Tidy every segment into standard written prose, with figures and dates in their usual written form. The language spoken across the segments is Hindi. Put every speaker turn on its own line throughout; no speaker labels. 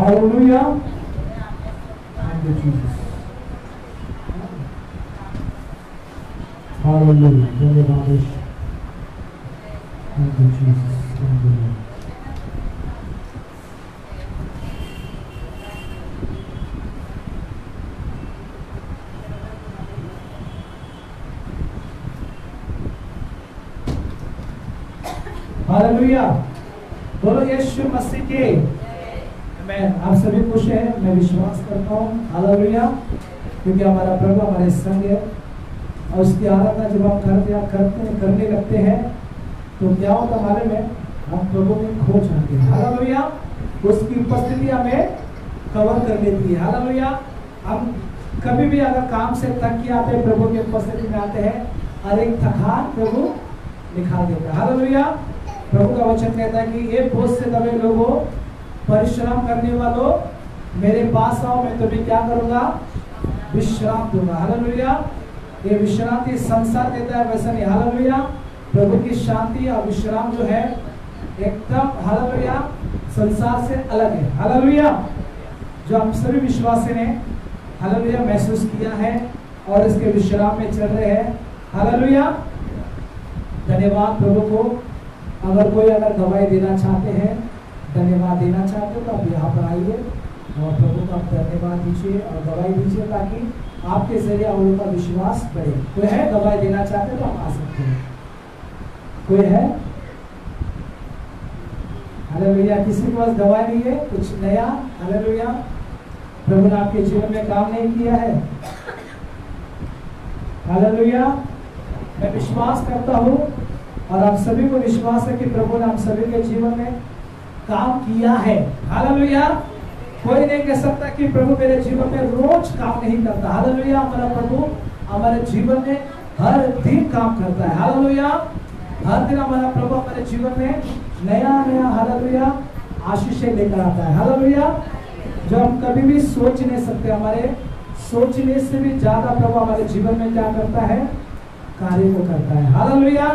Hallelujah, thank you Jesus, hallelujah, धन्यवाद यीशु, thank you Jesus, thank you. Hallelujah, बोलो यीशु मसीह के। मैं आप सभी खुश हैं, मैं विश्वास करता हूँ। हालेलुया, क्योंकि हमारा प्रभु हमारे संग है और उसकी आराधना जब हम करने लगते हैं तो क्या होता हमारे में, हम प्रभु में खो जाते हैं। हालेलुया, उसकी उपस्थिति हमें कवर कर लेती है। हालेलुया, हम कभी भी अगर काम से थक के आते हैं, प्रभु की उपस्थिति में आते हैं और एक थकान प्रभु निकाल देता है। हालेलुया, प्रभु का वचन कहता है कि ये बोझ से दबे लोगों, परिश्रम करने वालों, मेरे पास आओ, मैं तुम्हें क्या करूंगा, विश्राम दूंगा। हालेलुया, ये विश्रांति संसार देता है वैसा नहीं। हालेलुया, प्रभु की शांति और विश्राम जो है एकदम हालेलुया संसार से अलग है। हालेलुया, जो हम सभी विश्वासी ने हालेलुया महसूस किया है और इसके विश्राम में चल रहे हैं। हालेलुया, धन्यवाद प्रभु को। अगर कोई गवाही देना चाहते हैं, धन्यवाद देना चाहते हो तो आप यहाँ पर आइए और प्रभु का धन्यवाद दीजिए और गवाही दीजिए ताकि आपके जरिए और उनका विश्वास बढ़े। कोई है गवाही देना चाहते तो आप आ सकते हैं। कोई है? हालेलुया, किसी के पास गवाही नहीं है, कुछ नया? हालेलुया, प्रभु ने आपके जीवन में काम नहीं किया है। हालेलुया, मैं विश्वास करता हूँ और आप सभी को विश्वास है कि प्रभु ने हम सभी के जीवन में काम किया है। हालेलुया, कोई नहीं कह सकता कि प्रभु मेरे जीवन में रोज काम नहीं करता। हालेलुया, हमारा प्रभु हमारे जीवन में हर दिन काम करता है। हालेलुया, हर दिन हमारा प्रभु हमारे जीवन में नया नया हालेलुया आशीषें लेकर आता है। हालेलुया, जो हम कभी भी सोच नहीं सकते, हमारे सोचने से भी ज्यादा प्रभु हमारे जीवन में क्या करता है, कार्य को करता है। हालेलुया,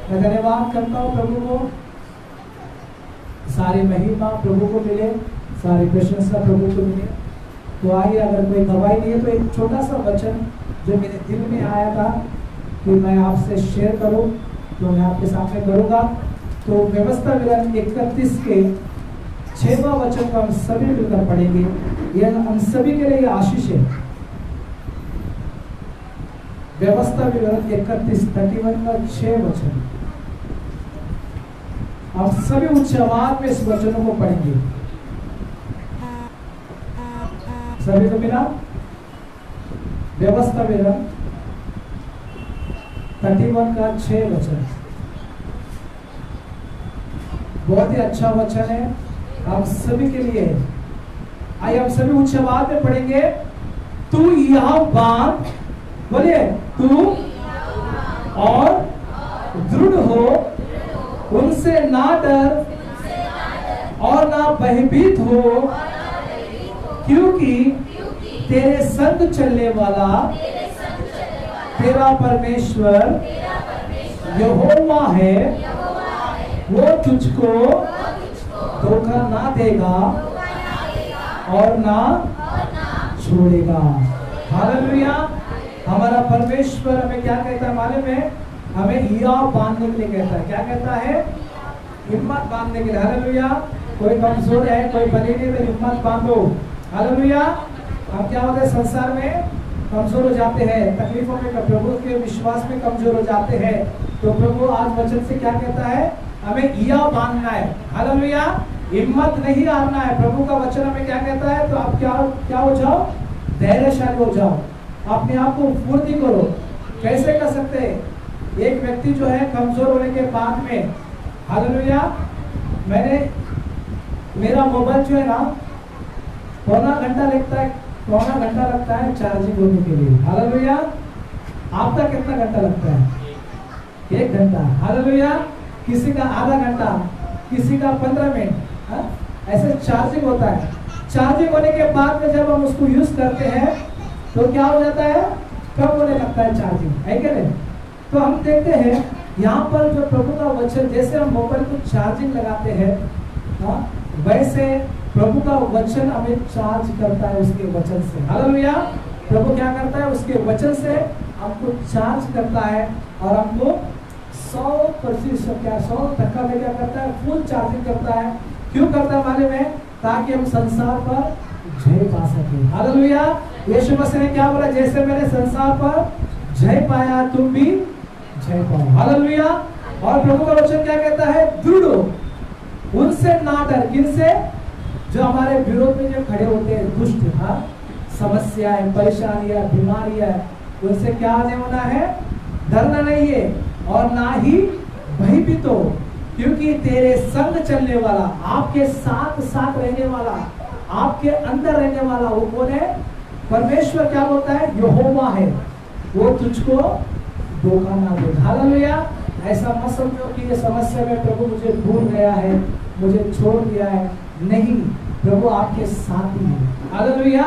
मैं धन्यवाद करता हूँ प्रभु को। सारी महिमा प्रभु को मिले, सारी प्रशंसा प्रभु को मिले। तो आइए, अगर कोई गवाही नहीं है तो एक छोटा सा वचन जो मेरे दिल में आया था कि मैं आपसे शेयर करूं, तो मैं आपके सामने करूंगा। तो व्यवस्था विवरण 31 के 6वां वचन को हम सभी मिलकर पढ़ेंगे। यह हम सभी के लिए आशीष है। व्यवस्था विवरण 31 31 का 6 वचन, हम सभी उच्च आवाज में इस वचनों को पढ़ेंगे। सभी को मिला? व्यवस्था विवरण 31 का 6 वचन बहुत ही अच्छा वचन है हम सभी के लिए। आइए हम सभी उच्च आवाज में पढ़ेंगे। तू यह बात, बोलिए, तू और दृढ़ हो, उनसे ना डर और ना भयभीत हो, क्योंकि तेरे संग चलने वाला तेरा परमेश्वर यहोवा है। वो तुझको धोखा ना देगा और ना छोड़ेगा। हालेलुया, हमारा परमेश्वर हमें क्या कहता है मालूम है? हमें हिया बांधने के लिए कहता है। क्या कहता है? हिम्मत बांधने के लिए। हालेलुया, कोई कमजोर है, कोई बनी नहीं, तो हिम्मत बांधो। हालेलुया, हम क्या होते हैं संसार में कमजोर हो जाते हैं, तकलीफों में, प्रभु के विश्वास में कमजोर हो जाते हैं। तो प्रभु आज वचन से क्या कहता है? हमें हिया बांधना है। हालेलुया, हिम्मत नहीं हारना है। प्रभु का वचन हमें क्या कहता है? तो आप क्या हो जाओ? धैर्यशाली हो जाओ, अपने आप को फुर्ती करो। कैसे कर सकते हैं? एक व्यक्ति जो है कमजोर होने के बाद में, हालेलुया, मेरा मोबाइल जो है ना पौना घंटा लगता है चार्जिंग होने के लिए। हालेलुया, आपका कितना घंटा लगता है? 1 घंटा। हालेलुया, किसी का आधा घंटा, किसी का 15 मिनट, ऐसे चार्जिंग होता है। चार्जिंग होने के बाद में जब हम उसको यूज करते हैं तो क्या हो जाता है? कम होने लगता है चार्जिंग, है क्या नहीं? तो हम देखते हैं यहाँ पर जो प्रभु का वचन, जैसे हम मोबाइल को चार्जिंग लगाते हैं, वैसे प्रभु का वचन हमें चार्ज करता है उसके वचन से। हालेलुया। प्रभु क्या करता है, उसके वचन से हमको चार्ज करता है और हमको 100% क्या 100% में क्या करता है, फुल चार्जिंग करता है। क्यों करता है मालूम है? ताकि हम संसार पर जय पा सके। हालेलुया। यीशु मसीह ने क्या बोला, जैसे मैंने संसार पर जय पाया तुम भी जय पाओ। हालेलुया। और प्रभु का वचन क्या कहता है, दृढ़ हो, उनसे ना डर। किनसे? जो हमारे विरोध में जो खड़े होते हैं दुष्ट, हाँ, समस्याएं, परेशानियां, बीमारियां, उनसे क्या नहीं होना है, डरना नहीं है और ना ही भयभीत हो, क्योंकि तेरे संग चलने वाला, आपके साथ साथ रहने वाला, आपके अंदर रहने वाला वो कौन है? परमेश्वर क्या बोलता है? यहोवा है, वो तुझको धोखा ना दे। हालेलुया। ऐसा मत समझो कि ये समस्या में प्रभु मुझे भूल गया है, मुझे छोड़ दिया है। नहीं, प्रभु आपके साथ ही है। हालेलुया।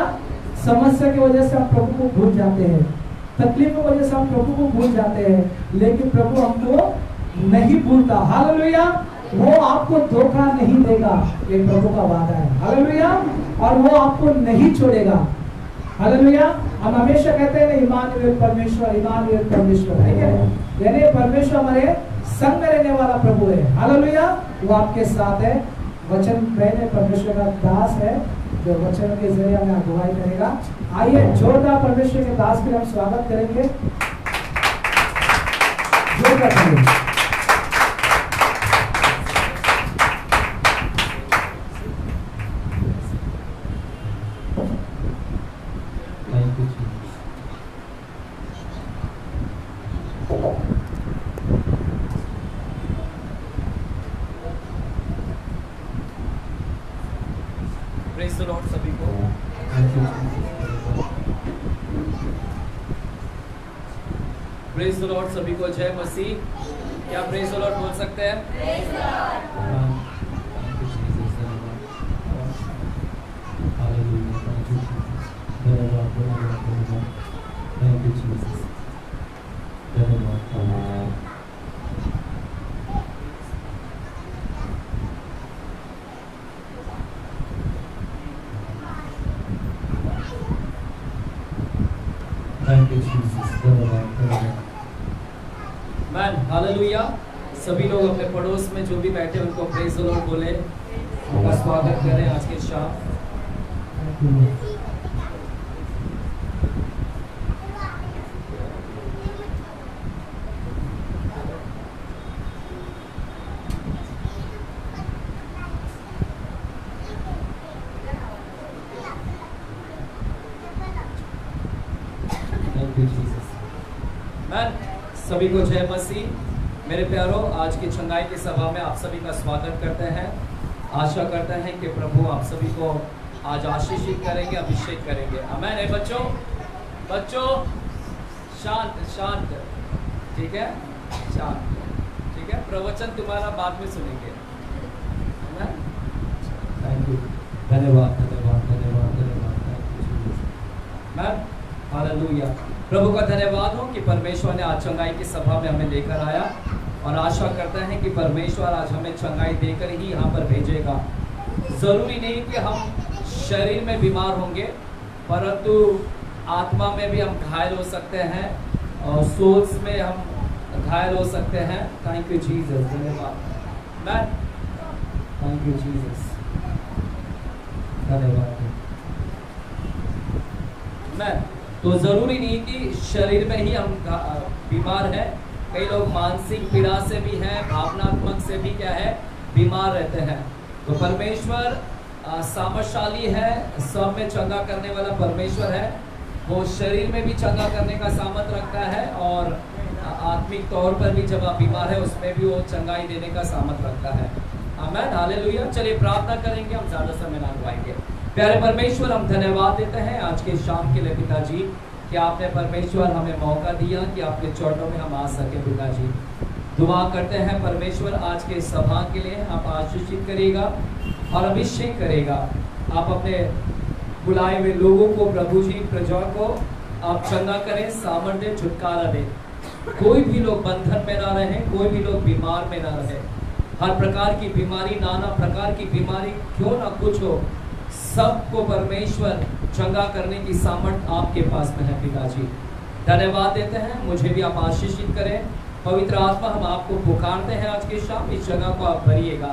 समस्या की वजह से हम प्रभु को भूल जाते हैं, तकलीफ की वजह से हम प्रभु को भूल जाते हैं, लेकिन प्रभु हमको नहीं भूलता। हालेलुया। वो आपको धोखा नहीं देगा, ये प्रभु का वादा है। हालेलुया। और वो आपको नहीं छोड़ेगा। हालेलुया। हम हमेशा कहते हैं इमानुएल परमेश्वर, इमानुएल परमेश्वर है क्या? यानी परमेश्वर हमारे संग में रहने वाला प्रभु है। हालेलुया। वो आपके साथ है। वचन पहले परमेश्वर का दास है जो वचन के जरिए हमें अगुवाई करेगा। आइए जोरदार परमेश्वर के दास के हम स्वागत करेंगे। जोरदार करेंगे।
प्रेज़ द लॉर्ड सभी को। प्रेज़ द लॉर्ड सभी को। जय मसीह। क्या प्रेज़ द लॉर्ड बोल सकते हैं? Praise the Lord. Man hallelujah. सभी लोग अपने पड़ोस में जो भी बैठे उनको प्रेज़ द लॉर्ड बोले, उनका स्वागत करें आज के शाम। मैन सभी को जय मसीह। मेरे प्यारों, आज की चंगाई की सभा में आप सभी का स्वागत करते हैं। आशा करते हैं कि प्रभु आप सभी को आज आशीषित करेंगे, अभिषेक करेंगे। आमीन। है बच्चों, बच्चों शांत शांत, ठीक है, शांत, ठीक है। प्रवचन तुम्हारा बाद में सुनेंगे। थैंक यू, धन्यवाद धन्यवाद धन्यवाद धन्यवाद। Ma'am hallelujah. प्रभु का धन्यवाद हो कि परमेश्वर ने आज चंगाई की सभा में हमें लेकर आया और आशा करते हैं कि परमेश्वर आज हमें चंगाई देकर ही यहाँ पर भेजेगा। ज़रूरी नहीं कि हम शरीर में बीमार होंगे, परंतु आत्मा में भी हम घायल हो सकते हैं और सोल्स में हम घायल हो सकते हैं। Thank you Jesus. धन्यवाद मैन। Thank you Jesus. धन्यवाद मैन। तो ज़रूरी नहीं कि शरीर में ही हम बीमार हैं। कई लोग मानसिक पीड़ा से भी हैं, भावनात्मक से भी क्या है, बीमार रहते हैं। तो परमेश्वर सामर्थशाली है, सब में चंगा करने वाला परमेश्वर है। वो शरीर में भी चंगा करने का सामर्थ रखता है और आत्मिक तौर पर भी जब आप बीमार है उसमें भी वो चंगाई देने का सामर्थ रखता है। आमीन हालेलुया। चलिए प्रार्थना करेंगे, हम ज़्यादा समय ना लगाएंगे। प्यारे परमेश्वर, हम धन्यवाद देते हैं आज के शाम के लिए पिताजी कि आपने परमेश्वर हमें मौका दिया कि आपके चरणों में हम आ सके। पिताजी दुआ करते हैं परमेश्वर आज के सभा के लिए आप आशीषित करेगा और अभिषेक करेगा। आप अपने बुलाए हुए लोगों को, प्रभु जी, प्रजा को आप चंगा करें, सामर्थ्य, छुटकारा दें। कोई भी लोग बंधन में ना रहे, कोई भी लोग बीमार में ना रहे। हर प्रकार की बीमारी, नाना प्रकार की बीमारी क्यों ना कुछ हो, सबको परमेश्वर चंगा करने की सामर्थ आपके पास में है पिताजी। धन्यवाद देते हैं, मुझे भी आप आशीषित करें। पवित्र आत्मा, हम आपको पुकारते हैं आज की शाम, इस जगह को आप भरिएगा।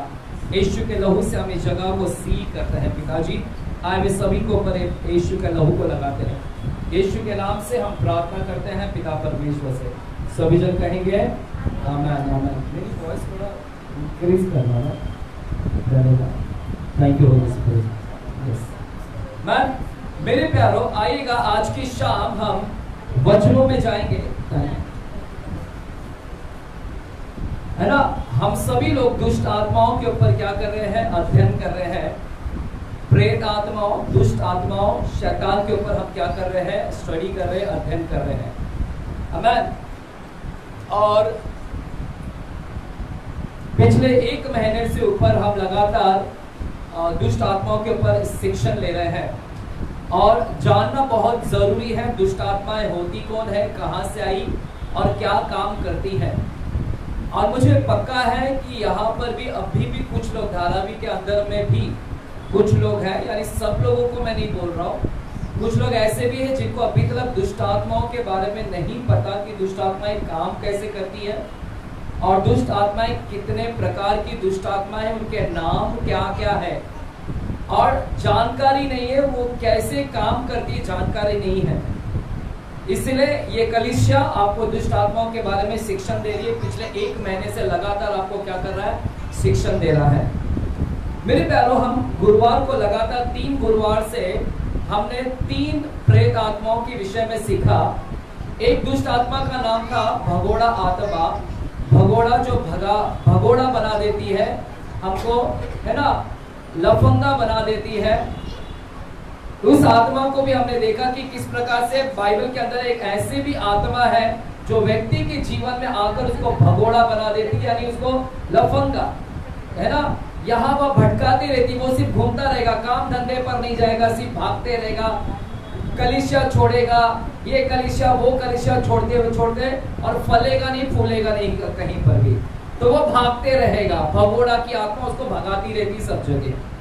यीशु के लहू से हम इस जगह को सील करते हैं पिताजी। आए वे सभी को ऊपर यीशु के लहू को लगाते हैं। यीशु के नाम से हम प्रार्थना करते हैं पिता परमेश्वर से। सभी जन कहेंगे आमीन आमीन। मेरी वॉइस थोड़ा इंक्रीज करना है। धन्यवाद, thank you Holi spirit. Yes ma'am, मेरे प्यारो, आइएगा आज की शाम हम वचनों में जाएंगे, है ना। हम सभी लोग दुष्ट आत्माओं के ऊपर क्या कर रहे हैं, अध्ययन कर रहे हैं। प्रेत आत्माओं, दुष्ट आत्माओं, शैतान के ऊपर हम क्या कर रहे हैं, स्टडी कर रहे हैं, अध्ययन कर रहे हैं। आमीन। और पिछले 1 महीने से ऊपर हम लगातार दुष्ट आत्माओं के ऊपर शिक्षण ले रहे हैं और जानना बहुत जरूरी है दुष्ट आत्माएं होती कौन है, कहां से आई और क्या काम करती है। और मुझे पक्का है कि यहाँ पर भी अभी भी कुछ लोग, धारावी के अंदर में भी कुछ लोग हैं, यानी सब लोगों को मैं नहीं बोल रहा हूँ, कुछ लोग ऐसे भी हैं जिनको अभी तक दुष्ट आत्माओं के बारे में नहीं पता कि दुष्ट आत्माएं काम कैसे करती है और दुष्ट आत्माएं कितने प्रकार की दुष्ट आत्माएं, उनके नाम क्या क्या है और जानकारी नहीं है, वो कैसे काम करती है, जानकारी नहीं है। इसलिए ये कलीसिया आपको दुष्ट आत्माओं के बारे में शिक्षण दे रही है। पिछले 1 महीने से लगातार आपको क्या कर रहा है, शिक्षण दे रहा है। मेरे प्यारों, हम गुरुवार को लगातार 3 गुरुवार से हमने 3 प्रेत आत्माओं के विषय में सीखा। एक दुष्ट आत्मा का नाम था भगोड़ा आत्मा। भगोड़ा जो भगोड़ा बना देती है हमको, है ना, लफंगा बना देती है। उस आत्मा को भी हमने देखा कि किस प्रकार से बाइबल के अंदर एक ऐसी भी आत्मा है जो व्यक्ति के जीवन में आकर उसको भगोड़ा बना देती है, यानी उसको लफंगा, है ना, यहाँ वह भटकाती रहती, वो सिर्फ घूमता रहेगा, काम धंधे पर नहीं जाएगा, सिर्फ भागते रहेगा, कलीसिया छोड़ेगा, ये कलीसिया वो कलीसिया छोड़ते और फलेगा नहीं, फूलेगा नहीं कहीं पर भी, तो वो भागते रहेगा। भगोड़ा की आत्मा उसको भगाती रहती सब जगह।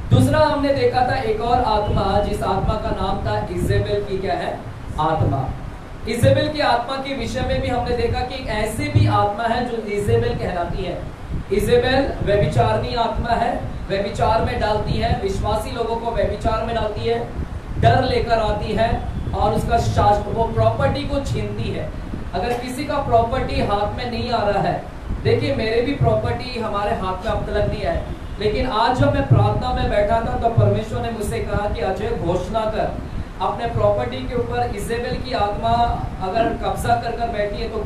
दूसरा हमने देखा था एक और आत्मा, जिस आत्मा का नाम था इजेबेल की क्या है, आत्मा। इजेबेल की आत्मा के विषय में भी हमने देखा कि एक ऐसी भी आत्मा है जो इजेबेल कहलाती है। इजेबेल व्यभिचारिणी आत्मा है, व्यभिचार में डालती है, विश्वासी लोगों को व्यभिचार में डालती है, डर लेकर आती है और उसका शास्त्र, वो प्रॉपर्टी को छीनती है। अगर किसी का प्रॉपर्टी हाथ में नहीं आ रहा है, देखिए मेरे भी प्रॉपर्टी हमारे हाथ में अब तक नहीं है, लेकिन आज जब मैं प्रार्थना में बैठा था तो परमेश्वर ने मुझसे कहा कि अजय घोषणा कर अपने प्रॉपर्टी के ऊपर इजेबेल की आत्मा अगर कब्जा कर बैठी है तो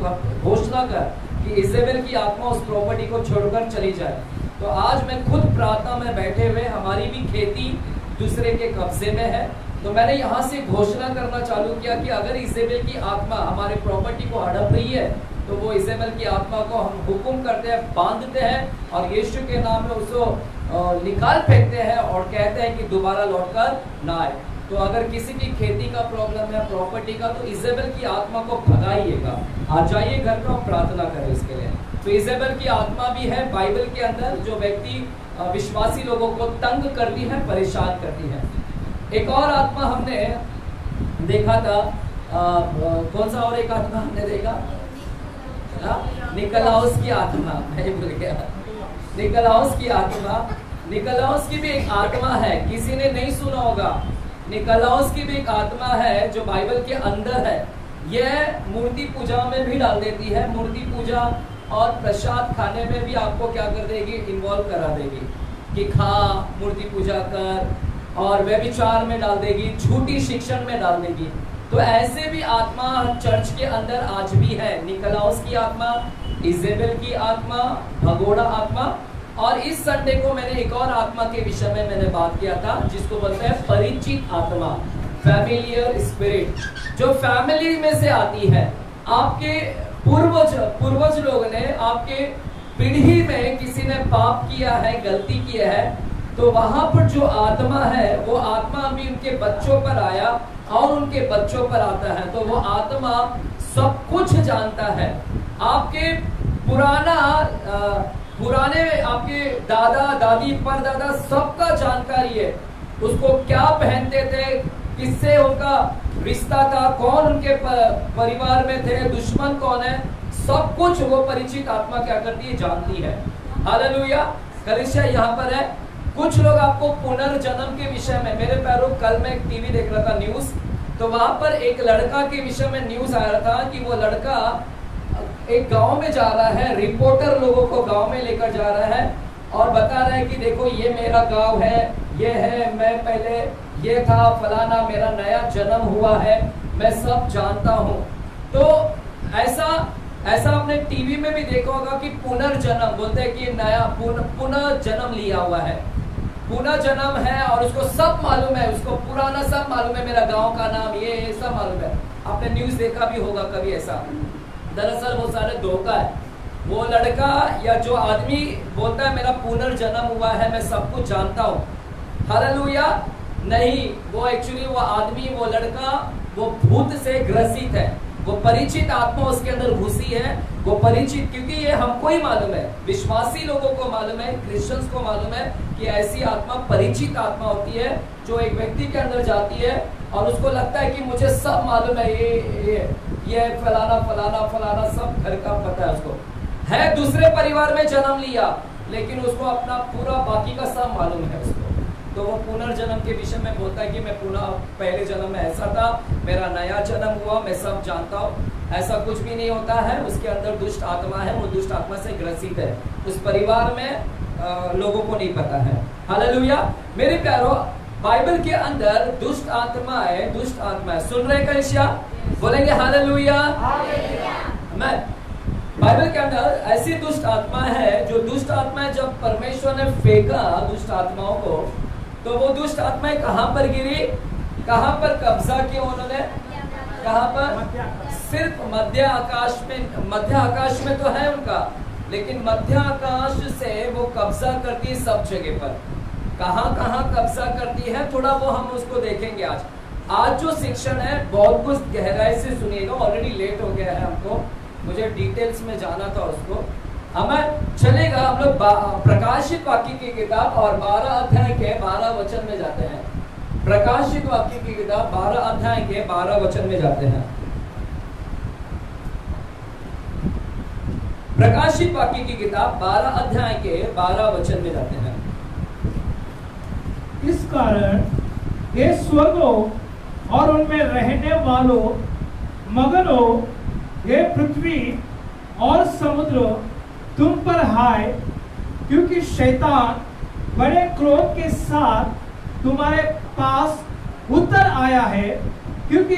घोषणा कर कि इजेबेल की आत्मा उस प्रॉपर्टी को छोड़कर चली जाए। तो आज मैं खुद प्रार्थना में बैठे हुए, हमारी भी खेती दूसरे के कब्जे में है, तो मैंने यहाँ से घोषणा करना चालू किया कि अगर इजेबेल की आत्मा हमारे प्रॉपर्टी को हड़प रही है तो वो इजेबेल की आत्मा को हम हुक्म करते हैं, बांधते हैं और यीशु के नाम में उसको निकाल फेंकते हैं और कहते हैं कि दोबारा लौटकर ना आए। तो अगर किसी की खेती का प्रॉब्लम है, प्रॉपर्टी का, तो इजेबेल की आत्मा को भगाइएगा। आ जाइए घर पर, हम प्रार्थना करें इसके लिए। तो इजेबेल की आत्मा भी है बाइबल के अंदर, जो व्यक्ति विश्वासी लोगों को तंग करती है, परेशान करती है। एक और आत्मा हमने देखा था, कौन सा और एक आत्मा हमने देखा, निकलाउस की आत्मा, मैं भूल गया, निकलाउस की आत्मा। निकलाउस की भी एक आत्मा है, किसी ने नहीं सुना होगा। निकलाउस की भी एक आत्मा है जो बाइबल के अंदर है। यह मूर्ति पूजा में भी डाल देती है, मूर्ति पूजा और प्रसाद खाने में भी आपको क्या कर देगी, इन्वॉल्व करा देगी कि खा, मूर्ति पूजा कर, और व्यभिचार में डाल देगी, झूठी शिक्षण में डाल देगी। तो ऐसे भी आत्मा चर्च के अंदर आज भी है। निकलाउस की आत्मा, इजेबेल की आत्मा, भगोड़ा आत्मा। और इस संडे को मैंने एक और आत्मा के विषय में मैंने बात किया था, जिसको बोलते हैं परिचित आत्मा, फैमिलियर स्पिरिट, जो फैमिली में से आती है। आपके पूर्वज लोग ने, आपके पीढ़ी में किसी ने पाप किया है, गलती किया है, तो वहां पर जो आत्मा है वो आत्मा भी उनके बच्चों पर आया और उनके बच्चों पर आता है। तो वो आत्मा सब कुछ जानता है। आपके पुराने आपके दादा दादी परदादा सबका जानकारी है। उसको क्या पहनते थे, किससे उनका रिश्ता था, कौन उनके परिवार में थे, दुश्मन कौन है, सब कुछ वो परिचित आत्मा क्या करती है, जानती है। हालेलुया। कलीसिया यहाँ पर है। कुछ लोग आपको पुनर्जन्म के विषय में, मेरे पैरों कल मैं टीवी देख रहा था न्यूज, तो वहां पर एक लड़का के विषय में न्यूज आ रहा था कि वो लड़का एक गांव में जा रहा है, रिपोर्टर लोगों को गांव में लेकर जा रहा है और बता रहा है कि देखो ये मेरा गांव है, ये है, मैं पहले ये था, फलाना मेरा नया जन्म हुआ है, मैं सब जानता हूँ। तो ऐसा आपने टीवी में भी देखा होगा कि पुनर्जन्म बोलते हैं कि नया पुनः जन्म लिया हुआ है, पुनः जन्म है और उसको सब मालूम है, उसको पुराना सब मालूम है, मेरा गांव का नाम ये सब मालूम है। आपने न्यूज देखा भी होगा कभी ऐसा। दरअसल वो सारे धोखा है। वो लड़का या जो आदमी बोलता है मेरा पुनर्जन्म हुआ है, मैं सब कुछ जानता हूँ, हालेलुया, नहीं, वो एक्चुअली वो आदमी, वो लड़का वो भूत से ग्रसित है, वो परिचित आत्मा उसके अंदर घुसी है, वो परिचित, क्योंकि ये हमको ही मालूम है, विश्वासी लोगों को मालूम है, क्रिश्चियंस को मालूम है कि ऐसी आत्मा परिचित आत्मा होती है जो एक व्यक्ति के अंदर जाती है और उसको लगता है कि मुझे सब मालूम है, ये फलाना फलाना फलाना सब घर का पता है, उसको है, दूसरे परिवार में जन्म लिया लेकिन उसको अपना पूरा बाकी का सब मालूम है उसको। तो वो पुनर्जन्म के विषय में बोलता है कि मैं पुनः पहले जन्म में ऐसा था, मेरा नया जन्म हुआ, मैं सब जानता हूँ। ऐसा कुछ भी नहीं होता है, उसके अंदर दुष्ट आत्मा है, वो दुष्ट आत्मा से ग्रसित है, उस परिवार में लोगों को नहीं पता है। हालेलुया। मेरे प्यारो, बाइबल के अंदर दुष्ट आत्मा है, सुन रहे कलीसिया, बोलेंगे हालेलुया। मैं बाइबल के अंदर ऐसी दुष्ट आत्मा है, जो दुष्ट आत्मा जब परमेश्वर ने फेंका दुष्ट आत्माओं को, तो वो दुष्ट आत्माएं कहां पर गिरी, कहां पर कब्जा किया उन्होंने, कहां पर, सिर्फ मध्य आकाश में, मध्य आकाश में तो है उनका, लेकिन मध्य आकाश से वो कब्जा करती है सब जगह पर। कहां कहां कब्जा करती है, थोड़ा वो हम उसको देखेंगे आज जो शिक्षण है बहुत कुछ गहराई से सुनिएगा, ऑलरेडी लेट हो गया है हमको, मुझे डिटेल्स में जाना था उसको। हमें चलेगा, हम लोग प्रकाशित वाक्य की किताब और 12 अध्याय के 12 वचन में जाते हैं। प्रकाशित वाक्य की किताब 12 अध्याय के 12 वचन में जाते हैं। प्रकाशित वाक्य की किताब 12 अध्याय के 12 वचन में जाते हैं।
इस कारण ये स्वर्गों और उनमें रहने वालों, मगनों, ये पृथ्वी और समुद्र तुम पर हाय, क्योंकि शैतान बड़े क्रोध के साथ तुम्हारे पास उतर आया है, क्योंकि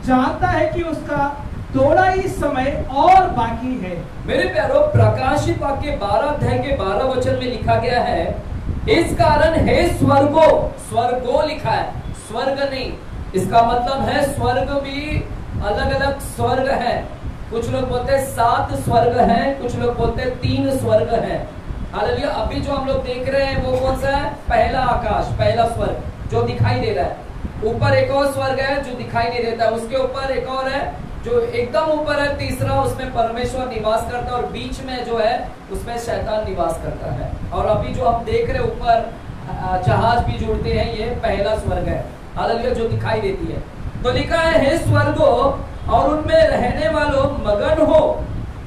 जानता है कि उसका थोड़ा ही समय और बाकी है।
मेरे प्यारो, प्रकाशित वाक्य 12 अध्याय के 12 वचन में लिखा गया है, इस कारण हे स्वर्गो, स्वर्गो लिखा है, स्वर्ग नहीं, इसका मतलब है स्वर्ग भी अलग अलग स्वर्ग है। कुछ लोग बोलते हैं 7 स्वर्ग हैं, कुछ लोग बोलते हैं 3 स्वर्ग हैं। हालेलुया। अभी जो हम लोग देख रहे हैं वो कौन सा है, पहला आकाश, पहला स्वर्ग जो दिखाई दे रहा है। ऊपर एक और स्वर्ग है जो दिखाई नहीं देता, उसके ऊपर एक और है जो एकदम ऊपर है, तीसरा, उसमें परमेश्वर निवास करता है और बीच में जो है उसमें शैतान निवास करता है। और अभी जो हम देख रहे ऊपर जहाज भी जुड़ते हैं, ये पहला स्वर्ग है, हालेलुया, जो दिखाई देती है। तो लिखा है हे स्वर्गो और उनमें रहने वालों मगन हो,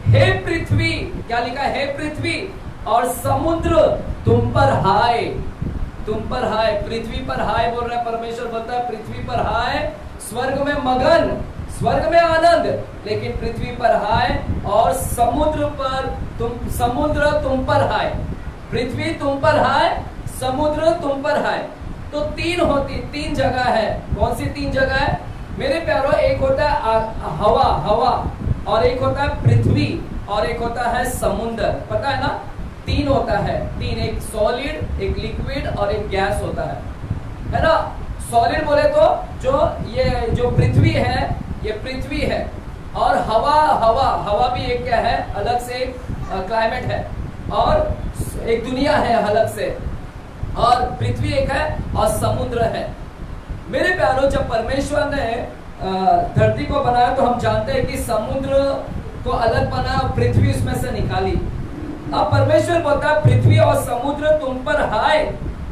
हे पृथ्वी, क्या लिखा है, हे पृथ्वी और समुद्र तुम पर हाय, तुम पर हाय, पृथ्वी पर हाय बोल रहा है परमेश्वर, बोलता है पृथ्वी पर हाय, स्वर्ग में मगन, स्वर्ग में आनंद, लेकिन पृथ्वी पर हाय, और समुद्र तुम पर हाय, पृथ्वी तुम पर हाय, समुद्र तुम पर हाय। तो तीन जगह है। कौन सी 3 जगह है मेरे प्यारो? एक होता है हवा और एक होता है पृथ्वी और एक होता है समुद्र, पता है ना? 3 होता है, 3, एक सॉलिड, एक लिक्विड और एक गैस होता है ना? सॉलिड बोले तो ये जो पृथ्वी है, ये पृथ्वी है, और हवा भी एक क्या है, अलग से क्लाइमेट है, और एक दुनिया है अलग से, और पृथ्वी एक है और समुद्र है। मेरे प्यारो, जब परमेश्वर ने धरती को बनाया तो हम जानते हैं कि समुद्र को अलग बना, पृथ्वी उसमें से निकाली। अब परमेश्वर बोलता है पृथ्वी और समुद्र तुम पर हाय।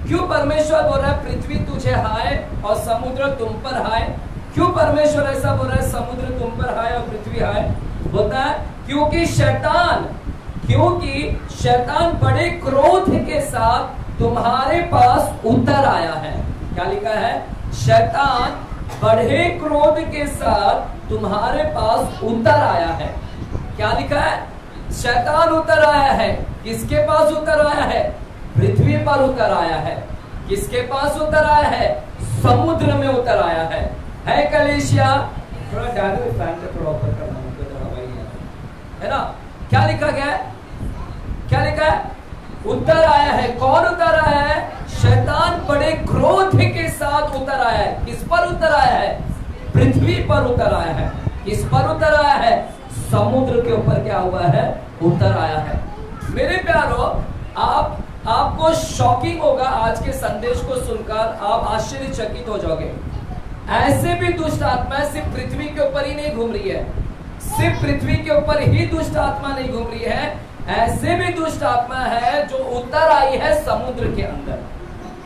क्यों परमेश्वर बोल रहा है पृथ्वी तू तुझे हाय और समुद्र तुम पर हाय। क्यों परमेश्वर ऐसा बोल रहा है, समुद्र तुम पर हाय और पृथ्वी हाय? होता है क्योंकि शैतान बड़े क्रोध के साथ तुम्हारे पास उतर आया है। क्या लिखा है? शैतान बड़े क्रोध के साथ तुम्हारे पास उतर आया है। क्या लिखा है? शैतान उतर आया है। किसके पास उतर आया है? पृथ्वी पर उतर आया है। किसके पास उतर आया है? समुद्र में उतर आया है कलीसिया? थोड़ा डायरेक्ट फैन का थोड़ा ऊपर करना है ना। क्या लिखा गया है? क्या लिखा है? उतर आया है। कौन उतर आया है? शैतान बड़े क्रोध के साथ उतर आया है। किस पर उतर आया है? पृथ्वी पर उतर आया है। किस पर उतर आया है? समुद्र के ऊपर क्या हुआ है? उतर आया है। मेरे प्यारो, आपको शॉकिंग होगा आज के संदेश को सुनकर, आप आश्चर्यचकित हो जाओगे। ऐसे भी दुष्ट आत्मा सिर्फ पृथ्वी के ऊपर ही नहीं घूम रही है, सिर्फ पृथ्वी के ऊपर ही दुष्ट आत्मा नहीं घूम रही है, ऐसे भी दुष्ट आत्मा है जो उतर आई है समुद्र के अंदर।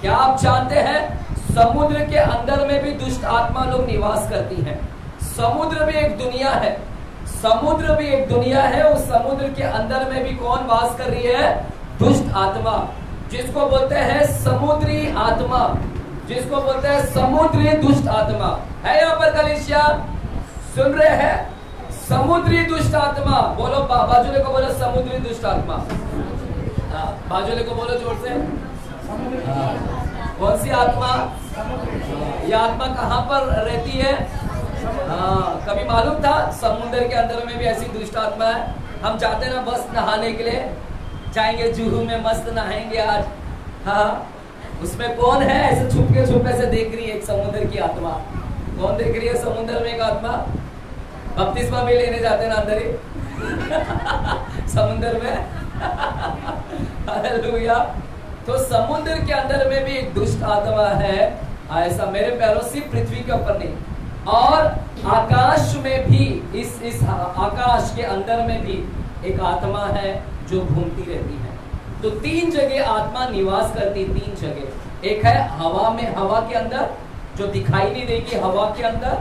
क्या आप जानते हैं समुद्र के अंदर में भी दुष्ट आत्मा लोग निवास करती हैं? समुद्र भी एक दुनिया है, समुद्र भी एक दुनिया है। उस समुद्र के अंदर में भी कौन वास कर रही है? दुष्ट आत्मा, जिसको बोलते हैं समुद्री आत्मा, जिसको बोलते हैं समुद्री दुष्ट आत्मा। है यहाँ पर कलीसिया? सुन रहे हैं? समुद्री दुष्ट आत्मा। बोलो, बाजुले को बोलो समुद्री दुष्ट आत्मा। बाजुले को बोलो जोर से। कौन सी आत्मा? ये आत्मा कहाँ पर रहती है? कभी मालूम था समुद्र के अंदर में भी ऐसी दुष्ट आत्मा है? हम जाते हैं ना बस नहाने के लिए, जाएंगे जुहू में, मस्त नहाएंगे आज। हाँ, उसमें कौन है? ऐसे छुपके से देख रही है एक समुद्र की आत्मा। कौन देख रही है समुद्र में? एक आत्मा। बपतिस्मा भी लेने जाते हैं ना अंदर ही समुद्र में। हालेलुया। तो समुद्र के अंदर में भी एक दुष्ट आत्मा है। ऐसा मेरे प्यारों, सिर्फ पृथ्वी के ऊपर नहीं, और आकाश में भी, इस आकाश के अंदर में भी एक आत्मा है जो घूमती रहती है। तो 3 जगह आत्मा निवास करती, 3 जगह। एक है हवा में, हवा के अंदर जो दिखाई नहीं देगी, हवा के अंदर।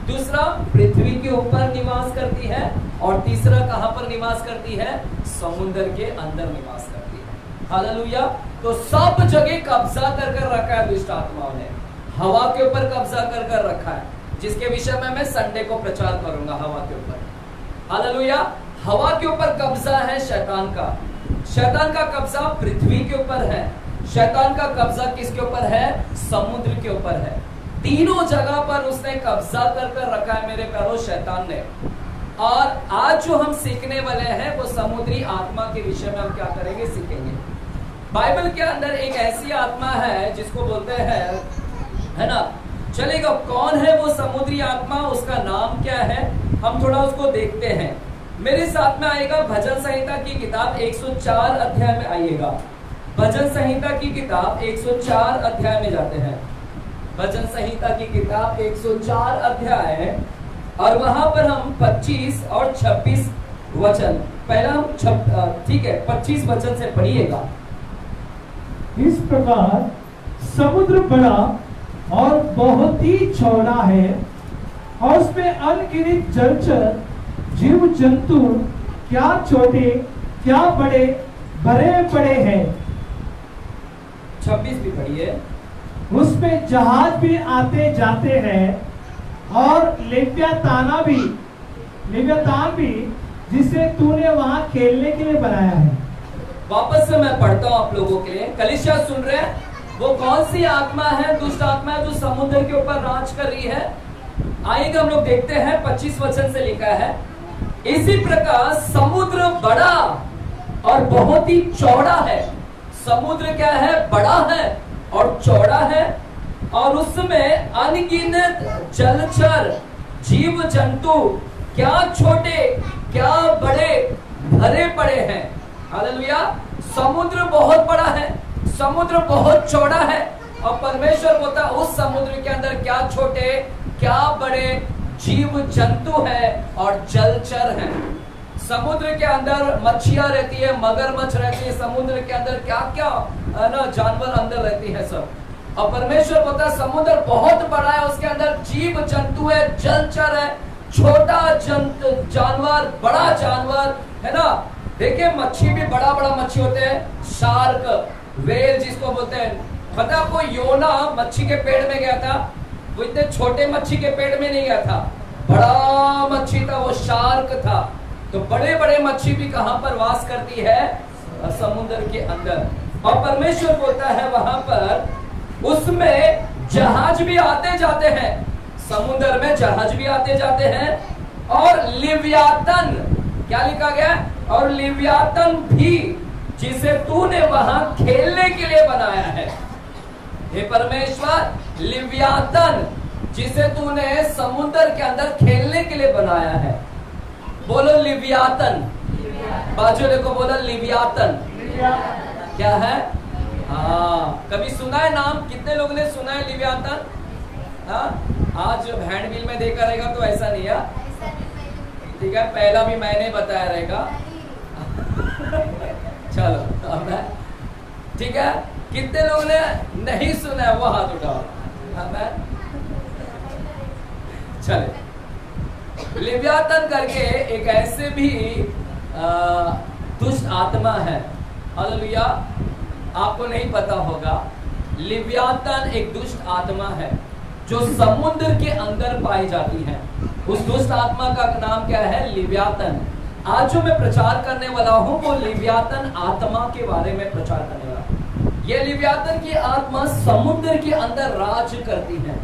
दूसरा पृथ्वी के ऊपर निवास करती है, और तीसरा कहां पर निवास करती है? समुद्र के अंदर निवास करती है। हालेलुया। तो सब जगह कब्जा कर रखा है दुष्ट आत्माओं ने। हवा के ऊपर कब्जा कर रखा है, जिसके विषय में मैं संडे को प्रचार करूंगा। हवा के ऊपर, हालेलुया, हवा के ऊपर कब्जा है शैतान का। शैतान का कब्जा पृथ्वी के ऊपर है। शैतान का कब्जा किसके ऊपर है? समुद्र के ऊपर है। तीनों जगह पर उसने कब्जा कर रखा है मेरे प्यारों, शैतान ने। और आज जो हम सीखने वाले हैं वो समुद्री आत्मा के विषय में हम क्या करेंगे, सीखेंगे। बाइबल के अंदर एक ऐसी आत्मा है जिसको बोलते हैं, है ना, चलेगा, कौन है वो समुद्री आत्मा, उसका नाम क्या है, हम थोड़ा उसको देखते हैं। मेरे साथ में आएगा भजन संहिता की किताब 104 अध्याय में आइएगा। भजन संहिता की किताब 104 अध्याय में जाते हैं। भजन संहिता की किताब 104 अध्याय, और वहां पर हम 25 और 26 वचन, पहला हम ठीक है 25 वचन से पढ़िएगा।
इस प्रकार समुद्र बड़ा और बहुत ही चौड़ा है, और उसमें अनगिनत जलचर जीव जंतु, क्या छोटे क्या बड़े, भरे पड़े हैं।
26 भी पढ़िए।
उसमें जहाज भी आते जाते हैं, और लेवियातान भी जिसे तूने वहां खेलने के लिए बनाया है।
वापस से मैं पढ़ता हूं आप लोगों के लिए। कलीसिया सुन रहे हैं? वो कौन सी आत्मा है, दुष्ट आत्मा है, जो समुद्र के ऊपर राज कर रही है? आइएगा हम लोग देखते हैं। 25 वचन से लिखा है, इसी प्रकार समुद्र बड़ा और बहुत ही चौड़ा है। समुद्र क्या है? बड़ा है और चौड़ा है, और उसमें अनगिनत जलचर जीव जंतु, क्या छोटे क्या बड़े, भरे पड़े हैं। हालेलुया। समुद्र बहुत बड़ा है, समुद्र बहुत चौड़ा है, और परमेश्वर बोलता है उस समुद्र के अंदर क्या छोटे क्या बड़े जीव जंतु है और जलचर है। समुद्र के अंदर मच्छियां रहती है, मगरमच्छ रहती है, समुद्र के अंदर क्या क्या ना जानवर अंदर रहती है सब। और परमेश्वर बोलता है समुद्र बहुत बड़ा है, उसके अंदर जीव जंतु है, जलचर है, छोटा जानवर, बड़ा जानवर है ना। देखिए मच्छी भी बड़ा बड़ा मच्छी होते हैं, शार्क, वेल जिसको बोलते हैं। पता है आपको योना मच्छी के पेट में गया था, वो इतने छोटे मच्छी के पेट में नहीं गया था, बड़ा मच्छी था, वो शार्क था। तो बड़े बड़े मच्छी भी कहां पर वास करती है? समुद्र के अंदर। और परमेश्वर बोलता है वहां पर उसमें जहाज भी आते जाते हैं, समुद्र में जहाज भी आते जाते हैं। और लिव्यातन, क्या लिखा गया? और लिव्यातन भी जिसे तूने वहां खेलने के लिए बनाया है। हे परमेश्वर, लिव्यातन जिसे तूने समुद्र के अंदर खेलने के लिए बनाया है। बोलो लिव्यातन, बाजू वाले को बोलो लिव्यातन। क्या है? हाँ, कभी सुना है नाम? कितने लोगों ने सुना है लिव्यातन? हाँ, आज जब हैंडबिल में देखा रहेगा तो ऐसा नहीं है, ठीक है, पहला भी मैंने बताया रहेगा। चलो अब है, ठीक है। कितने लोगों ने नहीं सुना है वो हाथ उठाओ। चले, लिव्यातन करके एक ऐसे भी दुष्ट आत्मा है। हालेलुया, आपको नहीं पता होगा, लिव्यातन एक दुष्ट आत्मा है जो समुद्र के अंदर पाई जाती है। उस दुष्ट आत्मा का नाम क्या है? लिव्यातन। आज जो मैं प्रचार करने वाला हूं वो लिव्यातन आत्मा के बारे में प्रचार करने वाला हूं। ये लिव्यातन की आत्मा समुद्र के अंदर राज करती है,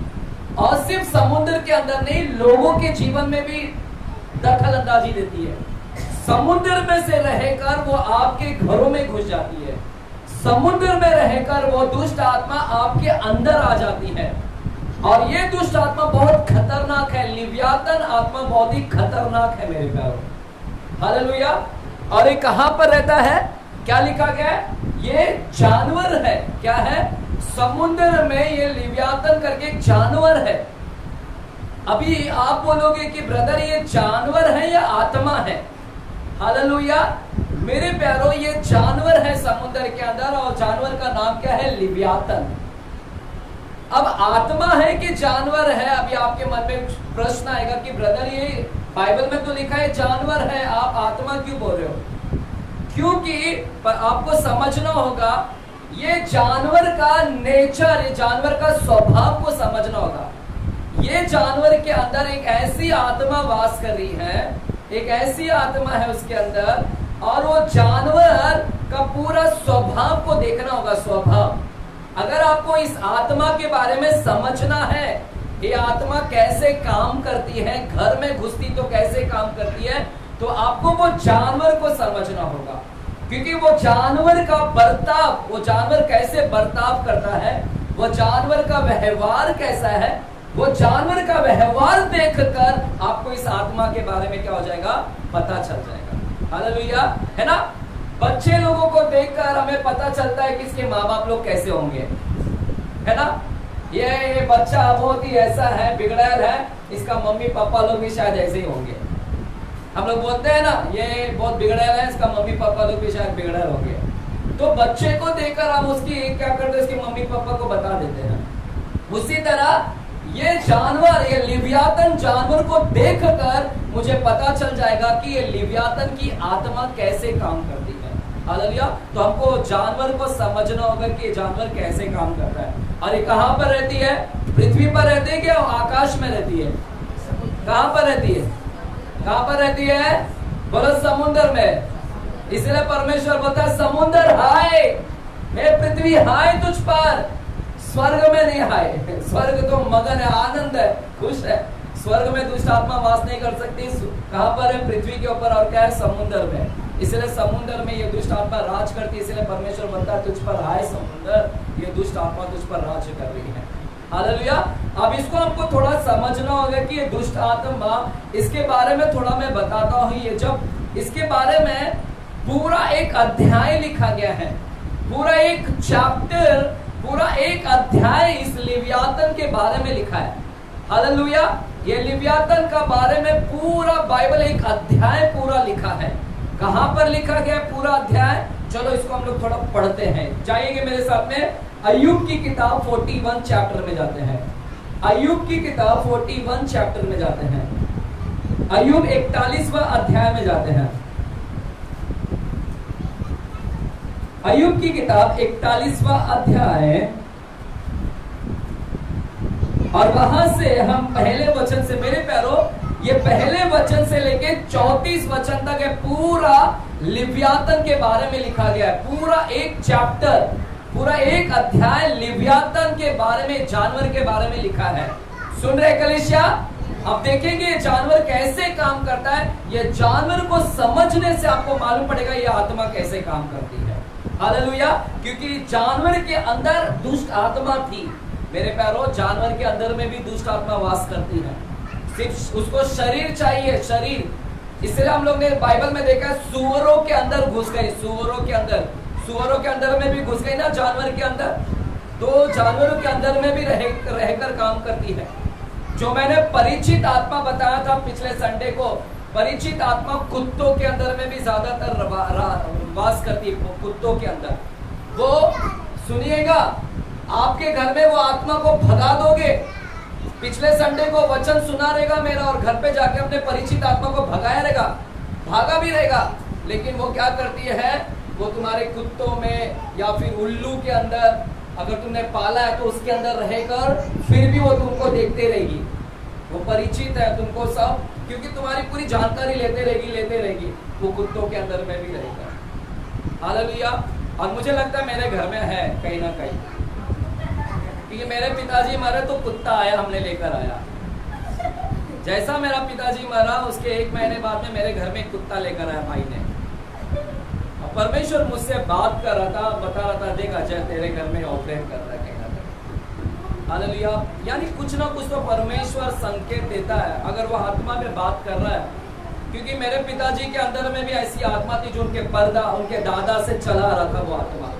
और सिर्फ समुद्र के अंदर नहीं, लोगों के जीवन में भी दखल अंदाजी देती है। समुद्र में से रहकर वो आपके घरों में घुस जाती है, समुद्र में रहकर वो दुष्ट आत्मा आपके अंदर आ जाती है। और ये दुष्ट आत्मा बहुत खतरनाक है, लिव्यातन आत्मा बहुत ही खतरनाक है मेरे प्यारों। हालेलुया। और ये कहां पर रहता है? क्या लिखा गया है? ये जानवर है। क्या है? समुद्र में ये लिव्यातन करके एक जानवर है। अभी आप बोलोगे कि ब्रदर ये जानवर है या आत्मा है? हालेलुया। मेरे प्यारों, ये जानवर है समुद्र के अंदर, और जानवर का नाम क्या है? लिव्यातन। अब आत्मा है कि जानवर है? अभी आपके मन में प्रश्न आएगा कि ब्रदर ये बाइबल में तो लिखा है जानवर है, आप आत्मा क्यों बोल रहे हो? क्योंकि आपको समझना होगा, ये जानवर का नेचर, ये जानवर का स्वभाव को समझना होगा। ये जानवर के अंदर एक ऐसी आत्मा वास कर रही है, एक ऐसी आत्मा है उसके अंदर, और वो जानवर का पूरा स्वभाव को देखना होगा। स्वभाव, अगर आपको इस आत्मा के बारे में समझना है, ये आत्मा कैसे काम करती है, घर में घुसती तो कैसे काम करती है, तो आपको वो जानवर को समझना होगा। क्योंकि वो जानवर का बर्ताव, वो जानवर कैसे बर्ताव करता है, वो जानवर का व्यवहार कैसा है, वो जानवर का व्यवहार देखकर आपको इस आत्मा के बारे में क्या हो जाएगा? पता चल जाएगा। हालेलुया, है ना। बच्चे लोगों को देखकर हमें पता चलता है कि इसके माँ बाप लोग कैसे होंगे, है ना। ये बच्चा बहुत ही ऐसा है, बिगड़ैल है, इसका मम्मी पापा लोग भी शायद ऐसे ही होंगे। हम लोग बोलते हैं ना, ये बहुत बिगड़ैल है, इसका मम्मी पापा लोग भी शायद बिगड़ैल होंगे। तो बच्चे को देखकर हम उसकी क्या करते हैं? इसके मम्मी पापा को बता देते हैं। उसी तरह ये जानवर, ये लिव्यातन जानवर को देखकर मुझे पता चल जाएगा कि ये लिव्यातन की आत्मा कैसे काम करती है। हालेलुया। तो हमको जानवर को समझना होगा कि ये जानवर कैसे काम करता है। और ये कहां पर रहती है? पृथ्वी पर रहती है क्या आकाश में रहती है? कहां पर रहती है? कहां पर रहती है? बोलो समुद्र में। इसलिए परमेश्वर बोलता है समुद्र हाय, मैं पृथ्वी हाय तुझ पर, स्वर्ग में नहीं हाय। स्वर्ग तो मगन है, आनंद है, खुश है। स्वर्ग में दुष्ट आत्मा वास नहीं कर सकती। कहां पर है? पृथ्वी के ऊपर। और क्या है? समुद्र में। इसलिए समुद्र में ये दुष्ट आत्मा राज करती है। इसलिए परमेश्वर बोलता है तुझ पर हाय समुद्र, ये दुष्ट आत्मा तुझ पर राज कर रही है। हालेलुया। अब इसको हमको थोड़ा समझना होगा कि ये दुष्ट आत्मा, इसके बारे में थोड़ा मैं बताता हूँ। ये जब इसके बारे में पूरा एक अध्याय लिखा गया है, पूरा एक चैप्टर, पूरा एक अध्याय इस लिव्यातन के बारे में लिखा है। हालेलुया। ये लिव्यातन का बारे में पूरा बाइबल एक अध्याय पूरा लिखा है। कहां पर लिखा गया पूरा अध्याय? चलो इसको हम लोग थोड़ा पढ़ते हैं। जाइएगा मेरे साथ में अय्यूब की किताब 41 चैप्टर में जाते हैं। अय्यूब की किताब 41 चैप्टर में जाते हैं। अय्यूब 41वां अध्याय में जाते हैं। अय्यूब की किताब 41वां अध्याय, और वहां से हम पहले वचन से, मेरे प्यारो ये पहले वचन से लेके 34 वचन तक है, पूरा लिव्यातन के बारे में लिखा गया है। पूरा एक चैप्टर, पूरा एक अध्याय लिव्यातन के बारे में, जानवर के बारे में लिखा है। सुन रहे कलीसिया? अब देखेंगे ये जानवर कैसे काम करता है। ये जानवर को समझने से आपको मालूम पड़ेगा ये आत्मा कैसे काम करती है। हालेलुया। क्योंकि जानवर के अंदर दुष्ट आत्मा थी। मेरे प्यारो, जानवर के अंदर में भी दुष्ट आत्मा वास करती है। सिर्फ उसको शरीर चाहिए, शरीर। इसलिए हम लोग ने बाइबल में देखा है, सुअरों के अंदर घुस गई, सुअरों के अंदर में भी घुस गई ना जानवर के अंदर, तो जानवरों के अंदर में भी रहकर काम करती है। जो मैंने परिचित आत्मा बताया था पिछले संडे को, परिचित आत्मा कुत्तों के अंदर में भी ज्यादातर वास करती है। कुत्तों के अंदर वो, सुनिएगा, आपके घर में वो आत्मा को भगा दोगे। पिछले संडे को वचन सुना रहेगा मेरा, और घर पे जाके अपने परिचित आत्मा को भगाया रहेगा, भागा भी रहेगा, लेकिन वो क्या करती है, वो तुम्हारे कुत्तों में या फिर उल्लू के अंदर, अगर तुमने पाला है तो उसके अंदर रहकर फिर भी वो तुमको देखते रहेगी। वो परिचित है तुमको सब, क्योंकि तुम्हारी पूरी जानकारी लेते रहेगी। वो कुत्तों के अंदर में भी रहेगा। हालेलुया। और मुझे लगता है मेरे घर में है कहीं ना कहीं, क्योंकि मेरे पिताजी मरे तो कुत्ता आया, हमने लेकर आया। जैसा मेरा पिताजी मरा उसके 1 महीने बाद में मेरे घर में कुत्ता लेकर आया भाई ने। परमेश्वर मुझसे बात कर रहा था, बता रहा था, देख अजय तेरे घर में ऑपरेट कर रहा है कहीं ना कहीं। हालेलुया। यानी कुछ ना कुछ तो परमेश्वर संकेत देता है अगर वो आत्मा में बात कर रहा है। क्योंकि मेरे पिताजी के अंदर में भी ऐसी आत्मा थी जो उनके दादा से चला आ रहा था। वो आत्मा,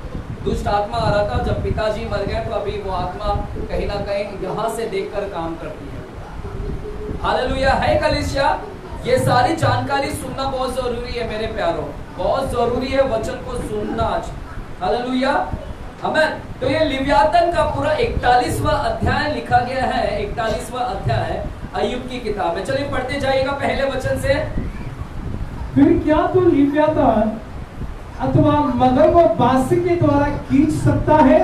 दुष्ट आत्मा आ रहा था। जब पिताजी मर गए तो अभी वो आत्मा कहीं ना कहीं यहाँ से देखकर काम करती है। हालेलुया। है कलीसिया, ये सारी जानकारी सुनना बहुत जरूरी है मेरे प्यारों, बहुत जरूरी है वचन को सुनना आज। हालेलुया। आमीन। तो ये लिव्यातन का पूरा 41वां अध्याय लिखा गया है। 41वां अध्याय अय्यूब की किताब में। चलिए पढ़ते जाइएगा पहले वचन से।
फिर क्या तू लिव्यातन अथवा मगर को बांसी के द्वारा खींच सकता है,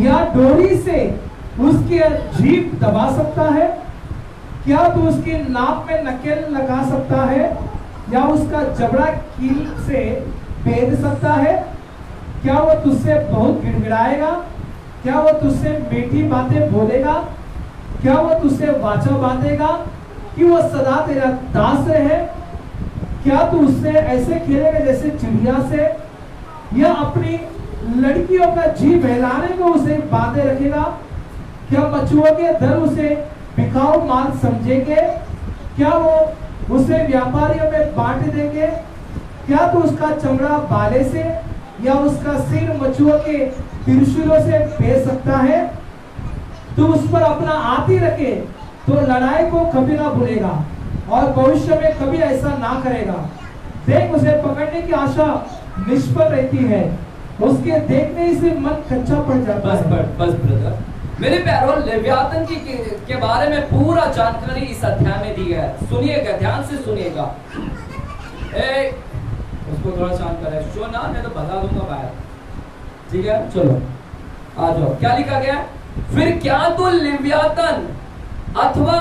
या डोरी से उसके जीभ दबा सकता है? क्या तू उसकी नाक में नकेल लगा सकता है, या उसका जबड़ा कील से भेद सकता है? क्या वो तुझसे बहुत गिड़गिड़ाएगा? क्या वो तुझसे मीठी बातें बोलेगा? क्या वो तुझसे वाचा बांधेगा कि वो सदा तेरा दास है? क्या तू उससे ऐसे खेलेगा जैसे चिड़िया से, या अपनी लड़कियों का जी बहलाने को उसे बांधे रखेगा? क्या मछुओं के दर उसे बिकाऊ माल समझेंगे? क्या वो उसे व्यापारियों में बांट देंगे? क्या तू उसका चमड़ा बाले से या उसका सिर मछुओं के त्रिशूलों से बेच सकता है? तू उस पर अपना हाथ ही रखे तो लड़ाई को कभी ना भूलेगा और भविष्य में कभी ऐसा ना करेगा। देख, उसे पकड़ने की आशा निष्फल रहती है, उसके देखने से मन कच्चा पड़ जाता है।
बस ब्रदर, मेरे प्यारों, लेवियातन के बारे में पूरा जानकारी इस अध्याय में दी है। सुनिएगा, ध्यान से सुनिएगा। उसको थोड़ा शांत करें, शो ना, मैं तो भगा दूंगा बाहर। ठीक है, चलो आ जाओ। क्या लिखा गया? फिर क्या तो लिव्यातन अथवा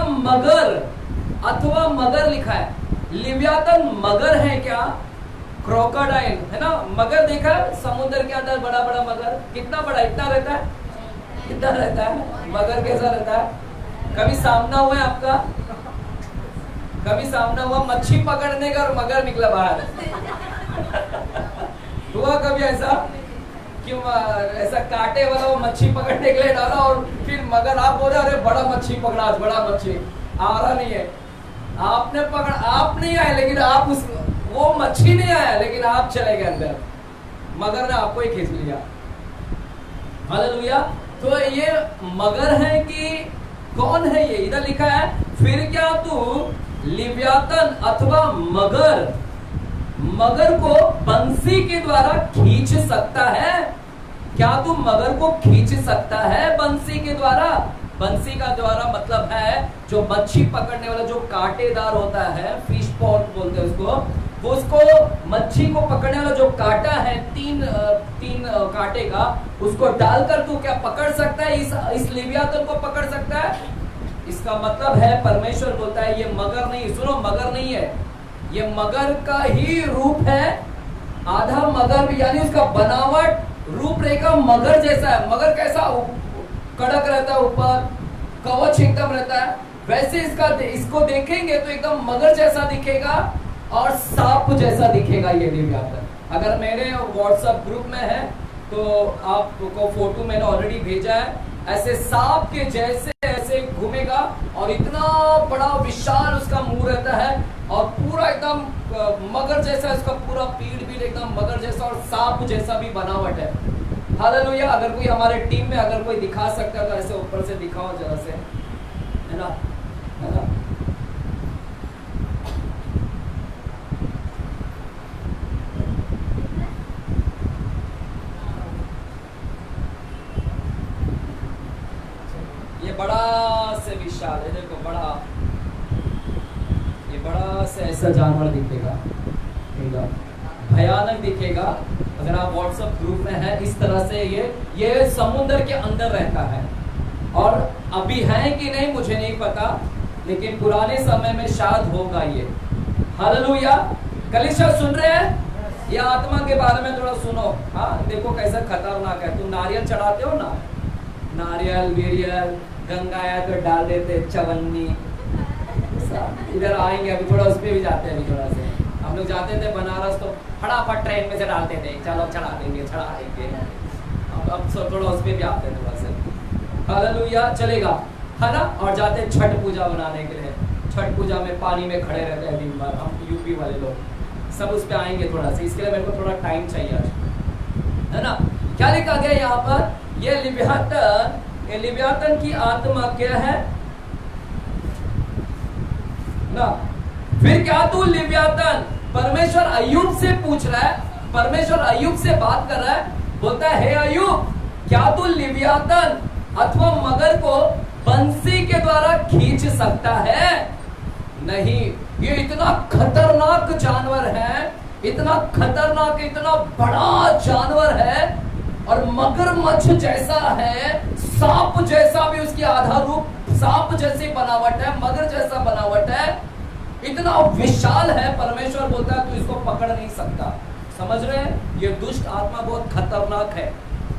मगर लिखा है। लिव्यातन मगर है क्या? क्रोकोडाइल है ना। मगर देखा समुद्र के अंदर बड़ा बड़ा मगर, कितना बड़ा, इतना रहता है, कितना रहता है मगर, कैसा रहता है? कभी सामना हुआ है आपका? कभी सामना हुआ मच्छी पकड़ने का और मगर निकला बाहर? हुआ कभी ऐसा? क्यों ऐसा कांटे वाला वो मच्छी पकड़ने के लिए डाला और फिर मगर आप बोल रहे अरे बड़ा मच्छी पकड़ा, आज बड़ा मच्छी आ रहा नहीं है। आपने पकड़ा, आप नहीं आए, लेकिन आप वो मच्छी नहीं आया, लेकिन आप चले गए अंदर, मगर ने आपको ही खींच लिया। हालेलुया। तो ये मगर है कि कौन है? ये इधर लिखा है, फिर क्या तू लिव्यातन अथवा मगर को बंसी के द्वारा खींच सकता है? क्या तू मगर को खींच सकता है बंसी के द्वारा? बंसी का द्वारा मतलब है जो मच्छी पकड़ने वाला जो कांटेदार होता है, फिश पॉट बोलते हैं उसको, वो उसको मच्छी को पकड़ने वाला जो कांटा है, तीन कांटे का, उसको डालकर तू क्या पकड़ सकता है? इस लिव्यातन को पकड़ सकता है? इसका मतलब है परमेश्वर बोलता है ये मगर नहीं, सुनो मगर नहीं है, ये मगर का ही रूप है, आधा मगर भी, यानी उसका बनावट रूपरेखा मगर जैसा है। मगर कैसा कड़क रहता है, ऊपर कवच एकदम रहता है, वैसे इसको देखेंगे तो एकदम मगर जैसा दिखेगा और सांप जैसा दिखेगा ये लिव्यातन। अगर मेरे व्हाट्सएप ग्रुप में है तो आपको फोटो मैंने ऑलरेडी भेजा है, ऐसे सांप के जैसे ऐसे घूमेगा और इतना बड़ा विशाल उसका मुंह रहता है और पूरा एकदम मगर जैसा, इसका पूरा पीठ भी एकदम मगर जैसा और सांप जैसा भी बनावट है। हालेलुया। अगर कोई हमारे टीम में अगर कोई दिखा सकता है तो ऐसे ऊपर से दिखाओ जरा से, है ना, है ना। ये बड़ा से विशाल है, देखो बड़ा, ये बड़ा से ऐसा जानवर दिखेगा, भयानक दिखेगा। अगर आप व्हाट्सएप ग्रुप में है, इस तरह से ये समुद्र के अंदर रहता है और अभी है कि नहीं मुझे नहीं पता, लेकिन पुराने समय में शायद होगा ये। हालेलुया। कलीसिया सुन रहे हैं? ये आत्मा के बारे में थोड़ा सुनो। हाँ देखो कैसा खतरनाक है। तुम नारियल चढ़ाते हो ना, नारियल वीरियल गंगाया तो डाल देते चवन्नी, इधर आएंगे अभी थोड़ा उस पे भी जाते हैं। अभी थोड़ा से हम लोग जाते थे बनारस तो फटाफट ट्रेन में से डालते थे, चलो चढ़ा देंगे चढ़ा देंगे। अब थोड़ा उस पे भी आते हैं थोड़ा से। हालेलुया। चलेगा, है ना। और जाते हैं छठ पूजा बनाने के लिए। छठ पूजा में पानी में खड़े रहते हैं दिन भर, हम यूपी वाले लोग सब उस पे आएंगे थोड़ा सा। इसके लिए मेरे को थोड़ा टाइम चाहिए आज, है ना। क्या लिखा गया यहाँ पर? ये लिव्यातन की आत्मा क्या है ना। फिर क्या तू लिव्यातन, परमेश्वर अय्यूब से पूछ रहा है, परमेश्वर अय्यूब से बात कर रहा है, बोलता है हे अय्यूब, क्या तू लिव्यातन अथवा मगर को बंसी के द्वारा खींच सकता है? नहीं। ये इतना खतरनाक जानवर है, इतना खतरनाक, इतना बड़ा जानवर है और मगरमच्छ जैसा है, सांप जैसा भी उसकी आधा रूप, सांप जैसी बनावट है, मगर जैसा बनावट है, इतना विशाल है। परमेश्वर बोलता है तू इसको पकड़ नहीं सकता। समझ रहे हैं? ये दुष्ट आत्मा बहुत खतरनाक है।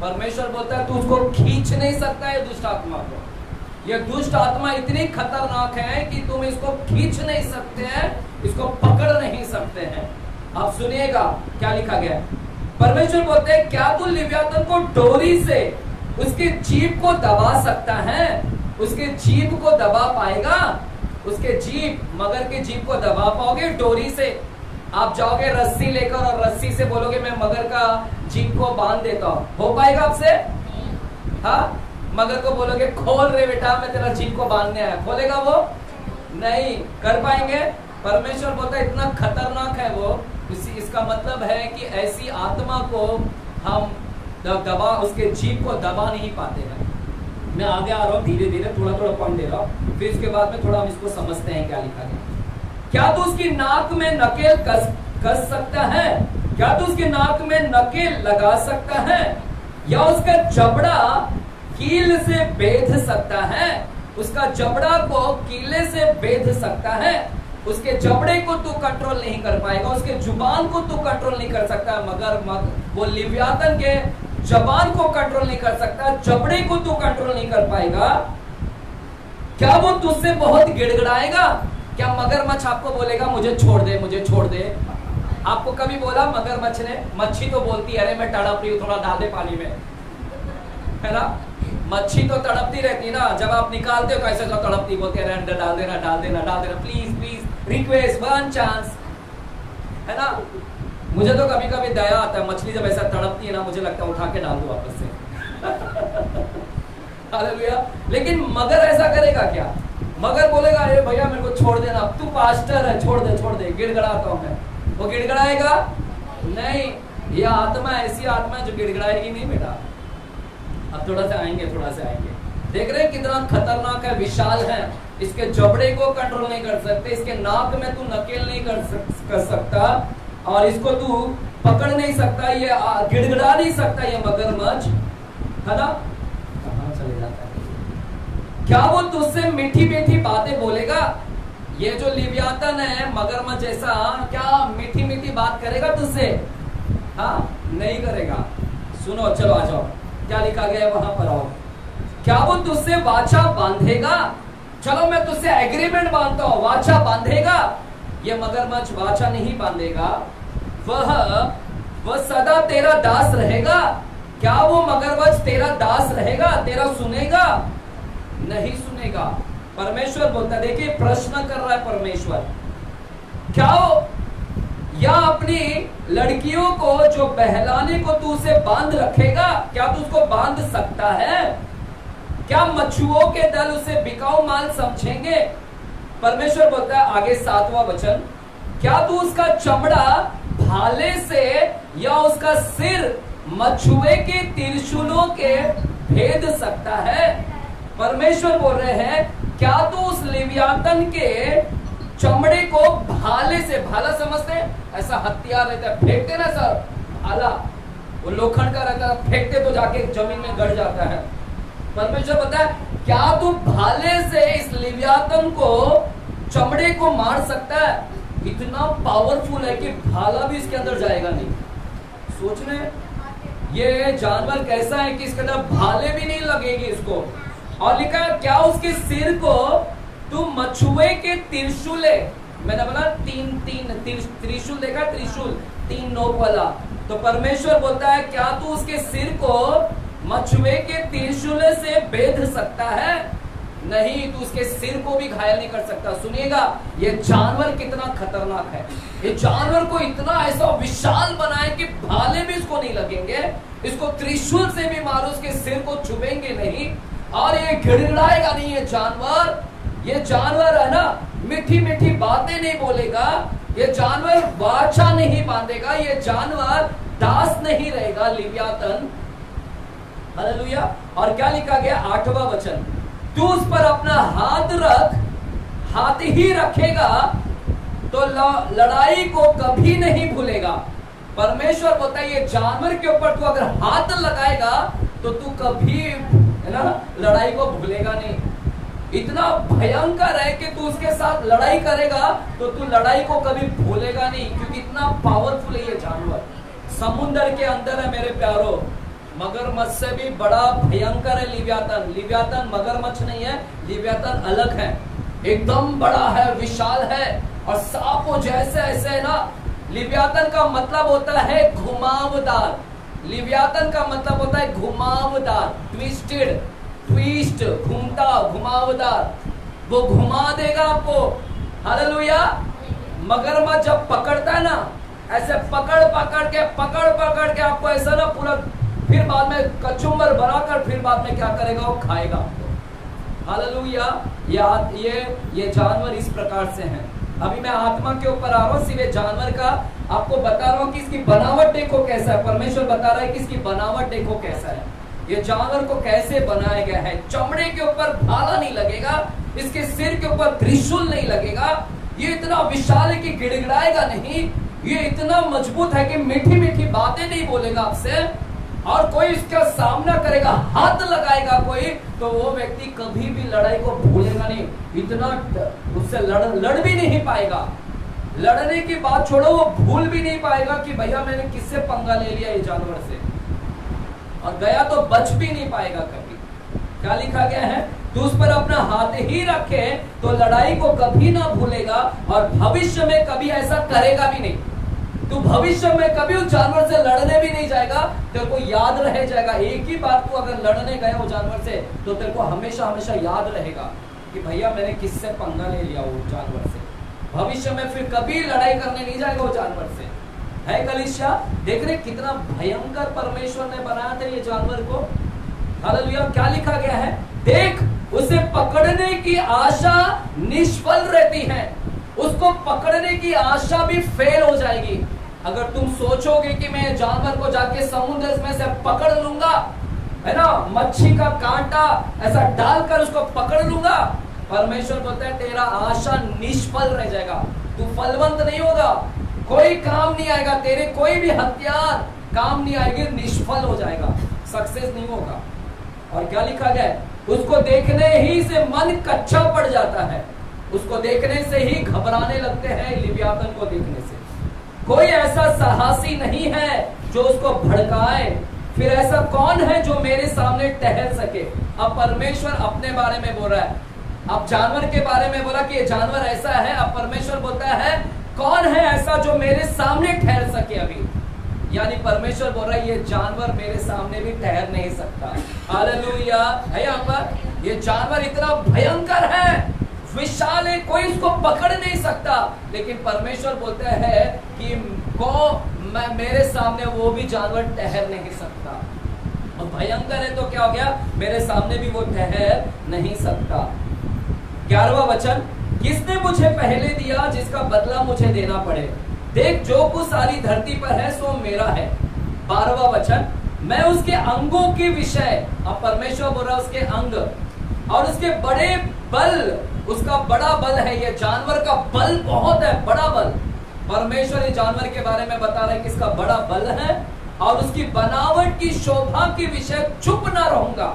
परमेश्वर बोलता है तू उसको खींच नहीं सकता है दुष्ट आत्मा को। ये दुष्ट आत्मा इतनी खतरनाक है कि तुम इसको खींच नहीं सकते हैं, इसको पकड़ नहीं सकते हैं। अब सुनिएगा क्या लिखा गया। परमेश्वर बोलते हैं क्या तू लिव्यातन को डोरी से उसकी जीभ को दबा सकता है? उसके जीभ को दबा पाएगा? उसके जीभ, मगर के जीभ को दबा पाओगे डोरी से? आप जाओगे रस्सी लेकर और रस्सी से बोलोगे मैं मगर का जीभ को बांध देता हूं, हो पाएगा आपसे? हाँ, मगर को बोलोगे खोल रे बेटा मैं तेरा जीभ को बांधने आया, खोलेगा वो? नहीं कर पाएंगे। परमेश्वर बोलता है इतना खतरनाक है वो। इसका मतलब है कि ऐसी आत्मा को हम दबा, उसके जीभ को दबा नहीं पाते हैं। मैं आगे आ रहा हूँ धीरे धीरे, थोड़ा थोड़ा पॉइंट दे रहा हूँ, फिर इसके बाद में थोड़ा हम इसको समझते हैं क्या लिखा गया। क्या तू उसकी नाक में नकेल कस सकता है? क्या तू उसकी नाक में नकेल लगा सकता है? या उसका जबड़ा कील से बेध सकता है? उसका जबड़ा को कीले से बेध सकता है? उसके जबड़े को तू कंट्रोल नहीं कर पाएगा, उसके जुबान को तू कंट्रोल नहीं कर सकता। मगर वो लिव्यातन के जबान को कंट्रोल नहीं कर सकता, जबड़े को तू कंट्रोल नहीं कर पाएगा। क्या वो तुझसे बहुत गिड़गिड़ाएगा? क्या मगरमच्छ आपको बोलेगा मुझे छोड़ दे, मुझे छोड़ दे? आपको कभी बोला मगरमच्छ ने? मच्छी तो बोलती है अरे मैं तड़प रही हूँ, थोड़ा डाल दे पानी में, है ना। मच्छी तो तड़पती रहती ना, जब आप निकालते हो कैसे तो तड़पती, बोलती है अंडर डाल देना डाल देना डाल देना, please please request one chance, है ना। मुझे तो कभी कभी दया आता है, मछली जब ऐसा तड़पती है ना, मुझे लगता है उठा के डाल दो वापस से। हालेलुया। लेकिन मगर ऐसा करेगा क्या? मगर बोलेगा अरे भैया मेरे को छोड़ देना, तू पास्टर है, छोड़ दे, गिड़गड़ाता हूं मैं। वो गिड़गड़ाएगा नहीं। ये आत्मा ऐसी आत्मा है जो गिड़गड़ाएगी नहीं बेटा। अब थोड़ा सा आएंगे, थोड़ा सा आएंगे। देख रहे हैं कितना खतरनाक है, विशाल है। इसके जबड़े को कंट्रोल नहीं कर सकते, इसके नाक में तू नकेल नहीं कर सकता, और इसको तू पकड़ नहीं सकता, ये गिड़गिड़ा नहीं सकता ये मगरमच्छ, है ना। कहां चले जाता है? क्या वो तुझसे मीठी मीठी बातें बोलेगा? ये जो लिव्यातन है मगरमच्छ जैसा, क्या मीठी मीठी बात करेगा तुझसे? हाँ, नहीं करेगा। सुनो, चलो आ जाओ, क्या लिखा गया है वहां पर आओ। क्या वो तुझसे वाचा बांधेगा? चलो मैं तुझसे एग्रीमेंट बांधता हूं, वाचा बांधेगा? ये मगरमच्छ वाचा नहीं बांधेगा। वह सदा तेरा दास रहेगा। क्या वो मगरमच्छ तेरा दास रहेगा, तेरा सुनेगा? नहीं सुनेगा। परमेश्वर बोलता है, देखिए प्रश्न कर रहा है परमेश्वर, क्या या अपनी लड़कियों को जो बहलाने को तू उसे बांध रखेगा? क्या तू उसको बांध सकता है? क्या मच्छुओं के दल उसे बिकाऊ माल समझेंगे? परमेश्वर बोलता है आगे 7वां वचन, क्या तू उसका चमड़ा भाले से या उसका सिर मछुए के त्रिशूलों के भेद सकता है? परमेश्वर बोल रहे हैं, क्या तू उस लिव्यातन के चमड़े को भाले से, भाला समझते हैं, ऐसा हथियार रहता है, फेंकते ना सर, भाला वो लोखंड का रहता है, फेंकते तो जाके जमीन में गड़ जाता है। परमेश्वर बताया, क्या तू भाले से इस लिव्यातन को, चमड़े को मार सकता है? इतना पावरफुल है कि भाला भी इसके अंदर जाएगा नहीं। सोच रहे ये जानवर कैसा है कि इसके अंदर भाले भी नहीं लगेगी इसको। और लिखा, क्या उसके सिर को तू मछुए के त्रिशूले, मैंने बोला त्रिशूल देखा, त्रिशूल 3 नोक वाला। तो परमेश्वर बोलता है, क्या तू उसके सिर को मछुए के त्रिशूले से बेध सकता है? नहीं, तू उसके सिर को भी घायल नहीं कर सकता। सुनिएगा, ये जानवर कितना खतरनाक है। ये जानवर को इतना ऐसा विशाल बनाए कि भाले भी इसको नहीं लगेंगे, इसको त्रिशूल से भी मारो, उसके सिर को छुपेंगे नहीं, और ये गिड़गिड़ाएगा नहीं। ये जानवर है ना, मीठी मीठी बातें नहीं बोलेगा, ये जानवर वाचा नहीं बांधेगा, ये जानवर दास नहीं रहेगा, लिव्यातन। हालेलुया। और क्या लिखा गया 8वां वचन, तू उस पर अपना हाथ रख, हाथ ही रखेगा तो लड़ाई को कभी नहीं भूलेगा। परमेश्वर बोलता है, ये जानवर के ऊपर तू अगर हाथ लगाएगा तो तू कभी, है ना, लड़ाई को भूलेगा नहीं। इतना भयंकर है कि तू उसके साथ लड़ाई करेगा तो तू लड़ाई को कभी भूलेगा नहीं, क्योंकि इतना पावरफुल है ये जानवर। समुद्र के अंदर है मेरे प्यारो, मगरमच्छ से भी बड़ा भयंकर है लिव्यातन। लिव्यातन मगरमच्छ नहीं है, लिव्यातन अलग है, एकदम बड़ा है, विशाल है, और सांपों जैसे ऐसे है ना। लिव्यातन का मतलब होता है घुमावदार। लिव्यातन का मतलब होता है घुमावदार, ट्विस्टेड, ट्विस्ट, घूमता, घुमावदार, वो घुमा देगा आपको। हालेलुया। मगरमच्छ जब पकड़ता है ना, ऐसे पकड़ पकड़ के आपको ऐसा ना पूरा, फिर बाद में कचुम्बर बनाकर फिर बाद में क्या करेगा, वो खाएगा आपको। हालेलुया। ये जानवर इस प्रकार से हैं। अभी मैं आत्मा के ऊपर आ रहा हूँ, सिर्फ जानवर का आपको बता रहा हूँ कि इसकी बनावट देखो कैसा है। परमेश्वर बता रहा है कि इसकी बनावट देखो कैसा है, ये जानवर को कैसे बनाया गया है। चमड़े के ऊपर भाला नहीं लगेगा, इसके सिर के ऊपर त्रिशूल नहीं लगेगा, ये इतना विशाल है कि गिड़गिड़ाएगा नहीं, ये इतना मजबूत है कि मीठी मीठी बातें नहीं बोलेगा आपसे, और कोई इसका सामना करेगा, हाथ लगाएगा कोई, तो वो व्यक्ति कभी भी लड़ाई को भूलेगा नहीं। इतना उससे लड़ भी नहीं पाएगा। लड़ने की बात छोड़ो, वो भूल भी नहीं पाएगा कि भैया मैंने किससे पंगा ले लिया ये जानवर से, और गया तो बच भी नहीं पाएगा कभी। क्या लिखा गया है, तू उस पर अपना हाथ ही रखे तो लड़ाई को कभी ना भूलेगा, और भविष्य में कभी ऐसा करेगा भी नहीं। तू भविष्य में कभी उस जानवर से लड़ने भी नहीं जाएगा, तेरे को याद रह जाएगा। एक ही बात को अगर लड़ने गए वो जानवर से, तो तेरे को हमेशा हमेशा याद रहेगा कि भैया मैंने किससे पंगा ले लिया वो जानवर से। भविष्य में फिर कभी लड़ाई करने नहीं जाएगा वो जानवर से। है कलीसिया, देख रहे कितना भयंकर परमेश्वर ने बनाया था ये जानवर को। हालेलुया। क्या लिखा गया है, देख उसे पकड़ने की आशा निष्फल रहती है, उसको पकड़ने की आशा भी फेल हो जाएगी। अगर तुम सोचोगे कि मैं जानवर को जाके समुद्र में से पकड़ लूंगा, है ना, मच्छी का कांटा ऐसा डालकर उसको पकड़ लूंगा। परमेश्वर बोलता है तेरा आशा निष्फल रह जाएगा, तू फलवंत नहीं होगा, कोई काम नहीं आएगा, तेरे कोई भी हथियार काम नहीं आएगी, निष्फल हो जाएगा, सक्सेस नहीं होगा। और क्या लिखा गया है, उसको देखने ही से मन कच्चा पड़ जाता है, उसको देखने से ही घबराने लगते हैं। लिव्यातन को देखने से कोई ऐसा साहसी नहीं है जो उसको भड़काए, फिर ऐसा कौन है जो मेरे सामने ठहर सके। अब परमेश्वर अपने बारे में बोल रहा है, अब जानवर के बारे में बोला कि ये जानवर ऐसा है, अब परमेश्वर बोलता है कौन है ऐसा जो मेरे सामने ठहर सके। अभी यानी परमेश्वर बोल रहा है ये जानवर मेरे सामने भी ठहर नहीं सकता। हालेलुया है। यहाँ पर ये जानवर इतना भयंकर है, विशाल है, कोई इसको पकड़ नहीं सकता, लेकिन परमेश्वर बोलता है कि मैं मेरे सामने वो भी जानवर ठहर नहीं सकता। और भयंकर है तो क्या हो गया, मेरे सामने भी वो ठहर नहीं सकता। 11वां वचन, किसने मुझे पहले दिया जिसका बदला मुझे देना पड़े, देख जो कुछ सारी धरती पर है सो मेरा है। 12वां वचन, मैं उसके अंगों के विषय, अब परमेश्वर बोल रहा है उसके अंग और उसके बड़े बल, उसका बड़ा बल है, ये जानवर का बल बहुत है, बड़ा बल। परमेश्वर इस जानवर के बारे में बता रहे हैं कि इसका बड़ा बल है और उसकी बनावट की शोभा के विषय चुप ना रहूंगा।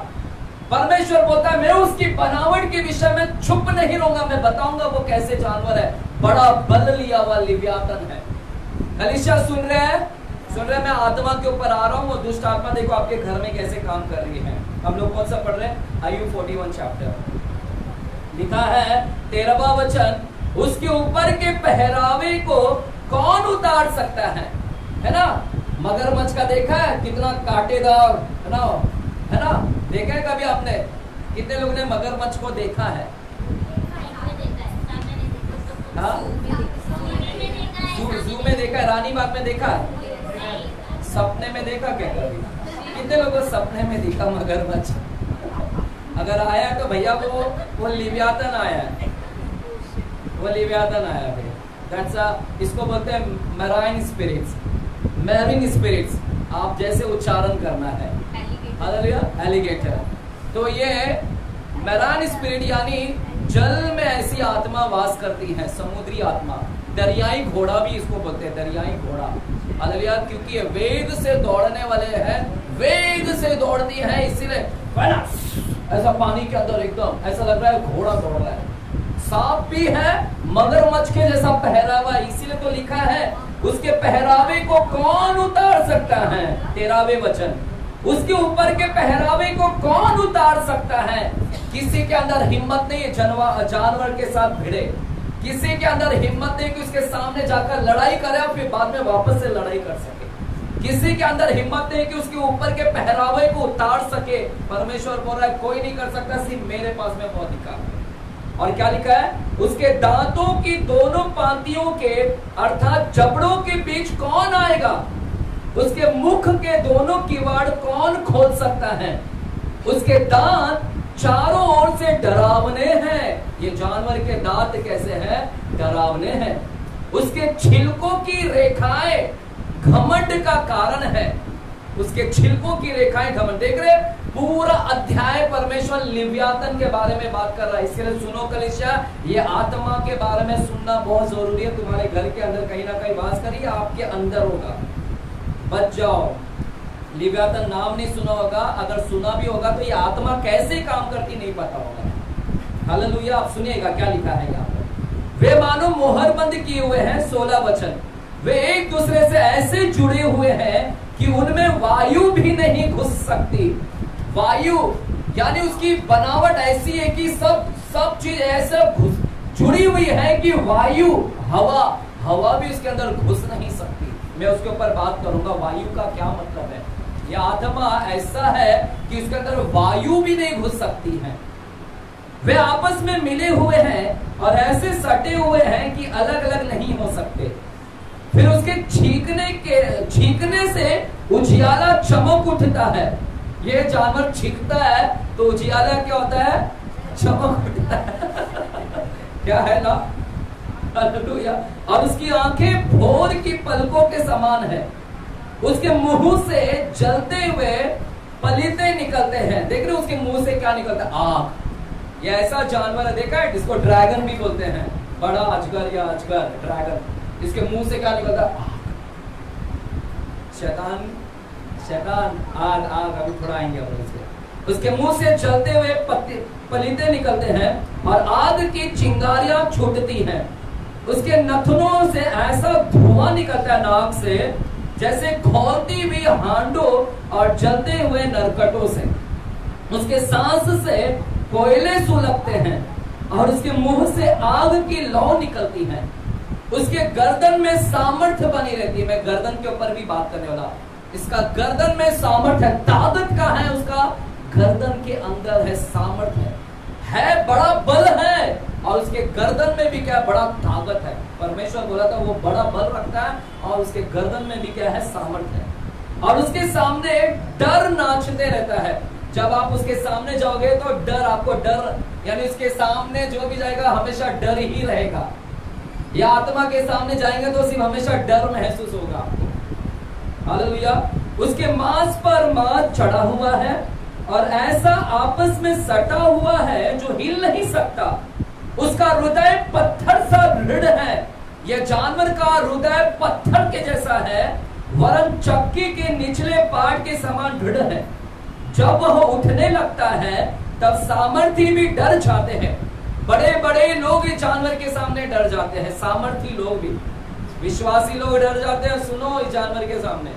परमेश्वर बोलता है मैं उसकी बनावट के विषय में चुप नहीं रहूंगा, मैं बताऊंगा वो कैसे जानवर है, बड़ा बल लिया हुआ लिव्यातन है। कलीसिया सुन रहे हैं, सुन रहे हैं, मैं आत्मा के ऊपर आ रहा हूं, वो दुष्ट आत्मा देखो आपके घर में कैसे काम कर रही है। हम लोग कौन सा पढ़ रहे हैं, आयु 41 चैप्टर। लिखा है 13वां वचन, उसके ऊपर के पहरावे को कौन उतार सकता है ना। मगरमच्छ का देखा है कितना कांटेदार है ना, देखा है कभी आपने, कितने लोगों ने मगरमच्छ को देखा है? हाँ, जू में देखा है, रानी बाग में देखा है, सपने में देखा क्या कभी? कितने लोगों को सपने में देखा मगरमच्छ? अगर आया तो भैया वो लिव्यातन आया है, वो लिव्यातन आया है। इसको बोलते हैं मैराइन स्पिरिट्स, मैरिन स्पिरिट्स, आप जैसे उच्चारण करना है, हालेलुया, एलिगेटर। तो ये मैराइन स्पिरिट यानी जल में ऐसी आत्मा वास करती है, समुद्री आत्मा, दरियाई घोड़ा भी इसको बोलते हैं, दरियाई घोड़ा, हालेलुया, क्योंकि ये वेग से दौड़ने वाले हैं, वेग से दौड़ती है, इसीलिए ऐसा पानी के अंदर एकदम ऐसा लग रहा है घोड़ा दौड़ रहा है। सांप भी है, मगरमच्छ के जैसा पहरावा, इसीलिए तो लिखा है उसके पहरावे को कौन उतार सकता है। 13वें वचन, उसके ऊपर के पहरावे को कौन उतार सकता है। किसी के अंदर हिम्मत नहीं है जानवर के साथ भिड़े, किसी के अंदर हिम्मत नहीं कि उसके सामने जाकर लड़ाई करे और फिर बाद में वापस से लड़ाई कर सके, किसी के अंदर हिम्मत नहीं कि उसके ऊपर के पहरावे को उतार सके। परमेश्वर बोल रहा है कोई नहीं कर सकता, सिर्फ मेरे पास में वो अधिकार है। और क्या लिखा है, उसके दांतों की दोनों पांतियों के अर्थात जबड़ों के बीच कौन आएगा, उसके मुख के दोनों किवाड़ कौन खोल सकता है। उसके दांत चारों ओर से डरावने हैं। ये जानवर के दांत कैसे हैं, डरावने हैं। उसके छिलकों की रेखाएं घमंड का कारण है, उसके छिलकों की रेखाएं घमंड। देख रहे, पूरा अध्याय परमेश्वर लिव्यातन के बारे में बात कर रहा है। इसके लिए सुनो कलीसिया, ये आत्मा के बारे में सुनना बहुत जरूरी है। तुम्हारे घर के अंदर कहीं ना कहीं वास करिए, आपके अंदर होगा, बच जाओ। लिव्यातन नाम नहीं सुना होगा, अगर सुना भी होगा तो ये आत्मा कैसे काम करती नहीं पता होगा। हालेलुया, आप सुनिएगा क्या लिखा है यहाँ पर। वे मानो मोहर बंद किए हुए हैं। 16 वचन, वे एक दूसरे से ऐसे जुड़े हुए हैं कि उनमें वायु भी नहीं घुस सकती। वायु यानी उसकी बनावट ऐसी है कि सब चीज ऐसे जुड़ी हुई है कि वायु, हवा भी उसके अंदर घुस नहीं सकती। मैं उसके ऊपर बात करूंगा, वायु का क्या मतलब है। यह आत्मा ऐसा है कि उसके अंदर वायु भी नहीं घुस सकती है। वे आपस में मिले हुए हैं और ऐसे सटे हुए हैं कि अलग अलग नहीं हो सकते। फिर उसके छींकने से उजियाला चमक उठता है। ये जानवर छींकता है तो उजियाला क्या होता है, चमक उठता है। क्या है ना, हालेलुया। और उसकी आंखें भोर की पलकों के समान है। उसके मुंह से जलते हुए पलीते निकलते हैं। देख रहे हो उसके मुंह से क्या निकलता है? आग। ये ऐसा जानवर है, देखा है, जिसको ड्रैगन भी बोलते हैं, बड़ा अजगर या अजगर ड्रैगन। इसके मुंह से क्या निकलता है? आग। शैतान आग आग, अभी थोड़ा आएंगे हम उसके मुंह से जलते हुए पलीते निकलते हैं और आग की चिंगारियां छूटती हैं। उसके नथनों से ऐसा धुआं निकलता है नाक से, जैसे खौलती हुई हांडों और जलते हुए नरकटों से। उसके सांस से कोयले सुलगते हैं और उसके मुंह से आग की लौ निकलती है। उसके गर्दन में सामर्थ्य बनी रहती है। मैं गर्दन के ऊपर भी बात करने वाला। इसका गर्दन में सामर्थ्य है। ताकत का है उसका गर्दन के अंदर है, सामर्थ्य है, बड़ा बल है। और उसके गर्दन में भी क्या, बड़ा ताकत है। परमेश्वर बोला था वो बड़ा बल रखता है और उसके गर्दन में भी क्या है, सामर्थ्य है। और उसके सामने डर नाचते रहता है। जब आप उसके सामने जाओगे तो डर, आपको डर, यानी उसके सामने जो भी जाएगा हमेशा डर ही रहेगा। या आत्मा के सामने जाएंगे तो सिर्फ हमेशा डर महसूस होगा आपको। हालेलुया। उसके मांस पर मांस चढ़ा हुआ है और ऐसा आपस में सटा हुआ है जो हिल नहीं सकता। उसका हृदय पत्थर सा दृढ़ है। यह जानवर का हृदय पत्थर के जैसा है, वरन चक्की के निचले पार्ट के समान दृढ़ है। जब वह उठने लगता है तब सामर्थी भी डर जाते हैं। बड़े बड़े लोग इस जानवर के सामने डर जाते हैं। सामर्थी लोग भी, विश्वासी लोग डर जाते हैं। सुनो इस जानवर के सामने,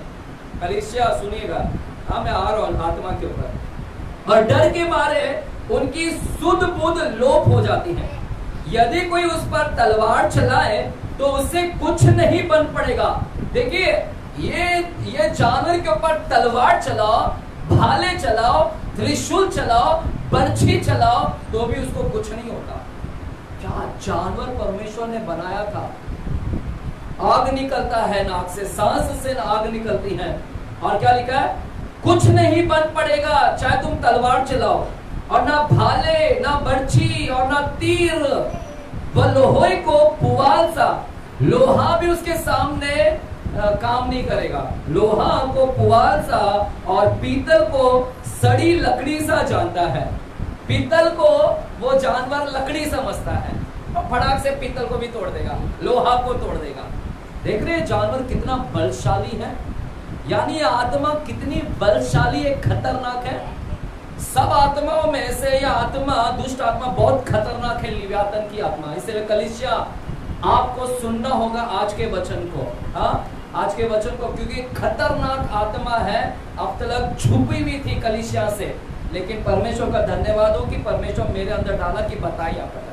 कलीसिया सुनिएगा। हाँ, मैं आ रहा हूं आत्मा के ऊपर। और डर के मारे उनकी सुध बुध लोप हो जाती है। यदि कोई उस पर तलवार चलाए तो उससे कुछ नहीं बन पड़ेगा। देखिए, ये जानवर के ऊपर तलवार चलाओ, भाले चलाओ, त्रिशूल चलाओ, बर्छी चलाओ, तो भी उसको कुछ नहीं होता। क्या जानवर परमेश्वर ने बनाया था। आग निकलता है नाक से, सांस से आग निकलती है। और क्या लिखा है? कुछ नहीं बन पड़ेगा, चाहे तुम तलवार चलाओ। और ना भाले, ना बर्छी और ना तीर। वह लोहे को पुआल सा, लोहा भी उसके सामने काम नहीं करेगा। लोहा को पुआल सा और पीतल को सड़ी लकड़ी सा जानता है। पीतल को वो जानवर लकड़ी समझता है और फटाक से पीतल को भी तोड़ देगा, लोहा को तोड़ देगा। देख रहे जानवर कितना बलशाली है। यानी आत्मा कितनी बलशाली है, खतरनाक है। सब आत्माओं में से यह आत्मा, दुष्ट आत्मा बहुत खतरनाक है, लिव्यातन की आत्मा। इसलिए कलीसिया आपको सुनना होगा आज के वचन को। हाँ, आज के वचन को, क्योंकि खतरनाक आत्मा है। अब तक छुपी हुई थी कलीसिया से, लेकिन परमेश्वर का धन्यवाद हो कि परमेश्वर मेरे अंदर डाला कि बताइए आप।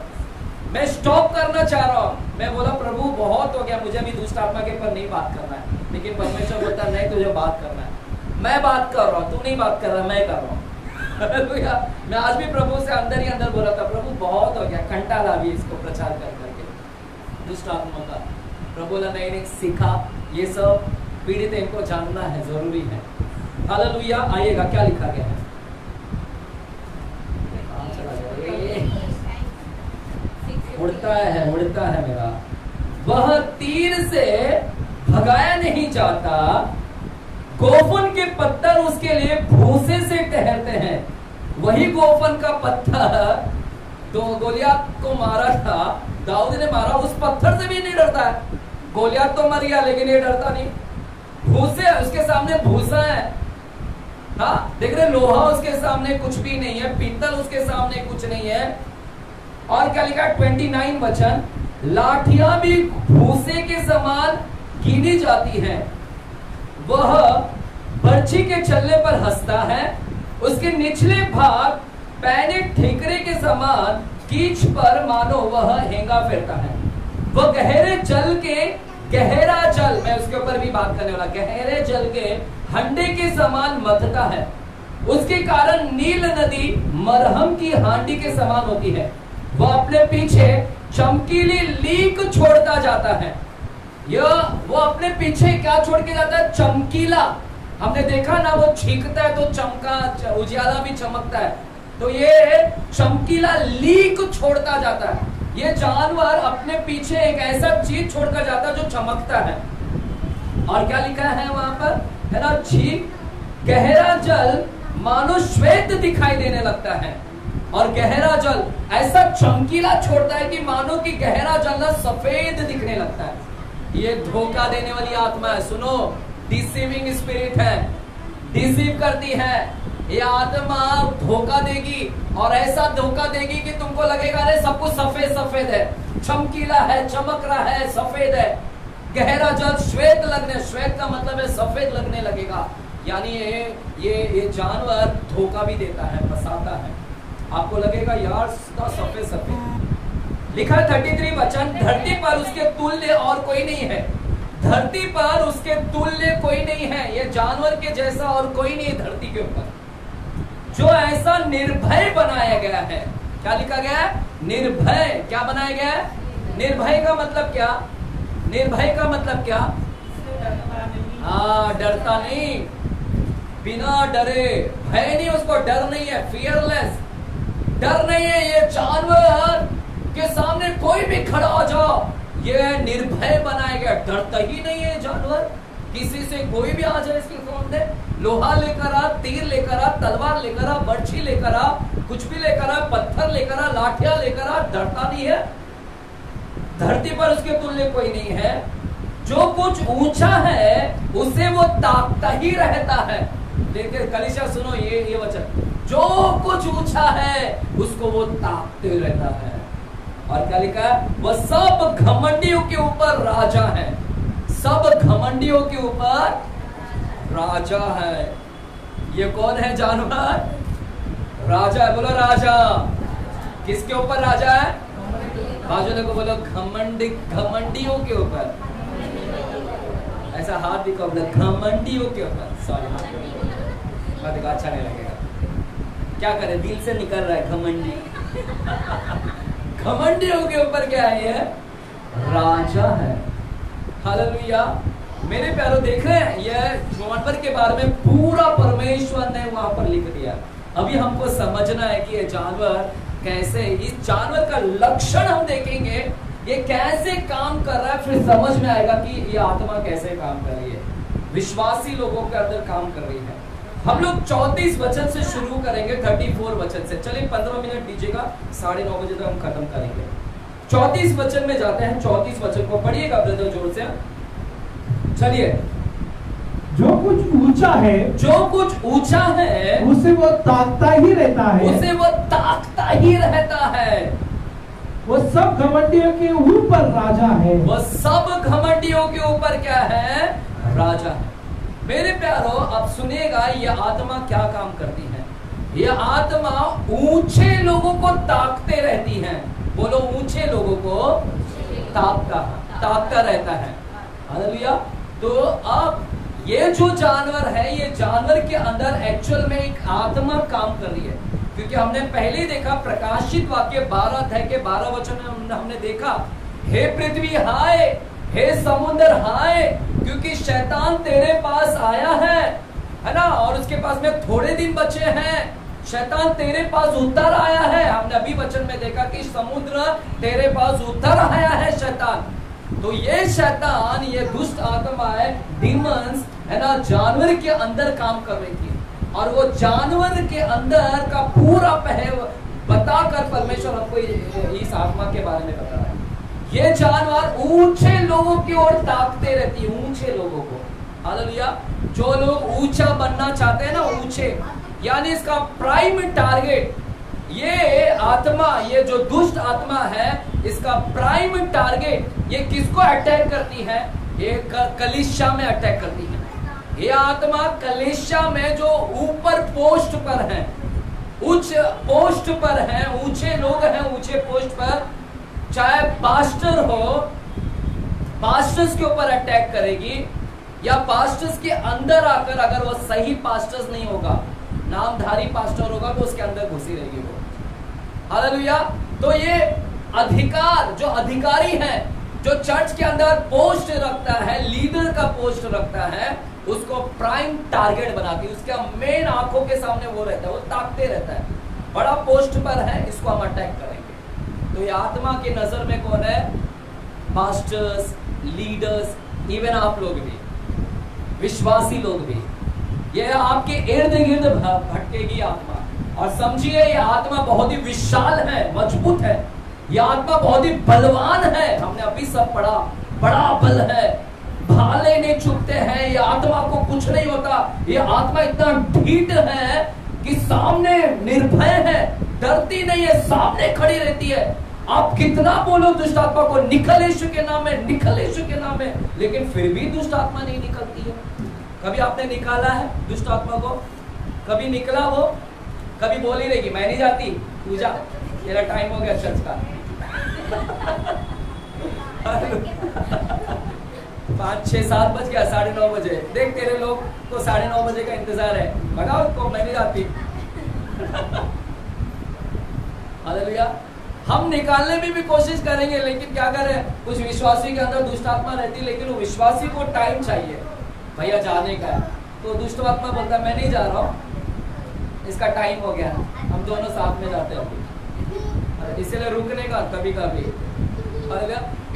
मैं स्टॉप करना चाह रहा हूँ। मैं बोला प्रभु बहुत हो गया, मुझे भी दुष्ट आत्मा के ऊपर नहीं बात करना है। लेकिन परमेश्वर बोलता नहीं, तुझे बात करना है। मैं बात कर रहा हूँ, तू नहीं बात कर रहा, मैं कर रहा हूँ। मैं आज भी प्रभु से अंदर ही अंदर बोला था, प्रभु बहुत हो गया, घंटा ला भी इसको प्रचार कर करके दुष्ट आत्मा का। प्रभु बोला नहीं, सीखा, ये सब पीड़ित इनको जानना है, जरूरी है। हालेलुया। आइएगा, क्या लिखा गया है? उड़ता है मेरा। वह तीर से भगाया नहीं जाता, गोफन के पत्थर उसके लिए भूसे से ठहरते हैं। वही गोफन का पत्थर तो गोलियात को मारा था, दाऊद ने मारा, उस पत्थर से भी नहीं डरता है। गोलियात तो मर गया लेकिन ये डरता नहीं। भूसे उसके सामने भूसा है। हाँ, देख रहे, लोहा उसके सामने कुछ भी नहीं है, पीतल उसके सामने कुछ नहीं है। और क्या लिखा 29 वचन, लाठियां भी भूसे के समान गिनी जाती हैं। वह बर्छी के चलने पर हंसता है, उसके निचले भाग पैने ठिकरे के समान कीच पर मानो वह हेंगा फेरता है। वह गहरे जल के, गहरा जल, मैं उसके ऊपर भी बात करने वाला, गहरे जल के हंडे के समान मथता है। उसके कारण नील नदी मरहम की हांडी के समान होती है। वह अपने पीछे चमकीली लीक छोड़ता जाता है। वो अपने पीछे क्या छोड़ के जाता है? चमकीला। हमने देखा ना, वो छींकता है तो चमका, उजियाला भी चमकता है। तो ये चमकीला लीक छोड़ता जाता है। ये जानवर अपने पीछे एक ऐसा चीज छोड़कर जाता है जो चमकता है। और क्या लिखा है वहां पर, है ना, छींक, गहरा जल मानो श्वेत दिखाई देने लगता है, और गहरा जल ऐसा चमकीला छोड़ता है कि मानो कि गहरा जल ना सफेद दिखने लगता है। ये धोखा देने वाली आत्मा है। सुनो, डिसीविंग स्पिरिट है, डिसीव करती है। ये आत्मा धोखा देगी, और ऐसा धोखा देगी कि तुमको लगेगा अरे सब कुछ सफेद सफेद है, चमकीला है, चमक रहा है, सफेद है। गहरा जल श्वेत लगने, श्वेत का मतलब है सफेद लगने लगेगा। यानी ये जानवर धोखा भी देता है, फंसाता है। आपको लगेगा यार सफेद सफेद। लिखा 33 वचन, धरती पर उसके तुल्य और कोई नहीं है। धरती पर उसके तुल्य कोई नहीं है। ये जानवर के जैसा और कोई नहीं धरती के ऊपर, जो ऐसा निर्भय बनाया गया है। क्या लिखा गया है? निर्भय। क्या बनाया गया है? निर्भय का मतलब क्या? निर्भय का मतलब क्या? डरता नहीं, बिना डरे, भय नहीं, उसको डर नहीं है, फियरलेस, डर नहीं है। ये जानवर के सामने कोई भी खड़ा हो जाओ, ये निर्भय बनाया गया, डरता ही नहीं है जानवर किसी से। कोई भी आ जाए इसके सामने, लोहा लेकर आ, तीर लेकर आ, तलवार लेकर आ, बर्छी लेकर आ, कुछ भी लेकर आ, पत्थर लेकर आ, लाठियां लेकर आ, डरता नहीं है। धरती पर उसके तुल्य कोई नहीं है। जो कुछ ऊंचा है उसे वो ताकता ही रहता है। देखिए कलीसिया सुनो ये वचन, जो कुछ ऊंचा है उसको वो ताकते रहता है। और क्या लिखा है? वह सब घमंडियों के ऊपर राजा है। सब घमंडियों के ऊपर राजा है। ये कौन है जानवर? राजा है। बोलो राजा। किसके ऊपर राजा है? बाजू को बोलो घमंडियों के ऊपर। ऐसा हाथ दिखाओ, बोलो घमंडियों के ऊपर। सॉरी, देखो अच्छा नहीं लगेगा। क्या करे, दिल से निकल रहा है घमंडी। घमंडियों के ऊपर क्या है? ये राजा है। हालेलुया। मेरे प्यारो देख रहे हैं, यह जानवर के बारे में पूरा परमेश्वर ने वहां पर लिख दिया। अभी हमको समझना है कि ये जानवर कैसे, इस जानवर का लक्षण हम देखेंगे, ये कैसे काम कर रहा है, फिर समझ में आएगा कि ये आत्मा कैसे काम कर रही है, विश्वासी लोगों के अंदर काम कर रही है। हम लोग 34 वचन से शुरू करेंगे, 34 वचन से। चलिए 15 मिनट दीजिएगा, 9:30 बजे तक हम खत्म करेंगे। 34 वचन में जाते हैं। 34 वचन को पढ़िएगा ब्रदर जोर से। चलिए।
जो कुछ ऊंचा है,
जो कुछ ऊंचा है
उसे वो ताकता ही रहता है।
उसे वो ताकता ही रहता है।
वो सब घमंडियों के ऊपर राजा है।
वो सब घमंडियों के ऊपर क्या है? राजा है। मेरे प्यारो अब सुनिएगा, ये आत्मा क्या काम करती है। ये आत्मा ऊंचे लोगों को ताकते रहती है। बोलो, ऊंचे लोगों को ताकता रहता है। हालेलुया। तो अब ये जो जानवर है, ये जानवर के अंदर एक्चुअल में एक आत्मा काम कर रही है। क्योंकि हमने पहले देखा प्रकाशित वाक्य 12 अध्याय के 12 वचन में हमने देखा, हे पृथ्वी हाय, हे समुद्र हाय, क्योंकि शैतान तेरे पास आया है ना, और उसके पास में थोड़े दिन बचे हैं। शैतान तेरे पास उतर आया है। हमने अभी वचन में देखा कि समुद्र तेरे पास उतर आया है शैतान। तो ये शैतान, ये दुष्ट आत्मा है, डीमंस है ना, जानवर के अंदर काम कर रही थी। और वो जानवर के अंदर का पूरा बताकर परमेश्वर हमको इस आत्मा के बारे में बता रहा है। ये जानवर ऊंचे लोगों की ओर ताकते रहती है, ऊंचे लोगों को। हालेलुया। जो लोग ऊंचा बनना चाहते हैं ना, ऊंचे, यानी इसका प्राइम टारगेट, ये आत्मा, ये जो दुष्ट आत्मा है, इसका प्राइम टारगेट ये किसको अटैक करती है? ये कलीसिया में अटैक करती है। ये आत्मा कलीसिया में जो ऊपर पोस्ट पर है, उच्च पोस्ट पर है, ऊंचे लोग हैं ऊंचे पोस्ट पर, चाहे पास्टर हो, पास्टर्स के ऊपर अटैक करेगी, या पास्टर्स के अंदर आकर, अगर वो सही पास्टर्स नहीं होगा, नामधारी पास्टर होगा, तो उसके अंदर घुसी रहेगी वो। हालेलुया। तो ये अधिकार, जो अधिकारी है, जो चर्च के अंदर पोस्ट रखता है, लीडर का पोस्ट रखता है, उसको प्राइम टारगेट बनाती है। उसके मेन आंखों के सामने वो रहता है, वो ताकते रहता है, बड़ा पोस्ट पर है, इसको हम अटैक करेंगे। तो ये आत्मा की नजर में कौन है? पास्टर्स, लीडर्स, इवन आप लोग भी, विश्वासी लोग भी। ये आपके इर्द गिर्द भटकेगी आत्मा। और समझिए ये आत्मा बहुत ही विशाल है, मजबूत है, ये आत्मा बहुत ही बलवान है। हमने अभी सब पढ़ा, बड़ा बल है, भाले नहीं चुभते हैं, ये आत्मा को कुछ नहीं होता। ये आत्मा इतना ढीठ है कि सामने निर्भय है, डरती नहीं है, सामने खड़ी रहती है। आप कितना बोलो दुष्ट आत्मा को निकल यीशु के नाम में, निकल यीशु के नाम में, लेकिन फिर भी दुष्ट आत्मा नहीं निकलती है। कभी आपने निकाला है दुष्ट आत्मा को? कभी निकला वो? कभी बोली रहेगी मैं नहीं जाती, तू जा, तेरा टाइम हो गया चर्च का। 5, 6, 7 बज गया, 9:30 बजे, देख तेरे लोग को 9:30 बजे का इंतजार है, भगाओ उसको, मैं नहीं जाती। हालेलुया। हम निकालने में भी कोशिश करेंगे, लेकिन क्या करें, कुछ विश्वासी के अंदर दुष्ट आत्मा रहती है, लेकिन वो विश्वासी को टाइम चाहिए, भैया जाने का है, तो दुष्ट आत्मा बोलता है मैं नहीं जा रहा हूँ, इसका टाइम हो गया, हम दोनों साथ में जाते हैं। इसीलिए रुकने का कभी कभी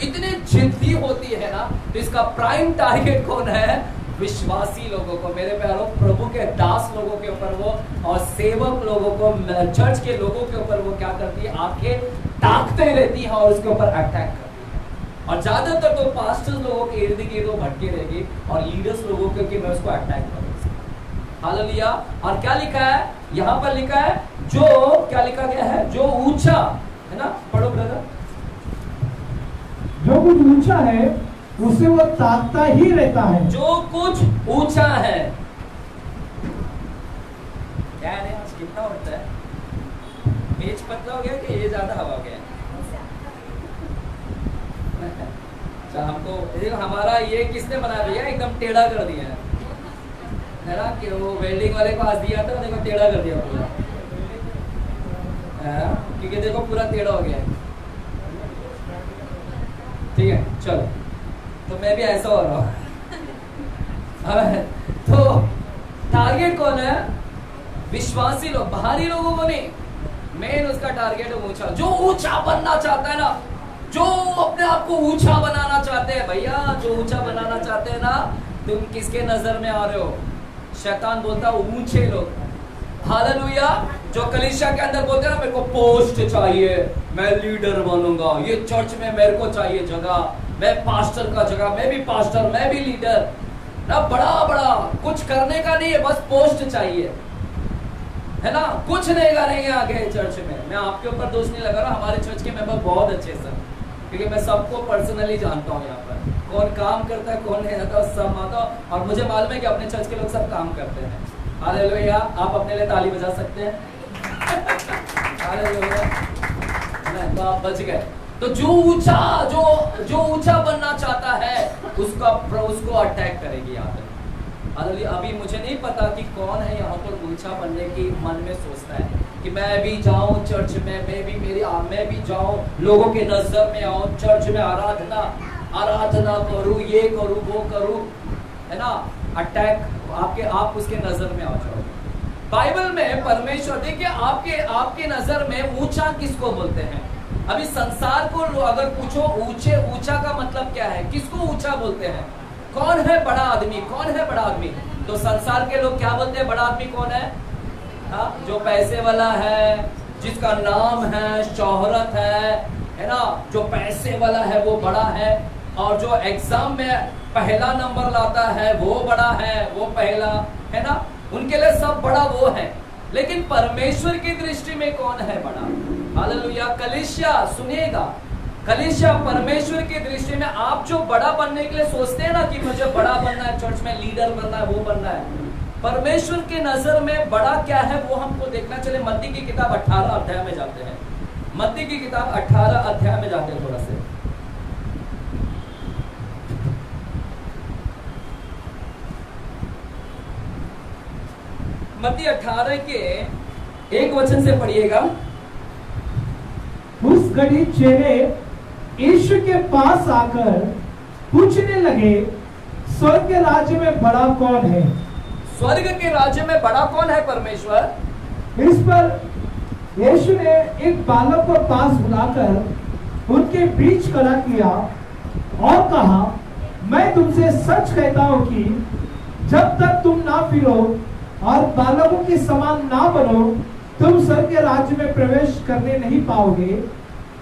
इतनी जिद्दी होती है ना, तो इसका प्राइम टारगेट कौन है? विश्वासी लोगों को, मेरे प्यारों, प्रभु के दास लोगों के ऊपर वो, और सेवक लोगों को, चर्च के लोगों के ऊपर वो क्या करती है, आंखें ताकते रहती है और उसके ऊपर अटैक करती है। और ज्यादातर तो पास्टर्स लोगों के इर्द गिर्द वो भटके रहेगी और लीडर्स लोगों के कि मैं उसको अटैक करूंगा। हालेलुया। और क्या लिखा है यहाँ पर? लिखा है जो, क्या लिखा गया है? जो ऊंचा है ना, पढ़ो ब्रदर।
जो कुछ ऊंचा है उसे वो ताकता ही रहता है।
जो कुछ ऊंचा है, क्या है आज कितना होता है? मेज पतला हो गया कि ये ज्यादा हवा हो गया? अच्छा, हमको हमारा ये किसने बना दिया? एकदम टेढ़ा कर दिया है ना, कि वो वेल्डिंग वाले को आज दिया था, देखो टेढ़ा कर दिया पूरा, क्योंकि देखो पूरा टेढ़ा हो गया। ठीक है, चलो, तो मैं भी ऐसा हो रहा हूँ। तो टारगेट कौन है? विश्वासी लोग, बाहरी लोगों को नहीं, मेन उसका टारगेट है ऊंचा। जो ऊंचा बनना चाहता है ना, जो अपने आप को ऊंचा बनाना चाहते हैं, भैया जो ऊंचा बनाना चाहते हैं ना, तुम किसके नजर में आ रहे हो? शैतान बोलता है ऊंचे लोग। हालेलुया। जो कलीसिया के अंदर बोलते हैं ना, मेरे को पोस्ट चाहिए, मैं लीडर बनूंगा, ये चर्च में मेरे को चाहिए जगह, मैं पास्टर का जगह, मैं भी पास्टर, मैं भी लीडर ना, बड़ा बड़ा कुछ करने का नहीं है, बस पोस्ट चाहिए, है ना, कुछ नहीं करेंगे आगे चर्च में। मैं आपके ऊपर दोष नहीं लगा रहा, हमारे चर्च के मेंबर बहुत अच्छे सर, क्योंकि मैं सबको पर्सनली जानता हूँ, यहाँ पर कौन काम करता है कौन नहीं आता सब आता, और मुझे मालूम है कि अपने चर्च के लोग सब काम करते हैं। हालेलुया। आप अपने लिए ताली बजा सकते हैं। हालेलुया। तो आप बच गए। तो जो ऊंचा बनना चाहता है उसको अटैक करेगी आदमी। हालेलुया। अभी मुझे नहीं पता कि कौन है यहाँ पर ऊंचा बनने की मन में सोचता है कि मैं भी जाऊं चर्च में, मैं भी जाऊं, लोगों के नजर में आऊं, चर्च में आराधना करूं, ये करूं, वो करूं, है ना, अटैक आप उसके नजर में आ जाओगे। बाइबल में परमेश्वर, देखिए आपके नजर में ऊंचा किसको बोलते हैं? अभी संसार को अगर पूछो ऊंचा का मतलब क्या है, किसको ऊंचा बोलते हैं? कौन है बड़ा आदमी? कौन है बड़ा आदमी? तो संसार के लोग क्या बोलते हैं? बड़ा आदमी कौन है? जो पैसे वाला है, जिसका नाम है, शोहरत है ना, जो पैसे वाला है वो बड़ा है, और जो एग्जाम में पहला नंबर लाता है वो बड़ा है, वो पहला है ना, उनके लिए सब बड़ा वो है। लेकिन परमेश्वर की दृष्टि में कौन है बड़ा? हालेलुया। कलीसिया, सुनिएगा, कलीसिया परमेश्वर की दृष्टि में, आप जो बड़ा बनने के लिए सोचते हैं ना कि मुझे बड़ा बनना है, चर्च में लीडर बनना है, वो बनना है, परमेश्वर के नजर में बड़ा क्या है वो हमको देखना। चले मत्ती की किताब 18 अध्याय में जाते हैं। मत्ती की किताब 18 अध्याय में जाते हैं थोड़ा से। मत्ती 18 के 1 वचन से पढ़िएगा।
उस घड़ी चेले यीशु के पास आकर पूछने लगे, स्वर्ग के राज्य में बड़ा कौन है?
स्वर्ग के राज्य में बड़ा कौन है? परमेश्वर।
इस पर यीशु ने एक बालक को पास बुलाकर उनके बीच खड़ा किया और कहा, मैं तुमसे सच कहता हूं कि जब तक तुम ना फिरो और बालकों के समान ना बनो, तुम स्वर्ग के राज्य में प्रवेश करने नहीं पाओगे।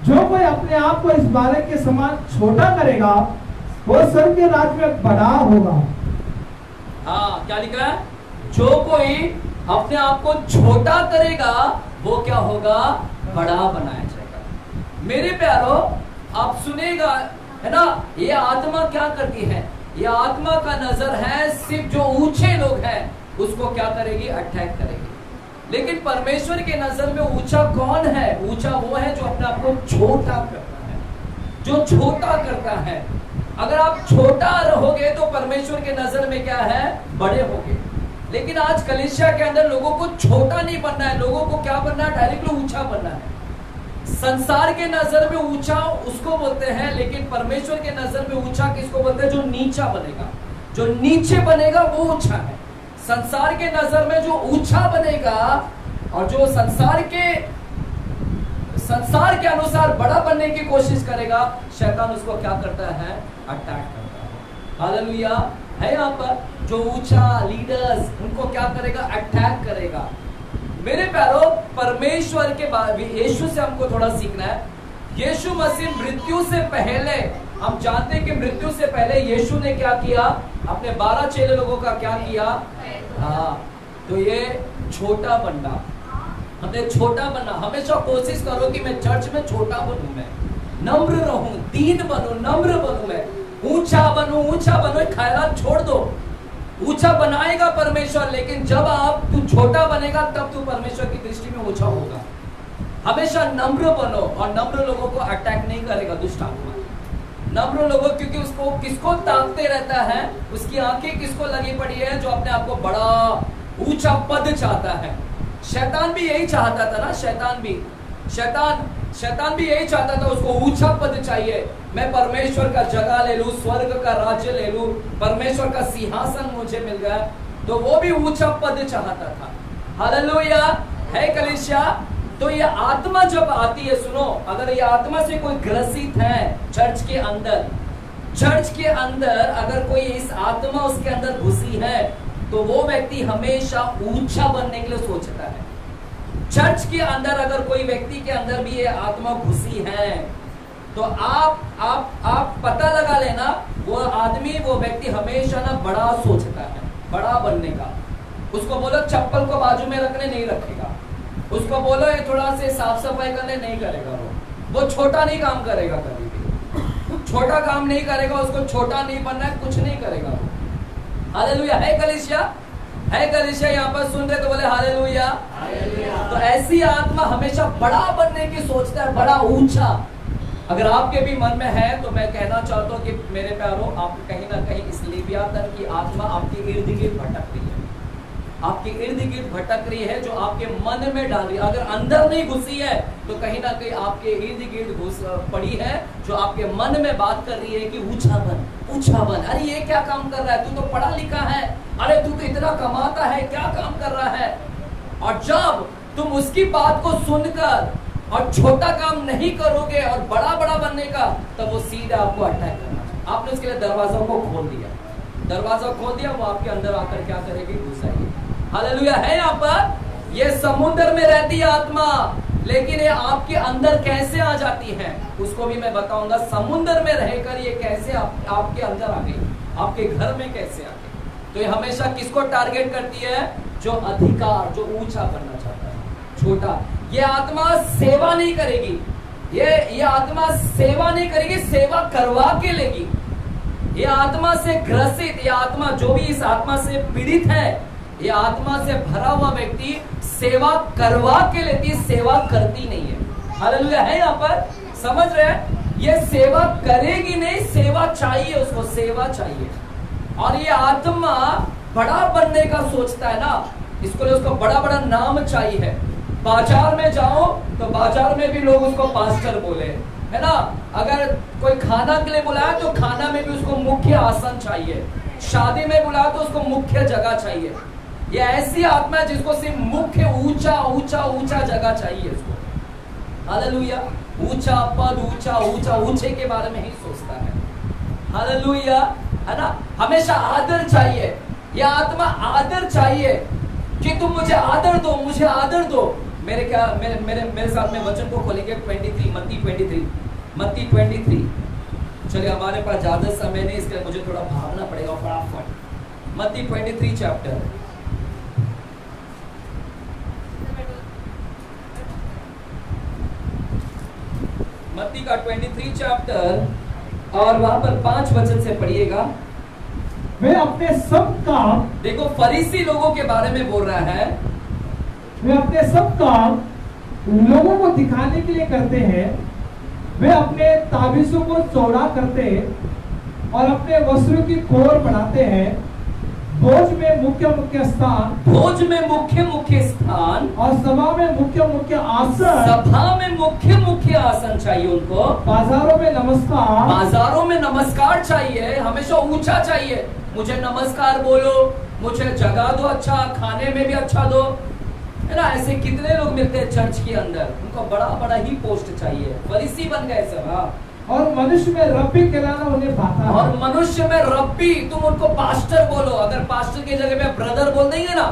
जो कोई अपने आप को इस बालक के समान छोटा करेगा, वो स्वर्ग के राज्य में बड़ा होगा।
हाँ, क्या लिख रहा है? जो कोई अपने आप को छोटा करेगा, वो क्या होगा? बड़ा बनाया जाएगा। मेरे प्यारो, आप सुनेगा, है ना, ये आत्मा क्या करती है? ये आत्मा का नजर है सिर्फ जो ऊंचे लोग हैं उसको क्या करेगी? अटैक करेगी। लेकिन परमेश्वर के नजर में ऊंचा कौन है? ऊंचा वो है जो अपने आप को छोटा करता है, जो छोटा करता है। अगर आप छोटा रहोगे तो परमेश्वर के नजर में क्या है? बड़े होगे। लेकिन आज कलीसिया के अंदर लोगों को छोटा नहीं बनना है, लोगों को क्या बनना है? डायरेक्टली ऊंचा बनना है। संसार के नजर में ऊंचा उसको बोलते हैं, लेकिन परमेश्वर के नजर में ऊंचा किसको बोलते हैं? जो नीचा बनेगा। जो नीचे बनेगा वो ऊंचा है। संसार के नजर में जो ऊंचा बनेगा और जो संसार के अनुसार बड़ा बनने की कोशिश करेगा, शैतान उसको क्या करता है? अटैक करता है। हालेलुया। है यहाँ पर जो ऊंचा लीडर्स, उनको क्या करेगा? अटैक करेगा। मेरे प्यारो, परमेश्वर के बाद यीशु से हमको थोड़ा सीखना है। यीशु मसीह मृत्यु से पहले, हम जानते हैं कि मृत्यु से पहले यीशु ने क्या किया? अपने 12 चेले लोगों का क्या किया? हाँ, तो ये छोटा बनना, हमें छोटा बनना। हमेशा कोशिश करो कि मैं चर्च में छोटा बनूं, मैं नम्र रहूं, दीन बनूं, नम्र बनूं, मैं ऊंचा बनूं, ऊंचा बनूं। ख्यालात छोड़ दो। ऊंचा बनाएगा परमेश्वर, लेकिन जब आप तू छोटा बनेगा तब तू परमेश्वर की दृष्टि में ऊंचा होगा। हमेशा नम्र बनो, और नम्र लोगों को अटैक नहीं करेगा दुष्ट आत्मा। नम्र लोगों, क्योंकि उसको किसको ताकते रहता है? उसकी आंखें किसको लगी पड़ी है? जो अपने आप को बड़ा ऊंचा पद चाहता है। शैतान भी यही चाहता था ना, शैतान भी यही चाहता था, उसको ऊंचा पद चाहिए। मैं परमेश्वर का जगह ले लूं, स्वर्ग का राज्य ले लूं, परमेश्वर का सिंहासन मुझे मिल गया, तो वो भी ऊंचा पद चाहता था। हालेलुया। है कलीसिया। तो ये आत्मा जब आती है, सुनो, अगर ये आत्मा से कोई ग्रसित है चर्च के अंदर अगर कोई इस आत्मा उसके अंदर घुसी है, तो वो व्यक्ति हमेशा ऊंचा बनने के लिए सोचता है। चर्च के अंदर अगर कोई व्यक्ति के अंदर भी ये आत्मा घुसी है, तो आप पता लगा लेना, वो आदमी, वो व्यक्ति हमेशा ना बड़ा सोचता है, बड़ा बनने का। उसको बोलो चप्पल को बाजू में रखने, नहीं रखेगा। उसको बोलो ये थोड़ा से साफ सफाई करने, नहीं करेगा। वो छोटा नहीं काम करेगा, कभी भी छोटा काम नहीं करेगा। उसको छोटा नहीं बनना है, कुछ नहीं करेगा वो। हालेलुया। है कलीसिया? है कलीसिया? यहाँ पर सुन रहे तो बोले हालेलुया। तो ऐसी आत्मा हमेशा बड़ा बनने की सोचता है, बड़ा ऊंचा। अगर आपके भी मन में है तो मैं कहना चाहता हूँ कि मेरे प्यारों, आप कहीं ना कहीं इस लेवियातन की आत्मा आपके इर्द गिर्द भटक रही है, आपके इर्द गिर्द भटक रही है, जो आपके मन में डाल रही है। अगर अंदर नहीं घुसी है तो कहीं ना कहीं आपके इर्द गिर्द घुस पड़ी है, जो आपके मन में बात कर रही है कि ऊंचा बन, ऊंचा बन। अरे ये क्या काम कर रहा है? तू तो पढ़ा लिखा है, अरे तू तो इतना कमाता है, क्या काम कर रहा है? और जब तुम उसकी बात को सुनकर और छोटा काम नहीं करोगे और बड़ा बड़ा बनने का, तब वो सीधा आपको अटैक करना। आपने उसके लिए दरवाजा को खोल दिया, दरवाजा खोल दिया, वो आपके अंदर आकर क्या करेगी? घुस आएगी। हालेलुया। है यहाँ पर ये समुद्र में रहती है आत्मा, लेकिन ये आपके अंदर कैसे आ जाती है उसको भी मैं बताऊंगा। समुद्र में रहकर ये कैसे आपके अंदर आ गई, आपके घर में कैसे आ गई। तो ये हमेशा किसको टारगेट करती है? जो अधिकार, जो ऊंचा बनना चाहता है, छोटा। ये आत्मा सेवा नहीं करेगी, ये आत्मा सेवा नहीं करेगी, सेवा करवा के लेगी। ये आत्मा से ग्रसित, ये आत्मा, जो भी इस आत्मा से पीड़ित है, ये आत्मा से भरा हुआ व्यक्ति सेवा करवा के लेती है, सेवा करती नहीं है। हालेलुया। है यहाँ पर? समझ रहे हैं? ये सेवा करेगी नहीं, सेवा चाहिए उसको, सेवा चाहिए। और ये आत्मा बड़ा बनने का सोचता है ना, इसको लिए उसको बड़ा बड़ा नाम चाहिए। बाजार में जाओ तो बाजार में भी लोग उसको पास्टर बोले, है ना। अगर कोई खाना के लिए बुलाया तो खाना में भी उसको मुख्य आसन चाहिए, शादी में बुलाया तो उसको मुख्य जगह चाहिए। ये ऐसी आत्मा है जिसको सिर्फ मुख्य ऊंचा ऊंचा ऊंचा जगह चाहिए इसको। हालेलुया। ऊंचा पद, ऊंचा ऊंचा ऊंचे के बारे में ही सोचता है। हालेलुया। है ना। हमेशा आदर चाहिए, ये आत्मा आदर चाहिए। कि तुम मुझे आदर दो, मुझे आदर दो। मेरे साथ में वचन को खोलेंगे 23, मत्ती 23। चलिए, हमारे पास ज्यादा समय नहीं, इसलिए मुझे थोड़ा भागना पड़ेगा फटाफट। मत्ती 23 चैप्टर, मत्ती का 23 चैप्टर और वहां पर 5 वचन से पढ़िएगा।
वे अपने सब काम,
देखो फरीसी लोगों के बारे में बोल रहा है,
वे अपने सब काम लोगों को दिखाने के लिए करते हैं। वे अपने ताबीजों को चौड़ा करते और अपने वस्त्रों की खोर बढ़ाते हैं। भोज में मुख्य मुख्य स्थान,
भोज में मुख्य मुख्य स्थान
और सभा में मुख्य मुख्य आसन,
सभा में मुख्य मुख्य आसन चाहिए उनको।
बाजारों में नमस्कार,
बाजारों में नमस्कार चाहिए, हमेशा ऊंचा चाहिए। मुझे नमस्कार बोलो, मुझे जगह दो, अच्छा खाने में भी अच्छा दो, है ना। ऐसे कितने लोग मिलते हैं चर्च के अंदर, उनको बड़ा बड़ा ही पोस्ट चाहिए, फरीसी बन गए सब। हाँ,
और मनुष्य में रब्बी कहलाना उन्हें भाता है।
और मनुष्य में रब्बी, तुम उनको पास्टर बोलो। अगर पास्टर की जगह पे ब्रदर बोल देंगे ना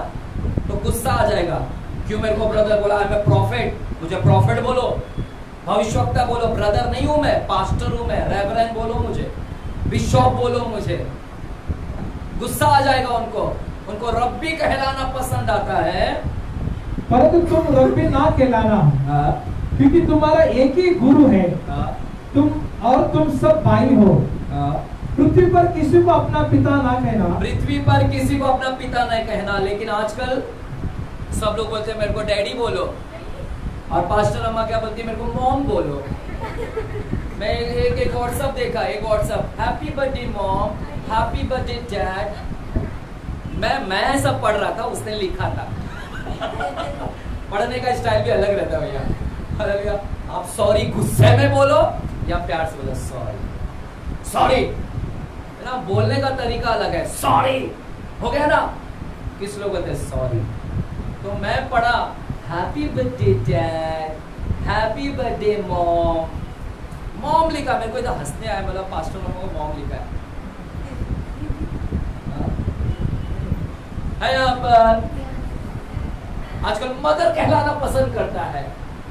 तो गुस्सा आ जाएगा। क्यों मेरे को ब्रदर बोला? मैं प्रॉफिट, मुझे प्रॉफिट बोलो, भविष्यवक्ता बोलो। ब्रदर नहीं हूं मैं, पास्टर हूं मैं। रेवरेंड बोलो मुझे, बिशप बोलो मुझे। गुस्सा आ जाएगा उनको रब्बी कहलाना पसंद आता है।
परंतु तुम रब्बी ना कहलाना, क्योंकि तुम्हारा एक ही गुरु है, तुम सब भाई हो। पृथ्वी पर किसी को अपना पिता ना कहना,
पृथ्वी पर किसी को अपना पिता नहीं कहना। लेकिन आजकल सब लोग बोलते हैं मेरे को डैडी बोलो, और पास्टर अम्मा क्या बोलती है? मेरे को मॉम बोलो। मैं एक व्हाट्सएप देखा, एक WhatsApp, happy birthday mom, happy birthday dad. मैं सब पढ़ रहा था, उसने लिखा था। पढ़ने का स्टाइल भी अलग रहता है भैया। आप सॉरी गुस्से में बोलो या प्यार से बोलो सॉरी। सॉरी है ना, बोलने का तरीका अलग है। सॉरी हो गया ना, किस लोग बोलते हैं सॉरी। तो मैं पढ़ा happy birthday dad, happy birthday mom. Mom लिखा, मेरे को इधर हंसने आया, मतलब पास्टर लोगों को मॉम लिखा है यहाँ पर। आजकल मदर कहलाना पसंद करता है।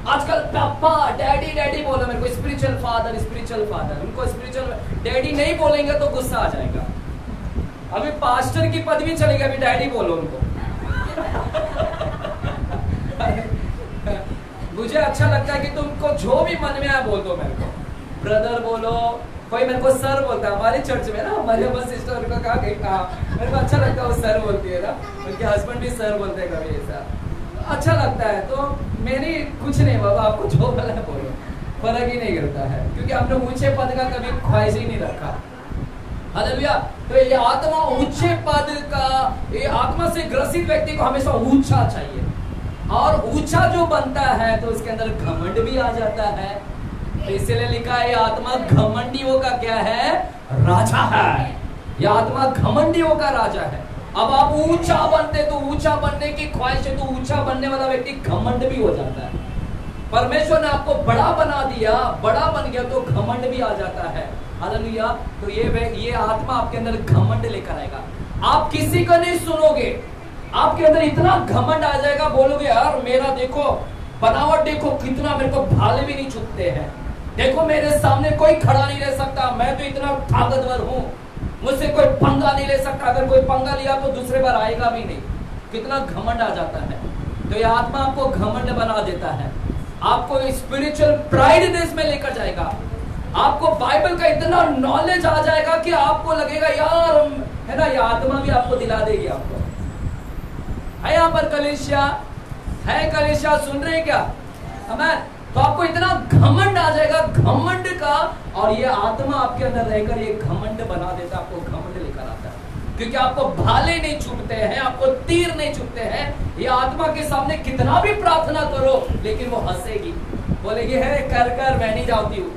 आजकल पापा डैडी डैडी बोलो मेरे को, स्पिरिचुअल फादर स्पिरिचुअल फादर। उनको स्पिरिचुअल डैडी नहीं बोलेंगे तो गुस्सा आ जाएगा। अभी पास्टर की पदवी चलेगी, अभी डैडी बोलो उनको। मुझे अच्छा लगता है कि तुमको जो भी मन में आया बोल दो मेरे को। ब्रदर बोलो, कोई मेरे को सर बोलता है। हमारे चर्च में ना हमारे बस सिस्टर को कहा मेरे को अच्छा लगता है वो सर बोलती है ना, उनके हस्बैंड भी सर बोलते हैं कभी, ऐसा अच्छा लगता है। तो मेरी कुछ नहीं बाबा, आपको जो बोला है बोलो, फर्क ही नहीं करता है, क्योंकि आपने ऊंचे पद का कभी ख्वाहिश ही नहीं रखा। हालेलुया। तो ये आत्मा ऊंचे पद का, ये आत्मा से ग्रसित व्यक्ति को हमेशा ऊंचा चाहिए, और ऊंचा जो बनता है तो उसके अंदर घमंड भी आ जाता है। तो इसलिए लिखा है ये आत्मा घमंडियों का क्या है? राजा है। यह आत्मा घमंडियों का राजा है। अब आप ऊंचा बनते तो ऊंचा बनने की ख्वाहिश है, तो ऊंचा बनने वाला व्यक्ति घमंड भी हो जाता है। परमेश्वर ने आपको बड़ा बना दिया, बड़ा बन गया तो घमंड भी आ जाता है। हालेलुया। तो ये आत्मा आपके अंदर घमंड लेकर आएगा। आप किसी को नहीं सुनोगे, आपके अंदर इतना घमंड आ जाएगा, बोलोगे यार मेरा देखो बनावट, देखो कितना मेरे को भाले भी नहीं छुपते हैं, देखो मेरे सामने कोई खड़ा नहीं रह सकता, मैं तो इतना ताकतवर हूं, मुझसे कोई पंगा नहीं ले सकता, अगर कोई पंगा लिया तो दूसरे बार आएगा भी नहीं। कितना घमंड आ जाता है। तो ये आत्मा आपको घमंड बना देता है, आपको स्पिरिचुअल प्राइडनेस में लेकर जाएगा। आपको बाइबल का इतना नॉलेज आ जाएगा कि आपको लगेगा यार, है ना, ये आत्मा भी आपको दिला देगी। आपको है यहाँ पर कलीसिया है, कलीसिया सुन रहे हैं क्या? हमें तो आपको इतना घमंड आ जाएगा, घमंड का, और ये आत्मा आपके अंदर रहकर ये घमंड बना देता, आपको घमंड लेकर आता है। क्योंकि आपको भाले नहीं छूटते हैं, आपको तीर नहीं छूटते हैं। ये आत्मा के सामने कितना भी प्रार्थना करो लेकिन वो हंसेगी, बोलेगी है कर मैं नहीं जाती हूँ,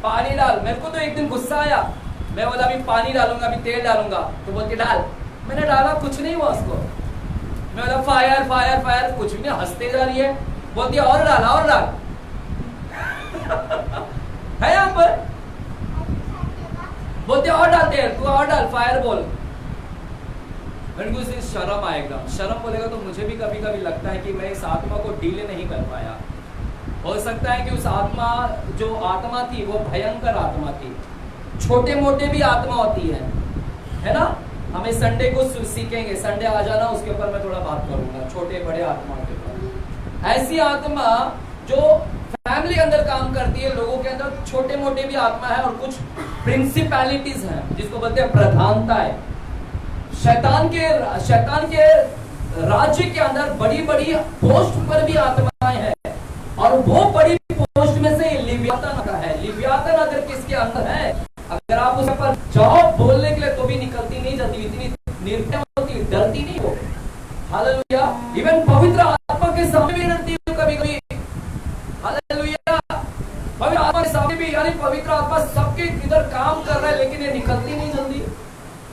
पानी डाल। मेरे को तो एक दिन गुस्सा आया, मैं बोला अभी पानी डालूंगा, अभी तेल डालूंगा, तो बोलती डाल। मैंने डाला, कुछ नहीं हुआ उसको। मैं बोला फायर फायर फायर, कुछ भी नहीं, हंसते जा रही है। बोलती और डाल और डाल। है यहाँ पर, बोलते और डालते हैं, तू और डाल, फायर बोल। उनको से शर्म आएगा। शर्म बोलेगा तो मुझे भी कभी कभी लगता है कि मैं इस आत्मा को डील नहीं कर पाया। हो सकता है कि उस आत्मा जो आत्मा थी वो भयंकर आत्मा थी। छोटे मोटे भी आत्मा होती है ना। हमें संडे को सीखेंगे, संडे आ जाना, उसके ऊपर मैं थोड़ा बात करूंगा छोटे बड़े आत्माओं के ऊपर। ऐसी आत्मा जो फैमिली के अंदर काम करती है, लोगों के अंदर छोटे मोटे भी आत्मा है, और कुछ प्रिंसिपैलिटीज हैं जिसको बोलते हैं प्रधानता है। शैतान के राज्य के अंदर बड़ी बड़ी पोस्ट पर भी आत्माएं हैं, और वो बड़ी पोस्ट में से लिव्यातन का है। लिव्यातन अगर किसके अंदर है, अगर आप उस पर जाओ बोलने के लिए तो भी निकलती नहीं जाती, इतनी निर्भय होती, डरती नहीं हो। हालेलुया। इवन पवित्र आत्मा के सामने भी डरती हो कभी कभी। हालेलुया। पवित्र आत्मा के सामने भी, यानी पवित्र आत्मा सबके इधर काम कर रहा है, लेकिन ये निकलती नहीं जल्दी।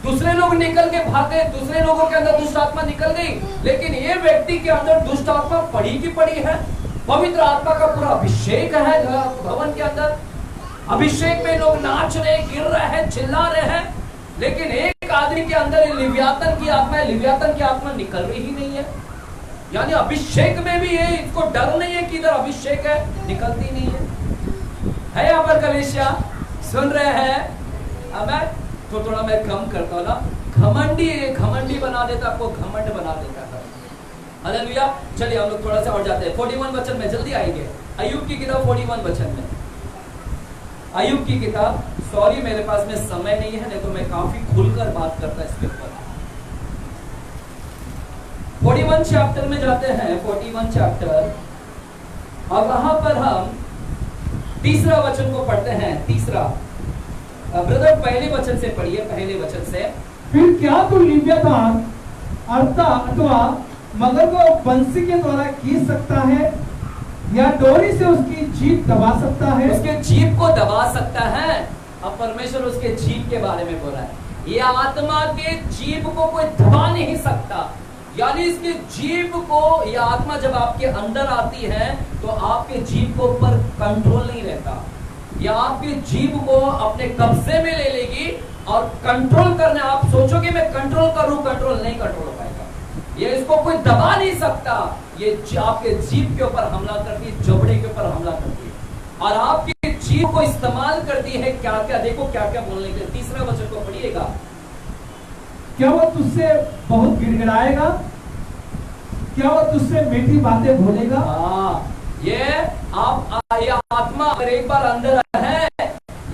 दूसरे लोग निकल के भागे, दूसरे लोगों के अंदर दुष्ट आत्मा निकल गई, लेकिन ये व्यक्ति के अंदर दुष्ट आत्मा पड़ी की पड़ी है। पवित्र आत्मा का पूरा अभिषेक है भवन के अंदर। अभिषेक में लोग नाच रहे, गिर रहे हैं, चिल्ला रहे हैं, लेकिन एक आदमी के अंदर लिव्यातन की आत्मा है। लिव्यातन की आत्मा निकल रही ही नहीं है। यानी अभिषेक में भी ये इसको डर नहीं है कि इधर अभिषेक है, निकलती नहीं है यहाँ पर कलीसिया सुन रहे हैं। अब मैं तो थोड़ा मैं कम करता हूँ ना, घमंडी बना देता, आपको घमंड बना देता था। हालेलुया। चलिए हम लोग थोड़ा सा और जाते हैं 41 वचन में, जल्दी आएंगे। अय्यूब की किताब 41 वचन में, अय्यूब की किताब। सॉरी मेरे पास में समय नहीं है, नहीं तो मैं काफी खुलकर बात करता इसके ऊपर। 41 चैप्टर में जाते हैं, 41 चैप्टर, और वहां पर हम तीसरा वचन को पढ़ते हैं। तीसरा ब्रदर पहले वचन से पढ़िए, पहले वचन से।
फिर क्या तू लिव्यातान अथवा मगर को बंसी के द्वारा खींच सकता है, या डोरी से उसकी जीभ दबा सकता है?
उसके जीभ को दबा सकता है। अब परमेश्वर उसके जीभ के बारे में बोल रहा है। ये आत्मा के जीभ को कोई दबा नहीं सकता। यानी इसके जीभ को, ये आत्मा जब आपके अंदर आती है तो आपके जीभ को ऊपर कंट्रोल नहीं रहता। या आपकी जीभ को अपने कब्जे में ले लेगी और कंट्रोल करने, आप सोचोगे मैं कंट्रोल करूं, कंट्रोल नहीं कंट्रोल हो पाएगा। ये इसको कोई दबा नहीं सकता। ये आपके जीभ के ऊपर हमला करती है, जबड़े के ऊपर हमला करती है, और आपकी जीभ को इस्तेमाल करती है क्या क्या, देखो क्या क्या बोलने के लिए। तीसरा वचन को पढ़िएगा।
क्या वह तुझसे बहुत गिड़गिड़ाएगा? क्या वह तुझसे मीठी बातें बोलेगा?
ये आत्मा अगर एक बार अंदर है,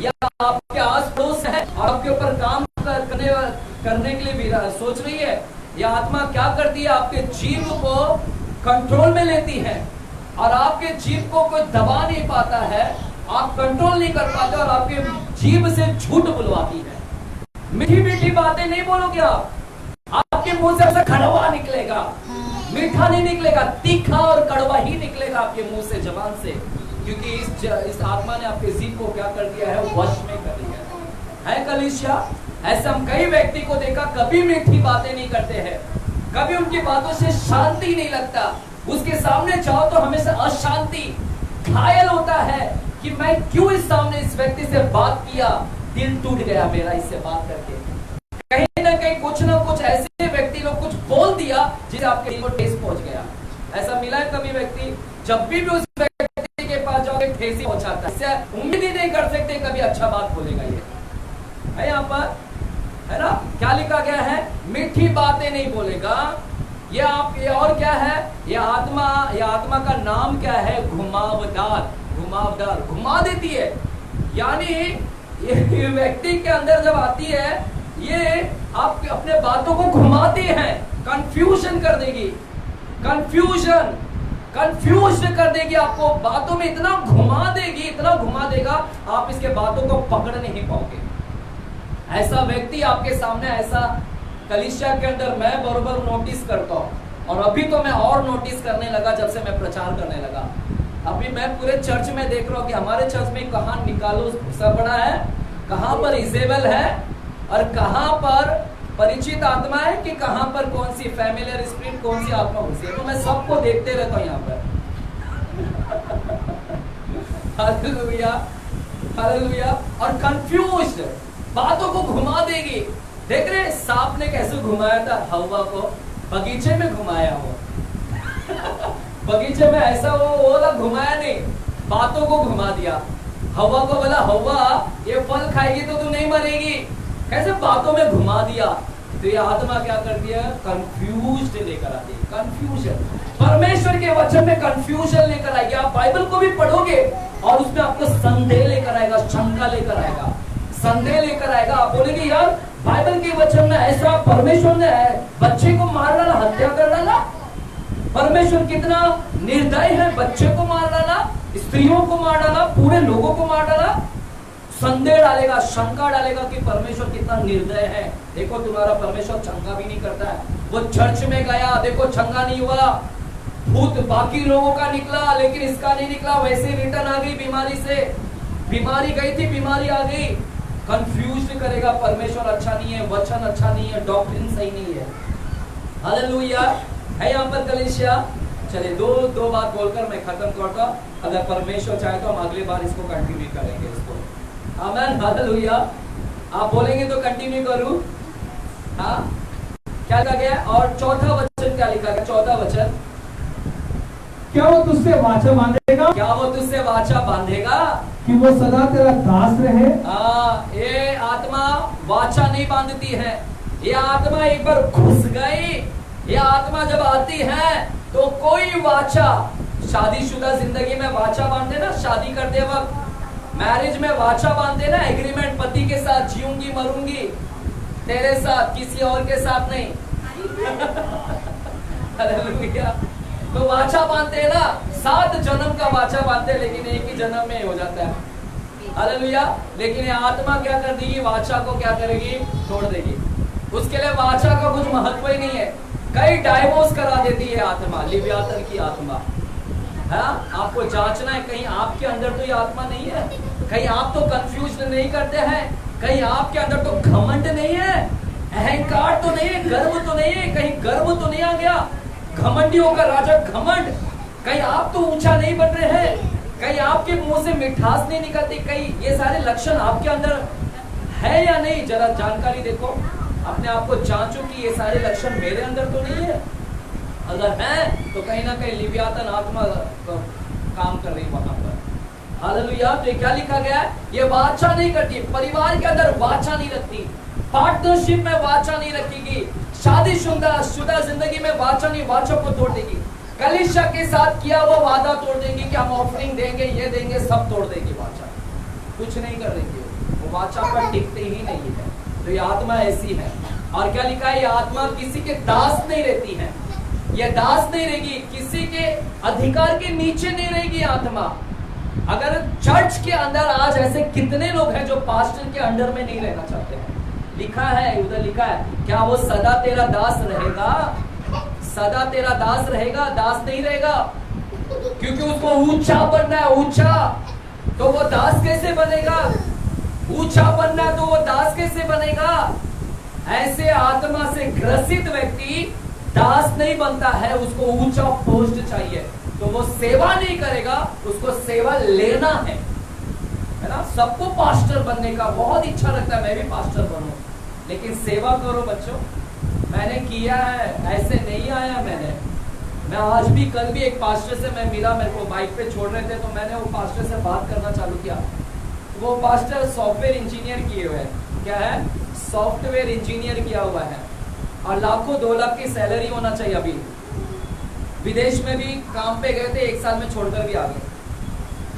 या आपके आस पड़ोस है और आपके ऊपर काम करने के लिए भी सोच रही है, यह आत्मा क्या करती है, आपके जीभ को कंट्रोल में लेती है, और आपके जीभ को कोई दबा नहीं पाता है, आप कंट्रोल नहीं कर पाते, और आपके जीभ से झूठ बुलवाती है। मीठी मीठी बातें नहीं बोलोगे आप, आपके मुंह से ऐसा कड़वा निकलेगा, मीठा नहीं निकलेगा, तीखा और कड़वा ही निकलेगा आपके मुंह से, जबान से, क्योंकि इस आत्मा ने आपके जीभ को क्या कर दिया है, वश में कर दिया है कलीसिया। ऐसे हम कई व्यक्ति को देखा, कभी मीठी बातें नहीं करते हैं, कभी उनकी बातों से शांति नहीं लगता, उसके सामने जाओ तो हमेशा अशांति, घायल होता है कि मैं क्यों इस सामने इस व्यक्ति से बात किया, दिल टूट गया मेरा इससे बात करके। कहीं ना कहीं कुछ ना कुछ ऐसे व्यक्ति लोग कुछ बोल दिया जिसे आपके दिल को ठेस पहुंच गया। ऐसा मिला है कभी व्यक्ति, जब भी उस व्यक्ति के पास जाओगे ठेस ही पहुंचाता है, इससे उम्मीद ही नहीं कर सकते कभी अच्छा बात बोलेगा। ये है यहाँ पर, है ना, क्या लिखा गया है, मीठी बातें नहीं बोलेगा। ये और क्या है, ये आत्मा का नाम क्या है, घुमावदार, घुमा देती है। यानी ये व्यक्ति के अंदर जब आती है, ये आप अपने बातों को घुमाती है, कंफ्यूजन कर देगी, कंफ्यूज कर देगी, आपको बातों में इतना घुमा देगी, इतना घुमा देगा, आप इसके बातों को पकड़ नहीं पाओगे। ऐसा व्यक्ति आपके सामने, ऐसा कलीसिया के अंदर मैं बरोबर नोटिस करता हूँ, और अभी तो मैं और नोटिस करने लगा जब से मैं प्रचार करने लगा। अभी मैं पूरे चर्च में देख रहा हूँ कि हमारे चर्च में कहाँ निकालो घुसा पड़ा है, कहाँ पर इजेबल है, और कहाँ पर परिचित आत्मा है, कि कहाँ पर कौन सी फैमिलियर स्पिरिट, कौन सी आत्मा घुसी है। तो मैं सबको देखते रहता हूँ यहाँ पर। Hallelujah, hallelujah. और कंफ्यूज्ड, बातों को घुमा देगी, देख रहे सांप ने कैसे घुमाया था हवा को, बगीचे में घुमाया हो बगीचे में ऐसा वो वाला घुमाया नहीं, बातों को घुमा दिया। हवा को बोला हवा ये फल खाएगी तो तू नहीं मरेगी, कैसे बातों में घुमा दिया। तो ये आत्मा क्या करती है, कंफ्यूज लेकर आती है, कंफ्यूजन। परमेश्वर के वचन में कंफ्यूजन लेकर आएगी। आप बाइबल को भी पढ़ोगे और उसमें आपको संदेह लेकर आएगा, शंका लेकर आएगा, संदेह लेकर आएगा। आप बोलेंगे यार बाइबल के वचन में ऐसा परमेश्वर ने बच्चे को मार डाला, हत्या कर डाला, परमेश्वर कितना निर्दय है, बच्चे को मार डाला, स्त्रियों को मार डाला, पूरे लोगों को मार डाला। संदेह डालेगा, शंका डालेगा कि परमेश्वर कितना निर्दय है। देखो तुम्हारा परमेश्वर शंका भी नहीं करता है। वो चर्च में गया, देखो चंगा नहीं हुआ, भूत बाकी लोगों का निकला लेकिन इसका नहीं निकला, वैसे रिटर्न आ गई बीमारी से, बीमारी गई थी बीमारी आ गई। कंफ्यूज करेगा, परमेश्वर अच्छा नहीं है, वचन अच्छा नहीं है, डॉक्ट्रिन सही नहीं है। हालेलुया है यहाँ पर कलीसिया। चलिए दो बात बोलकर मैं खत्म करता। अगर परमेश्वर चाहे तो हम अगली बार इसको कंटिन्यू करेंगे इसको। आमेन, हालेलुया। आप बोलेंगे तो कंटिन्यू करूं। हाँ, क्या लिखा गया? और चौथा वचन क्या लिखा गया? चौथा वचन,
क्या वो तुझसे वाचा बांधेगा?
क्या वो तुझसे वाचा बांधेगा
कि वो सदा तेरा दास रहे?
ये आत्मा वाचा नहीं बांधती है। ये आत्मा एक बार घुस गई, ये आत्मा जब आती है तो कोई वाचा, शादीशुदा जिंदगी में वाचा बांधते ना, शादी करते वक्त मैरिज में वाचा बांधते ना, एग्रीमेंट, पति के साथ जीऊंगी मरूंगी तेरे साथ, किसी और के साथ नहीं हालेलुया। तो वाचा बांधते हैं ना, 7 जन्म का वाचा बांधते हैं, लेकिन एक ही जन्म में हो जाता है। हालेलुया। लेकिन ये आत्मा क्या कर देगी, वाचा को क्या करेगी, तोड़ देगी। उसके लिए वाचा का कुछ महत्व ही नहीं है। कई डाइवोर्स करा देती है आत्मा, लिव्यातन की आत्मा। हाँ, आपको जांचना है कहीं आपके अंदर तो ये आत्मा नहीं है, कहीं आप तो कंफ्यूज नहीं करते हैं, कहीं आपके अंदर तो घमंड नहीं है, अहंकार तो नहीं है, गर्व तो नहीं है, कहीं गर्व तो नहीं आ गया, घमंडियों का राजा घमंड, कहीं आप तो ऊंचा नहीं बन रहे हैं, कहीं आपके मुंह से मिठास नहीं निकलती, कहीं ये सारे लक्षण आपके अंदर है या नहीं। जरा जानकारी देखो, अपने आप को जांचो कि ये सारे लक्षण मेरे अंदर तो नहीं है। अगर है तो कहीं ना कहीं लिव्यातन आत्मा काम कर रही वहां पर। हालेलुया। तो क्या लिखा गया है, ये वाचा नहीं करती, परिवार के अंदर वाचा नहीं रखती, पार्टनरशिप में वाचा नहीं रखेगी, शादीशुदा जिंदगी में वाचा नहीं, वाचा को तोड़ देगी। कलीसिया के साथ किया वो वादा तोड़ देंगे कि हम ऑफरिंग देंगे, ये देंगे, सब तोड़ देगी। वाचा कुछ नहीं कर देंगे, वो वाचा पर टिकते ही नहीं है। तो ये आत्मा ऐसी है। और क्या लिखा है, ये आत्मा किसी के दास नहीं रहती है, ये दास नहीं रहेगी, किसी के अधिकार के नीचे नहीं रहेगी आत्मा। अगर चर्च के अंदर आज ऐसे कितने लोग हैं जो पास्टर के अंडर में नहीं रहना चाहते हैं। लिखा है, उधर लिखा है, क्या वो सदा तेरा दास रहेगा? सदा तेरा दास रहेगा? दास नहीं रहेगा, क्योंकि उसको ऊंचा बनना है, ऊंचा। तो वो दास कैसे बनेगा? ऊंचा बनना है तो वो दास कैसे बनेगा? ऐसे आत्मा से ग्रसित व्यक्ति दास नहीं बनता है, उसको ऊंचा पोस्ट चाहिए। तो वो सेवा नहीं करेगा, उसको सेवा लेना है ना। सबको पास्टर बनने का बहुत इच्छा लगता है, मैं भी पास्टर बनूं, लेकिन सेवा करो बच्चों। मैंने किया है, ऐसे नहीं आया मैं आज भी, कल भी एक पास्टर से मैं मिला, मेरे को बाइक पे छोड़ रहे थे तो मैंने वो पास्टर से बात करना चालू किया। वो पास्टर सॉफ्टवेयर इंजीनियर किए हुए हैं। क्या है? सॉफ्टवेयर इंजीनियर किया हुआ है और लाखों 2 लाख की सैलरी होना चाहिए। अभी विदेश में भी काम पे गए थे, 1 साल में छोड़कर भी आ गए।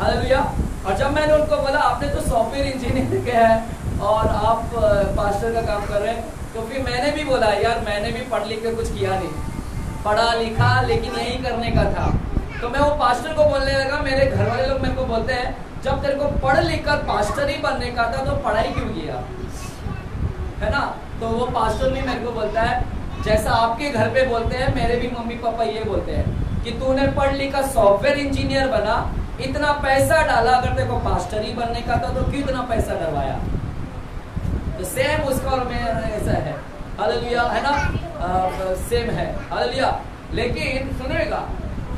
हालेलुया। और जब मैंने उनको बोला आपने तो सॉफ्टवेयर इंजीनियर किया है और आप पास्टर का काम कर रहे हैं, तो फिर मैंने भी बोला यार मैंने भी पढ़ लिख के कुछ किया नहीं, पढ़ा लिखा लेकिन यही करने का था। तो मैं वो पास्टर को बोलने लगा, मेरे घर वाले लोग मेरे को बोलते हैं जब तेरे को पढ़ लिख कर पास्टर ही बनने का था तो पढ़ाई क्यों किया, है ना। तो वो पास्टर भी मेरे को बोलता है, जैसा आपके घर पे बोलते हैं, मेरे भी मम्मी पापा ये बोलते हैं कि तूने पढ़ लिख कर सॉफ्टवेयर इंजीनियर बना, इतना पैसा डाला, अगर तेरे को पास्टर ही बनने का था तो क्यों इतना पैसा डलवाया। तो सेम उसका और मेरा ऐसा है। हालेलुया, है ना, सेम है। हालेलुया। लेकिन सुनेगा,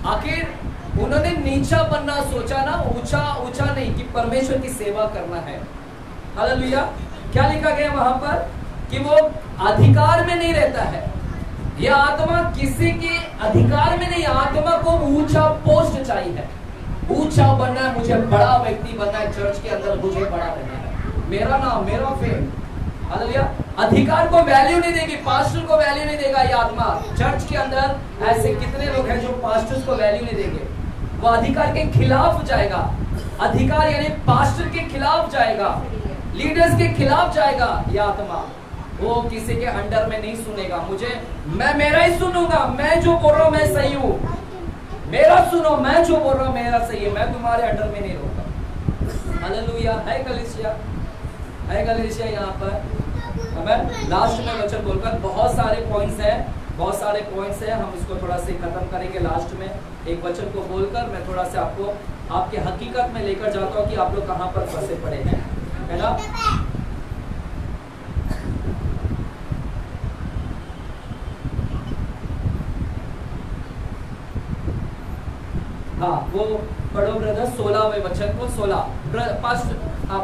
आखिर उन्होंने नीचा बनना सोचा ना, ऊंचा ऊंचा नहीं, कि परमेश्वर की सेवा करना है। हालेलुया। क्या लिखा गया वहां पर कि वो अधिकार में नहीं रहता है। यह आत्मा किसी के अधिकार में नहीं, आत्मा को ऊंचा पोस्ट चाहिए, ऊंचा बनना है, मुझे बड़ा व्यक्ति बनना है, चर्च के अंदर मुझे बड़ा बनना है, मेरा नाम, मेरा फेम। हालेलुया। अधिकार को वैल्यू नहीं देगी, पास्टर को वैल्यू नहीं देगा ये आत्मा। चर्च के अंदर ऐसे कितने लोग हैं जो पास्टर्स को वैल्यू नहीं देंगे, वो अधिकार के खिलाफ जाएगा। अधिकार यानी पास्टर के खिलाफ जाएगा, लीडर्स के खिलाफ जाएगा। यह आत्मा वो किसी के अंडर में नहीं सुनेगा, मैं मेरा ही सुनूंगा, मैं जो बोल रहा हूं मैं सही हूं, मेरा सुनो, मैं जो बोल रहा हूं मेरा सही है, मैं तुम्हारे अंडर में नहीं रहूंगा। हालेलुया। है कलीसिया, है कलीसिया यहाँ पर। मैं लास्ट में वचन बोलकर बहुत सारे पॉइंट्स हैं, हम इसको थोड़ा सा खत्म करेंगे। लास्ट में एक वचन को बोलकर मैं थोड़ा सा आपको आपके हकीकत में लेकर जाता हूँ कि आप लोग कहाँ पर फंसे पड़े हैं, है ना। हाँ, वो पढ़ो ब्रदर 16वें वचन को, 16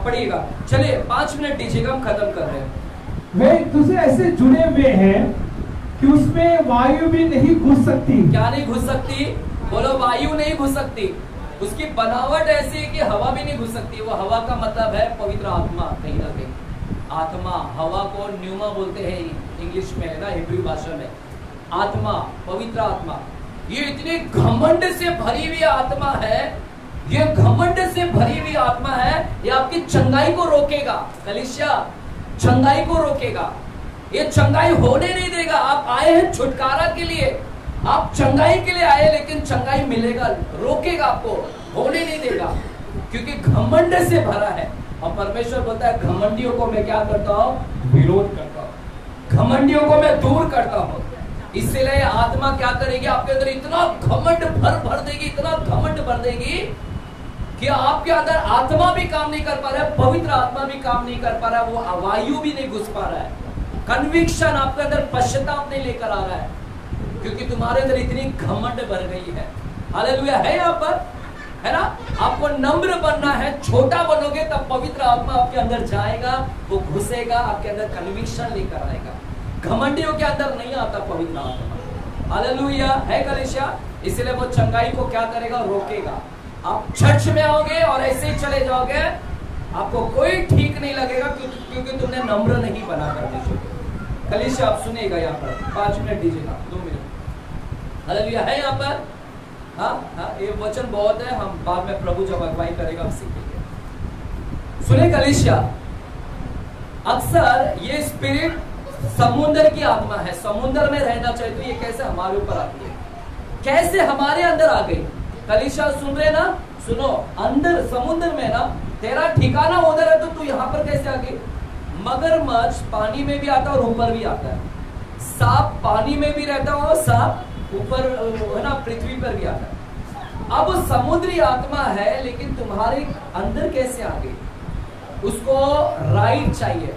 पढ़िएगा। चलिए 5 मिनट दीजिएगा, हम खत्म कर रहे हैं।
वे एक दूसरे ऐसे जुड़े हुए हैं कि उसमें वायु भी नहीं घुस सकती।
क्या नहीं घुस सकती? बोलो, वायु नहीं घुस सकती। उसकी बनावट ऐसी है कि हवा भी नहीं घुस सकती। वो हवा का मतलब है पवित्र आत्मा, कहीं ना कहीं आत्मा। हवा को न्यूमा बोलते हैं इंग्लिश में, है ना, हिब्रू भाषा में। आत्मा, पवित्र आत्मा, ये इतनी घमंड से भरी हुई आत्मा है, ये घमंड से भरी हुई आत्मा है, ये आपकी चंगाई को रोकेगा। कलीसिया, चंगाई को रोकेगा, ये चंगाई होने नहीं देगा। आप आए हैं छुटकारा के लिए, आप चंगाई के लिए आए, लेकिन चंगाई मिलेगा, रोकेगा, आपको होने नहीं देगा, क्योंकि घमंड से भरा है। और परमेश्वर बोलता है घमंडियों को मैं क्या करता हूँ? विरोध करता हूँ, घमंडियों को मैं दूर करता हूँ। इसलिए आत्मा क्या करेगी? आपके अंदर इतना घमंड भर देगी, इतना घमंड भर देगी कि आपके अंदर आत्मा भी काम नहीं कर पा रहा है, पवित्र आत्मा भी काम नहीं कर पा रहा है, वो वायु भी नहीं घुस पा रहा है, कन्विक्शन आपके अंदर पश्चाताप नहीं लेकर आ रहा है, क्योंकि तुम्हारे अंदर इतनी घमंड भर गई है। हालेलुया। है यहाँ पर, है ना। आपको नम्र बनना है, छोटा बनोगे तब पवित्र आत्मा आपके अंदर जाएगा, वो घुसेगा, आपके अंदर कन्विक्शन लेकर आएगा। घमंडियों के अंदर नहीं आता पवित्र आत्मा। हालेलुया। है कलीसिया। इसलिए वो चंगाई को क्या करेगा? रोकेगा। आप चर्च में आओगे और ऐसे ही चले जाओगे, आपको कोई ठीक नहीं लगेगा, क्योंकि तुमने नम्र नहीं बना कर दीजिए। कलीसिया, आप सुनिएगा यहाँ पर, 5 मिनट दीजिएगा, 2 मिनट। हालेलुया। है यहाँ पर। हाँ, ये वचन बहुत है, हम बाद में प्रभु जब अगुवाई करेगा हम सीखेंगे। सुने कलीसिया, अक्सर ये स्पिरिट समुद्र की आत्मा है, समुद्र में रहना चाहिए, तो ये कैसे हमारे ऊपर आती है, कैसे हमारे अंदर आ गई? कलीसिया सुन रहे ना? सुनो, अंदर समुद्र में ना, तेरा ठिकाना उधर है, तो तू यहाँ पर कैसे आ गई? मगरमच्छ पानी में भी आता है और ऊपर भी आता है, सांप पानी में भी रहता है और सांप ऊपर, है ना, पृथ्वी पर भी आता है। अब समुद्री आत्मा है, लेकिन तुम्हारे अंदर कैसे आ गई? उसको राइट चाहिए।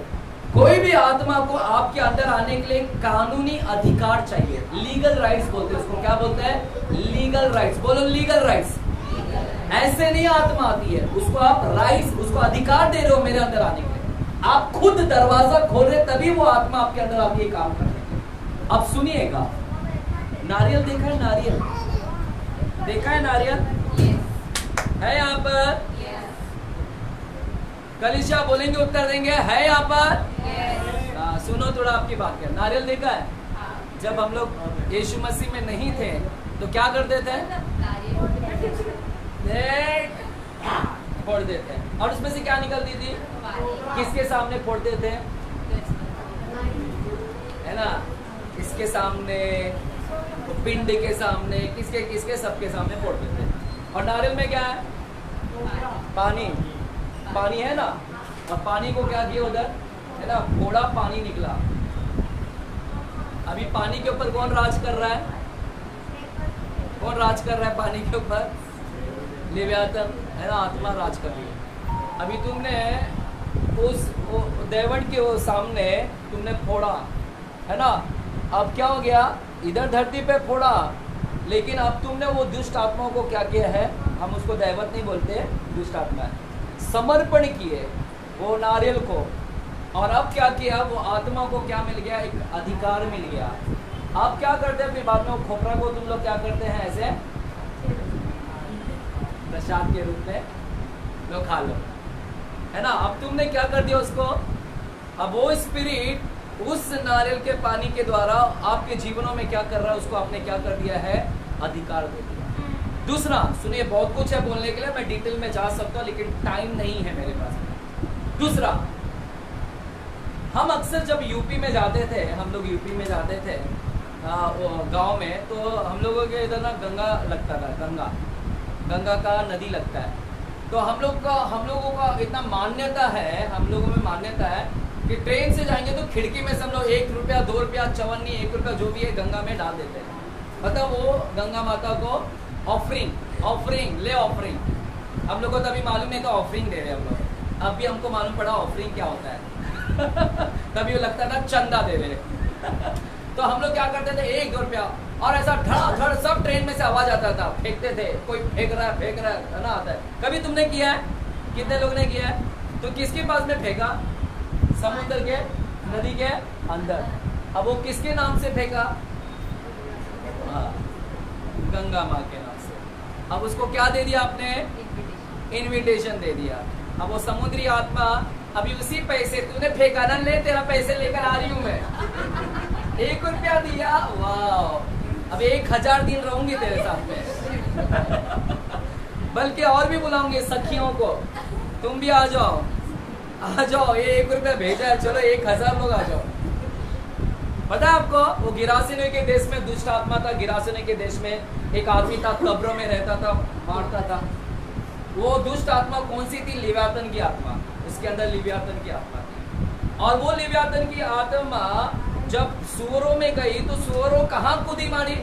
कोई भी आत्मा को आपके अंदर आने के लिए कानूनी अधिकार चाहिए, लीगल राइट्स बोलते हैं उसको। क्या बोलते हैं? Legal rights. बोलो, लीगल राइट्स। ऐसे नहीं आत्मा आती है, उसको आप राइट्स, उसको अधिकार दे रहे हो मेरे अंदर आने के लिए। आप खुद दरवाजा खोल रहे, तभी वो आत्मा आपके अंदर आती है काम करने के लिए। अब सुनिएगा, नारियल देखा है? नारियल देखा है? नारियल है यहाँ पर? कलीसिया बोलेंगे, उत्तर देंगे, है यहाँ पर? सुनो थोड़ा आपकी बात क्या, नारियल देखा है? जब हम लोग यीशु मसीह में नहीं थे तो क्या करते थे? फोड़ देते हैं, और उसमें से क्या निकलती थी? किसके सामने फोड़ते थे? है ना, किसके सामने? पिंड के सामने, किसके सबके सामने फोड़ते थे। और नारियल में क्या है? पानी है ना, और पानी को क्या किया उधर, है ना, फोड़ा, पानी निकला। अभी पानी के ऊपर कौन राज कर रहा है? कौन राज कर रहा है पानी के ऊपर? लेवियातन, है ना, आत्मा राज कर रही है। अभी तुमने उस देवट के वो सामने तुमने फोड़ा, है ना, अब क्या हो गया? इधर धरती पे फोड़ा, लेकिन अब तुमने वो दुष्ट आत्माओं को क्या किया है? हम उसको दैवत नहीं बोलते, दुष्ट आत्मा है, समर्पण किए वो नारियल को, और अब क्या किया, वो आत्मा को क्या मिल गया, एक अधिकार मिल गया। अब क्या करते हैं फिर बाद में, वो खोपरा को तुम लोग क्या करते हैं, ऐसे प्रसाद के रूप में लो खा लो, है ना। अब तुमने क्या कर दिया उसको, अब वो स्पिरिट उस नारियल के पानी के द्वारा आपके जीवनों में क्या कर रहा है, उसको आपने क्या कर दिया है, अधिकार दे दिया। दूसरा सुनिए, बहुत कुछ है बोलने के लिए, मैं डिटेल में जा सकता हूं लेकिन टाइम नहीं है मेरे पास। दूसरा, हम अक्सर जब यूपी में जाते थे, हम लोग यूपी में जाते थे गांव में, तो हम लोगों के इधर ना गंगा लगता था, गंगा का नदी लगता है। तो हम लोगों का इतना मान्यता है, हम लोगों में मान्यता है कि ट्रेन से जाएंगे तो खिड़की में से हम लोग 1 रुपया 2 रुपया चवन्नी 1 रुपया जो भी है गंगा में डाल देते हैं, मतलब वो गंगा माता को ऑफरिंग हम लोग को तभी मालूम नहीं था ऑफरिंग दे रहे हम लोग। अब भी हमको मालूम पड़ा ऑफरिंग क्या होता है तभी वो लगता था चंदा दे रहे तो हम लोग क्या करते थे, 1-2 रुपया, और ऐसा धड़ सब ट्रेन में से आवाज आता था, फेंकते थे, कोई फेंक रहा है ना, आता है। कभी तुमने किया है, कितने लोग ने किया है, तो किसके पास में फेंका, समुद्र के नदी के अंदर। अब वो किसके नाम से फेंका, गंगा माँ के नाम से। अब उसको क्या दे दिया आपने, इनविटेशन दे दिया। अब वो समुद्री आत्मा अभी उसी पैसे तूने फेंका ना, ले तेरा पैसे लेकर आ रही हूं मैं 1 रुपया दिया, वाह, अब 1000 दिन रहूंगी तेरे साथ में बल्कि और भी बुलाऊंगी सखियों को, तुम भी आ जाओ, ये 1 रुपया भेजा है, चलो 1000 लोग आ जाओ। पता है आपको, वो गिरासिनी के देश में दुष्ट आत्मा था। गिरासिनी के देश में एक आदमी था, कब्रों में रहता था, मारता था। वो दुष्ट आत्मा कौन सी थी, लिव्यातन की आत्मा, उसके अंदर लिव्यातन की आत्मा थी। और वो लिव्यातन की आत्मा जब सुअरों में गई तो सुअरों कहाँ कूदी मारी,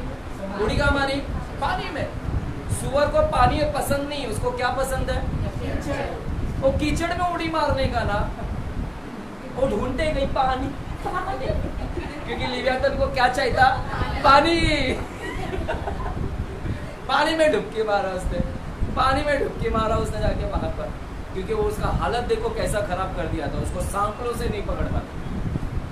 उड़ी का मारी, पानी में। सुअर को पानी पसंद नहीं, उसको क्या पसंद है, वो कीचड़ में उड़ी मारने का ना, वो ढूंढते गई पानी क्योंकि लिव्यातन को क्या चाहिए था, पानी पानी में डुबकी मारा उसने, पानी में डुबकी मारा उसने जाके वहां पर, क्योंकि वो उसका हालत देखो कैसा खराब कर दिया था, उसको सांकड़ों से नहीं पकड़ पाता।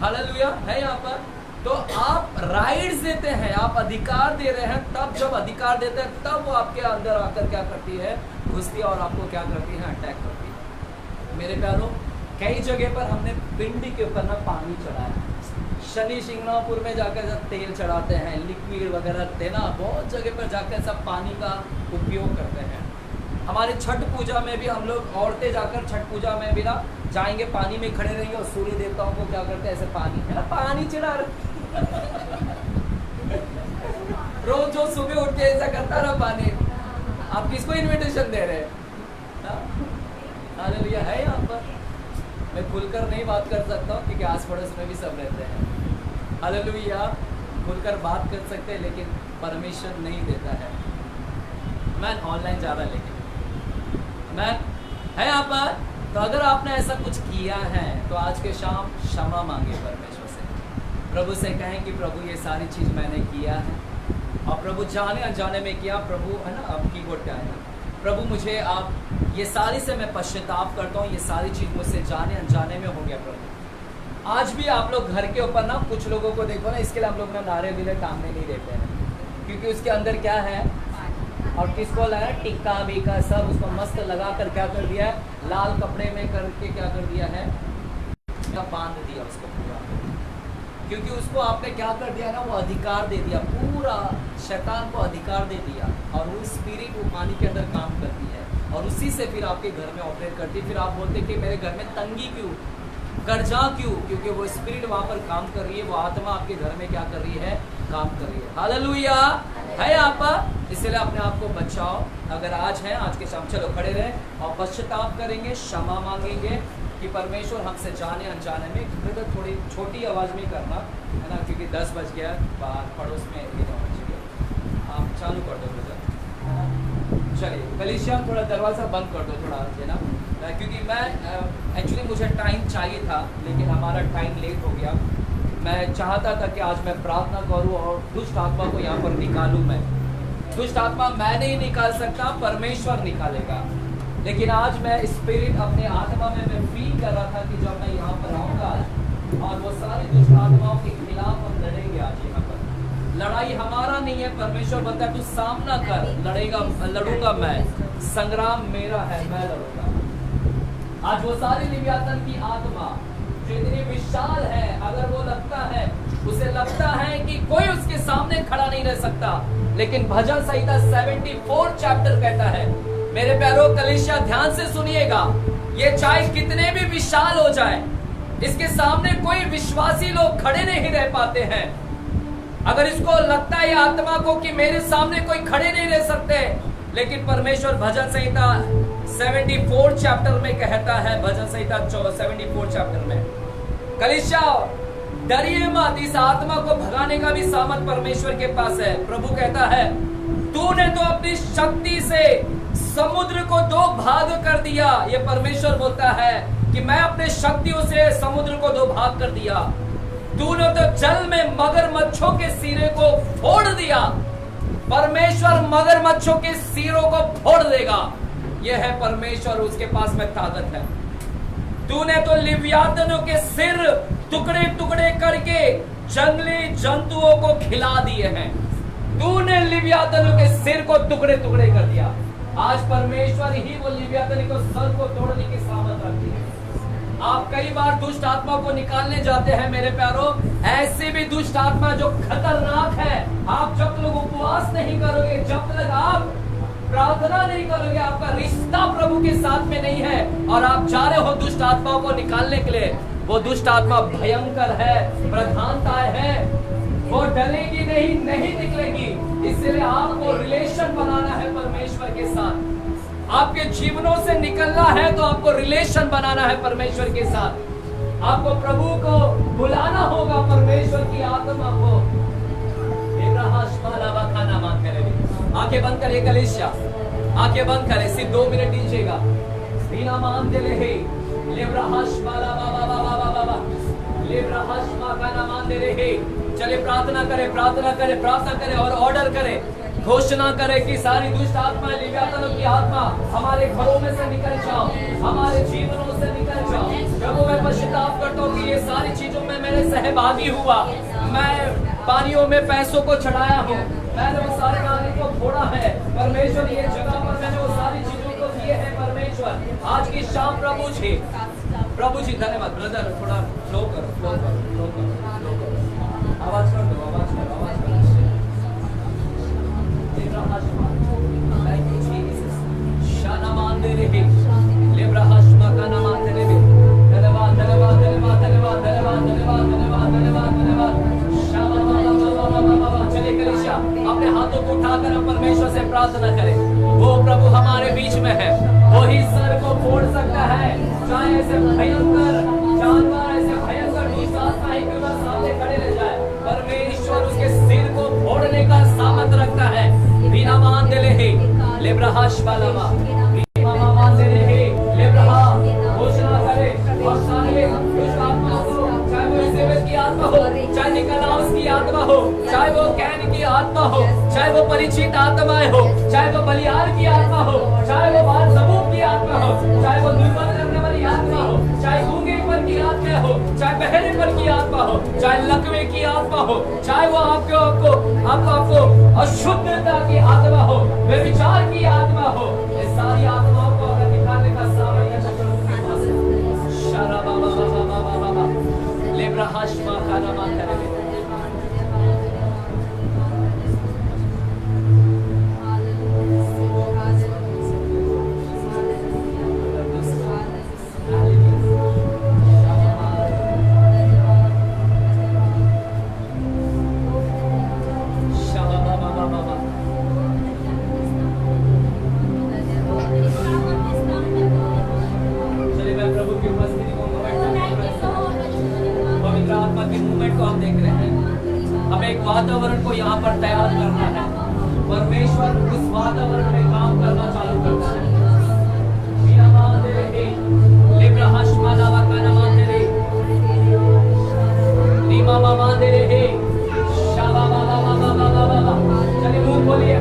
हालेलुया है यहाँ पर। तो आप राइट्स देते हैं, आप अधिकार दे रहे हैं, तब जब अधिकार देते हैं तब वो आपके अंदर आकर क्या करती है, घुसती है और आपको क्या करती है, अटैक करती है। मेरे प्यारों, कई जगह पर हमने पिंडी के ऊपर ना पानी चढ़ाया, शनि शिंगणापुर में जाकर जब तेल चढ़ाते हैं, लिक्विड वगैरह रखते ना, बहुत जगह पर जाकर सब पानी का उपयोग करते हैं। हमारे छठ पूजा में भी हम लोग औरतें जाकर छठ पूजा में भी ना जाएंगे, पानी में खड़े रहेंगे और सूर्य देवताओं को क्या करते हैं, ऐसे पानी है ना, पानी चढ़ा रोज जो सुबह उठ के ऐसा करता ना पानी। आप किसको इनविटेशन दे रहे हैं, हालेलुया है यहाँ पर। मैं खुलकर नहीं बात कर सकता हूँ क्योंकि आस पड़ोस में भी सब रहते हैं, हालेलुया, खुलकर बात कर सकते हैं लेकिन परमिशन नहीं देता है। मैं ऑनलाइन ज़्यादा लेकिन मैं है यहाँ पर। तो अगर आपने ऐसा कुछ किया है तो आज के शाम क्षमा मांगे परमेश्वर से, प्रभु से कहें कि प्रभु ये सारी चीज़ मैंने किया है और प्रभु जाने अनजाने में किया, प्रभु है ना, अब कीबोर्ड पे आया, प्रभु मुझे आप ये सारी से मैं पश्चाताप करता हूँ, ये सारी चीज़ मुझसे जाने अनजाने में हो गया प्रभु। आज भी आप लोग घर के ऊपर ना कुछ लोगों को देखो ना, इसके लिए हम लोग ना नारे बिले टांगने नहीं देते हैं क्योंकि उसके अंदर क्या है, और किसको लगा टिक्का बीका सब उसको मस्त लगा कर क्या कर दिया है, लाल कपड़े में करके क्या कर दिया है, बांध दिया उसको पूरा, क्योंकि उसको आपने क्या कर दिया ना, वो अधिकार दे दिया, पूरा शैतान को अधिकार दे दिया और वो स्पिरिट वो पानी के अंदर काम करती है और उसी से फिर आपके घर में ऑपरेट करती है। फिर आप बोलते कि मेरे घर में तंगी क्यों, कर्जा क्यों, क्योंकि वो स्पिरिट वहां पर काम कर रही है, वो आत्मा आपके घर में क्या कर रही है, काम कर रही है। हालेलुया है यहाँ पर। इसलिए अपने आप को बचाओ। अगर आज है, आज के शाम चलो खड़े रहे और पश्चाताप करेंगे, क्षमा मांगेंगे कि परमेश्वर हमसे जाने अनजाने में, तो थोड़ी छोटी आवाज में करना है ना, क्योंकि 10 बज गया, बाहर पड़ोस में ये ना बच गया। आप चालू कर दो ब्रदर, चलिए कलीसिया थोड़ा दरवाज़ा बंद कर दो थोड़ा, है ना, क्योंकि मैं एक्चुअली मुझे टाइम चाहिए था लेकिन हमारा टाइम लेट हो गया। मैं चाहता था कि आज मैं प्रार्थना करूं और दुष्ट आत्मा को यहाँ पर निकालूं। मैं दुष्ट आत्मा मैं नहीं निकाल सकता, परमेश्वर निकालेगा। लेकिन आज मैं स्पिरिट अपने आत्मा में मैं फील कर रहा था कि जब मैं यहाँ पर आऊंगा और वो सारी दुष्ट आत्माओं के खिलाफ हम लड़ेंगे। आज यहाँ पर लड़ाई हमारा नहीं है, परमेश्वर बोलता है तू सामना कर, लड़ूंगा मैं, संग्राम मेरा है, मैं लड़ूंगा। आज वो सारी लिव्यातन की आत्मा जो इतनी विशाल है, अगर वो लगता है, उसे लगता है कि कोई उसके सामने खड़ा नहीं रह सकता, लेकिन भजन संहिता 74 चैप्टर कहता है, मेरे प्यारो कलीसिया ध्यान से सुनिएगा, ये चाहे कितने भी विशाल हो जाए, इसके सामने कोई विश्वासी लोग खड़े नहीं रह पाते हैं। अगर इसको लगता है आत्मा को कि मेरे सामने कोई खड़े नहीं रह सकते, लेकिन परमेश्वर भजन संहिता 74 चैप्टर में कहता है, भजन संहिता 74 चैप्टर में, कलीसिया डरिए मत, इस आत्मा को भगाने का भी सामर्थ परमेश्वर के पास है। प्रभु कहता है, तूने तो अपनी शक्ति से समुद्र को 2 भाग कर दिया। ये परमेश्वर बोलता है कि मैं अपने शक्तियों से समुद्र को 2 भाग कर दिया। तूने तो जल में मगरमच्छों के सिरे को फोड़ दिया। परमेश्वर मगरमच्छों के सिरों को फोड़ देगा। यह है परमेश्वर, उसके पास में ताकत है। तूने तो लिव्यातनों के सिर टुकड़े टुकड़े करके जंगली जंतुओं को खिला दिए हैं। तूने लिव्यातनों के सिर को टुकड़े टुकड़े कर दिया। आज परमेश्वर ही वो लिव्यातन को सर को तोड़ने की सामर्थ रखती है। आप कई बार दुष्ट आत्मा को निकालने जाते हैं मेरे प्यारो, ऐसी भी दुष्ट आत्मा जो खतरनाक है, आप जब तक उपवास नहीं करोगे, जब तक आप प्रार्थना नहीं करोगे, आपका रिश्ता प्रभु के साथ में नहीं है और आप जा रहे हो दुष्ट आत्माओं को निकालने के लिए, वो दुष्ट आत्मा भयंकर है, प्रधानताएं है, वो डलेगी नहीं निकलेगी। इसलिए आपको रिलेशन बनाना है परमेश्वर के साथ। आपके जीवनों से निकलना है तो आपको रिलेशन बनाना है परमेश्वर के साथ। आपको प्रभु को बुलाना होगा, परमेश्वर की आत्मा को। आंखें बंद करे कलीसिया, आंखें बंद करे, सिर्फ 2 मिनट दीजिएगा। बिना मान दे रहे चले प्रार्थना करे और ऑर्डर करे, घोषणा करे कि सारी दुष्ट आत्मा, लिव्यातनों की आत्मा हमारे घरों में से निकल जाओ, हमारे जीवनों से निकल जाओ। प्रभु मैं पश्चाताप करता हूँ कि ये सारी चीजों में मैंने सहभागी हुआ, मैं पानियों में पैसों को चढ़ाया हूँ, मैंने वो सारे गाने को फोड़ा है। परमेश्वर ये जगह पर मैंने वो सारी चीजों को दिए हैं। परमेश्वर आज की शाम प्रभु जी धन्यवाद। ब्रदर थोड़ा फ्लो करो, आवाज कर दो, आवाज करो। अपने हाथों को उठाकर हम परमेश्वर से प्रार्थना करें। वो प्रभु हमारे बीच में है, वही सर को फोड़ सकता है। चाहे ऐसे भयंकर जानवर, ऐसे भयंकर दुष्ट आत्मा ही क्यों ना सामने खड़े रह जाए, परमेश्वर उसके सिर को फोड़ने का सामर्थ रखता है। बिना मान दे ले लेब्रहाश वाला मामा मान दे ले लेब्रहा घोषणा करे और सारे दुष्ट आत्मा को, चाहे वो सेवक की आत्मा हो, चाहे निकलाउस की आत्मा हो, चाहे वो कैन की आत्मा हो, चाहे वो परिचित आत्माएं हो, चाहे वो बलियार की आत्मा हो, चाहे वो बालजबूब की आत्मा हो, चाहे वो निर्बल करने वाली आत्मा हो, चाहे गूंगे पर की आत्मा हो, चाहे बहरे पर की आत्मा हो, चाहे लकवे की आत्मा हो, चाहे वो आपको अशुद्धता की आत्मा हो, व्यभिचार की आत्मा हो, ये सारी आत्माओं को अगर निकालने का सामर्थ्य लेब्रहाशमा का नाम करेंगे। वातावरण को यहाँ पर तैयार करना है। परमेश्वर उस वातावरण में काम करना चालू करता है। चलिए मुंह खोलिए,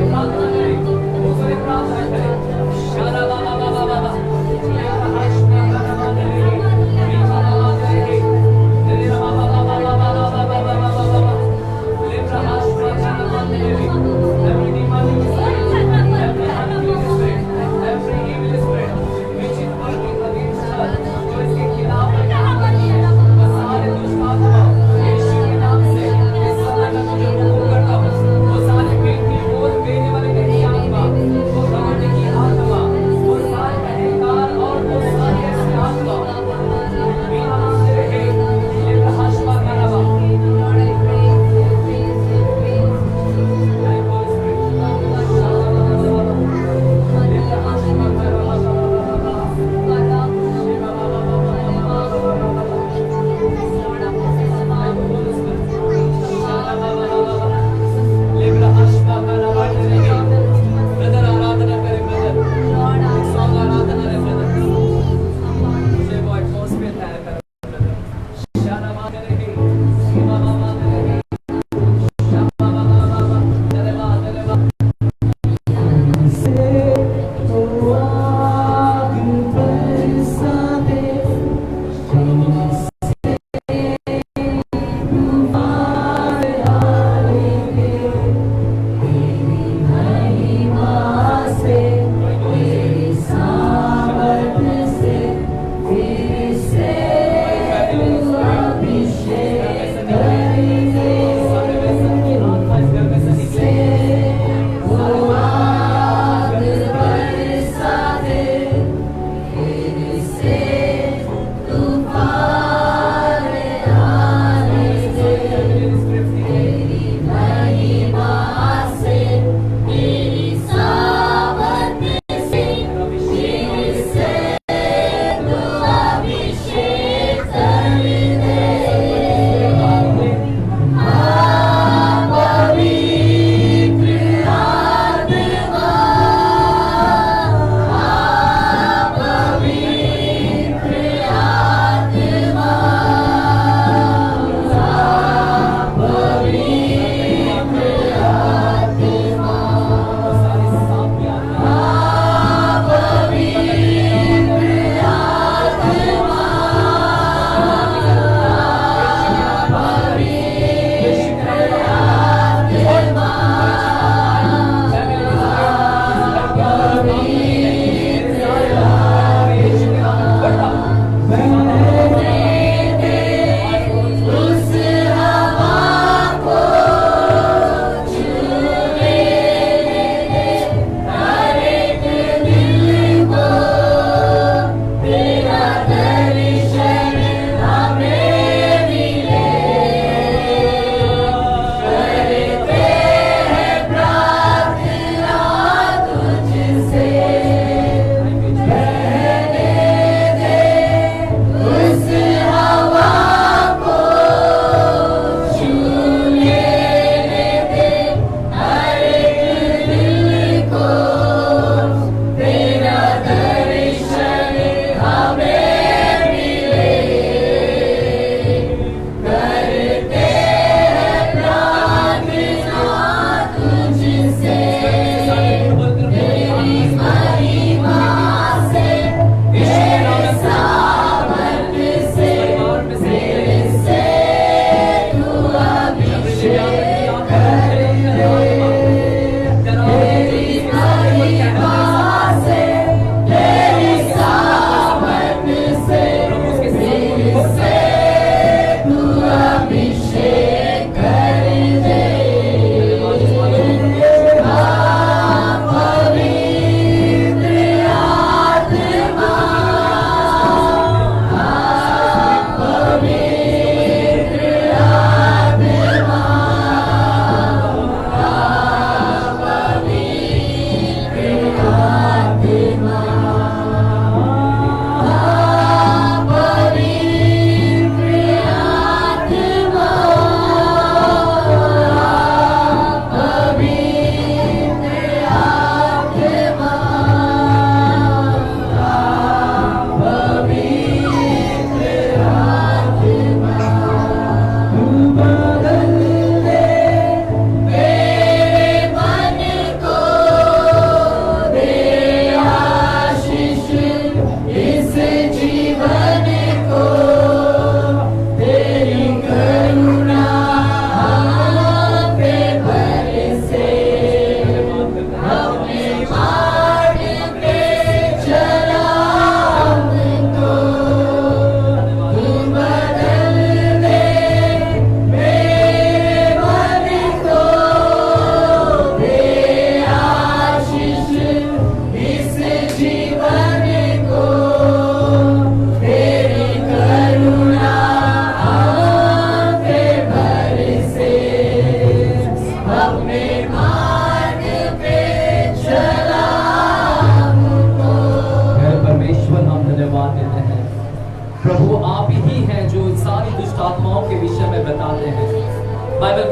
प्रार्थना करें, मुंह खोलिए, प्रार्थना करें।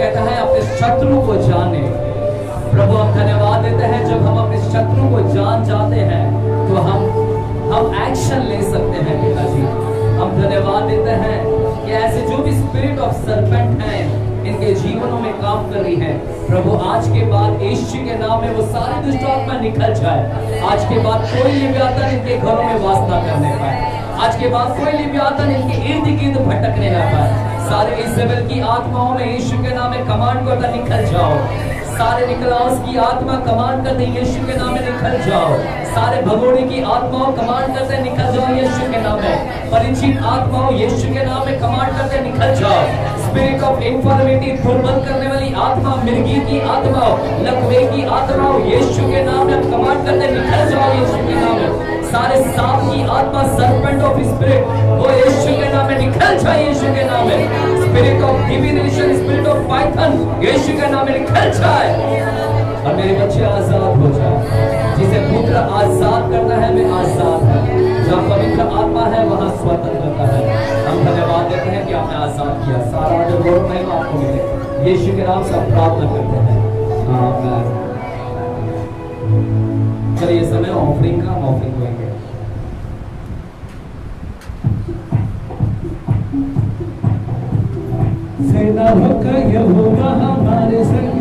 कहता है अपने शत्रु को जाने। प्रभु हम धन्यवाद देते हैं, जब हम अपने शत्रु को जान जाते हैं तो हम एक्शन ले सकते हैं पिताजी। हम धन्यवाद देते हैं कि ऐसे जो भी स्पिरिट ऑफ सर्पेंट हैं इनके जीवनों में काम कर रही है, प्रभु आज के बाद यीशु के नाम में वो सारी दुष्ट आत्मा निकल जाए। आज के बाद कोई लिव्यातन इनके घरों में वास ना करने पाए। आज के बाद कोई लिव्यातन इनके इर्द गिर्द भटकने ना पाए। सारे इज़राइल की आत्माओं में यीशु के नाम में कमांड करता निकल जाओ। सारे निकलाउस की आत्मा कमांड करते यीशु के नाम में निकल जाओ। सारे भगोड़े की आत्माओं कमांड करते निकल जाओ यीशु के नाम में। परिचित आत्माओं यीशु के नाम में कमांड करते निकल जाओ। स्पिरिट ऑफ इन्फॉर्मिटी दुर्बल करने वाली आत्मा, मिर्गी की आत्माओं, लकवे की आत्माओं यीशु के नाम में कमांड करते निकल जाओ यीशु के नाम में। सारे सांप की आत्मा, सर्पेंट ऑफ स्पिरिट, वो यीशु के नाम में निकल जाए यीशु के नाम में। Spirit of divination, spirit of python यीशु के नाम में निकल जाए और मेरे बच्चे आजाद हो जाए। जिसे पुत्र आजाद करना है वे आजाद है। जहाँ पवित्र आत्मा है वहाँ स्वतंत्रता है। हम धन्यवाद देते हैं कि आपने आजाद किया। सारा जो गौरव महिमा आपको मिले यीशु के नाम से हम प्रार्थना करते हैं, आमीन। चलिए समय ऑफरिंग का, हम ऑफरिंग करेंगे।
सेना का यहोवा हमारे संग